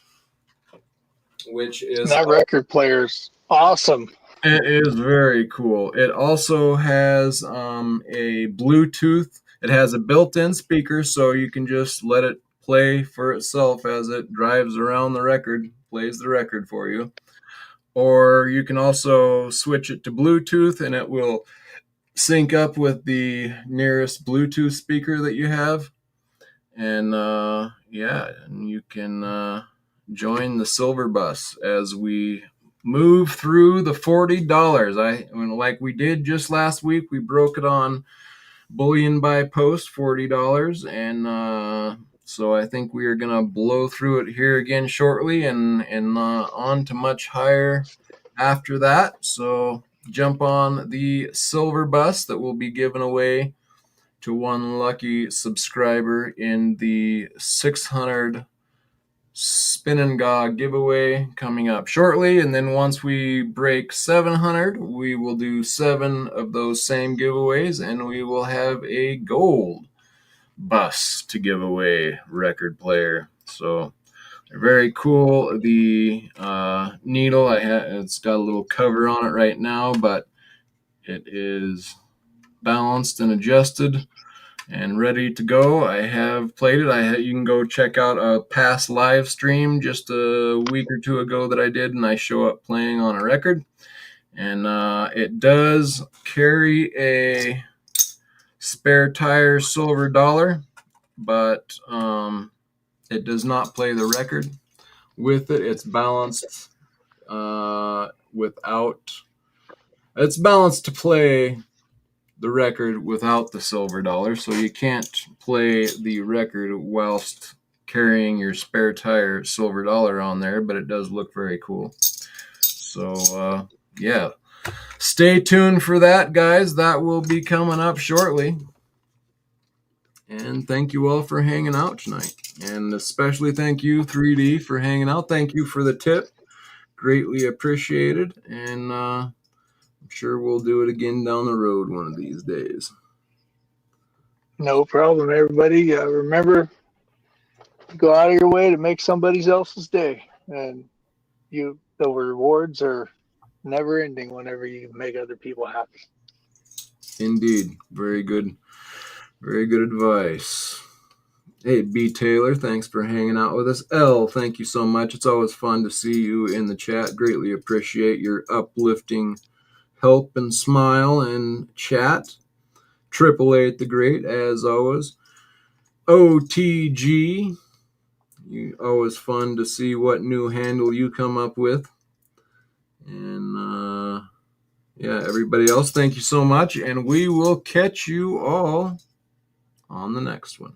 S1: which is
S2: That record player's awesome.
S1: It is very cool. It also has a Bluetooth. It has a built-in speaker, so you can just let it play for itself as it drives around the record, plays the record for you. Or you can also switch it to Bluetooth, and it will sync up with the nearest Bluetooth speaker that you have. And yeah, and you can join the silver bus as we move through the $40. Like we did just last week, we broke it on bullion by post, $40, and so I think we are gonna blow through it here again shortly, and on to much higher after that. So jump on the silver bus that will be given away to 1 lucky subscriber in the 600 Spin and Gog giveaway coming up shortly. And then once we break 700, we will do 7 of those same giveaways, and we will have a gold bus to give away, record player. So they're very cool. The needle, it's got a little cover on it right now, but it is balanced and adjusted and ready to go. I have played it. You can go check out a past live stream just a week or 2 ago that I did, and I show up playing on a record. And it does carry a spare tire silver dollar, but it does not play the record with it. It's balanced It's balanced to play the record without the silver dollar, so you can't play the record whilst carrying your spare tire silver dollar on there, but it does look very cool. So yeah, stay tuned for that, guys. That will be coming up shortly. And thank you all for hanging out tonight, and especially thank you 3D for hanging out. Thank you for the tip, greatly appreciated. And I'm sure we'll do it again down the road one of these days.
S2: No problem, everybody. Remember, go out of your way to make somebody else's day, and the rewards are never ending whenever you make other people happy.
S1: Indeed. Very good advice. Hey, B. Taylor, thanks for hanging out with us. L, thank you so much. It's always fun to see you in the chat. Greatly appreciate your uplifting help and smile and chat. 888 the Great, as always. OTG, always fun to see what new handle you come up with. And yeah, everybody else, thank you so much, and we will catch you all on the next one.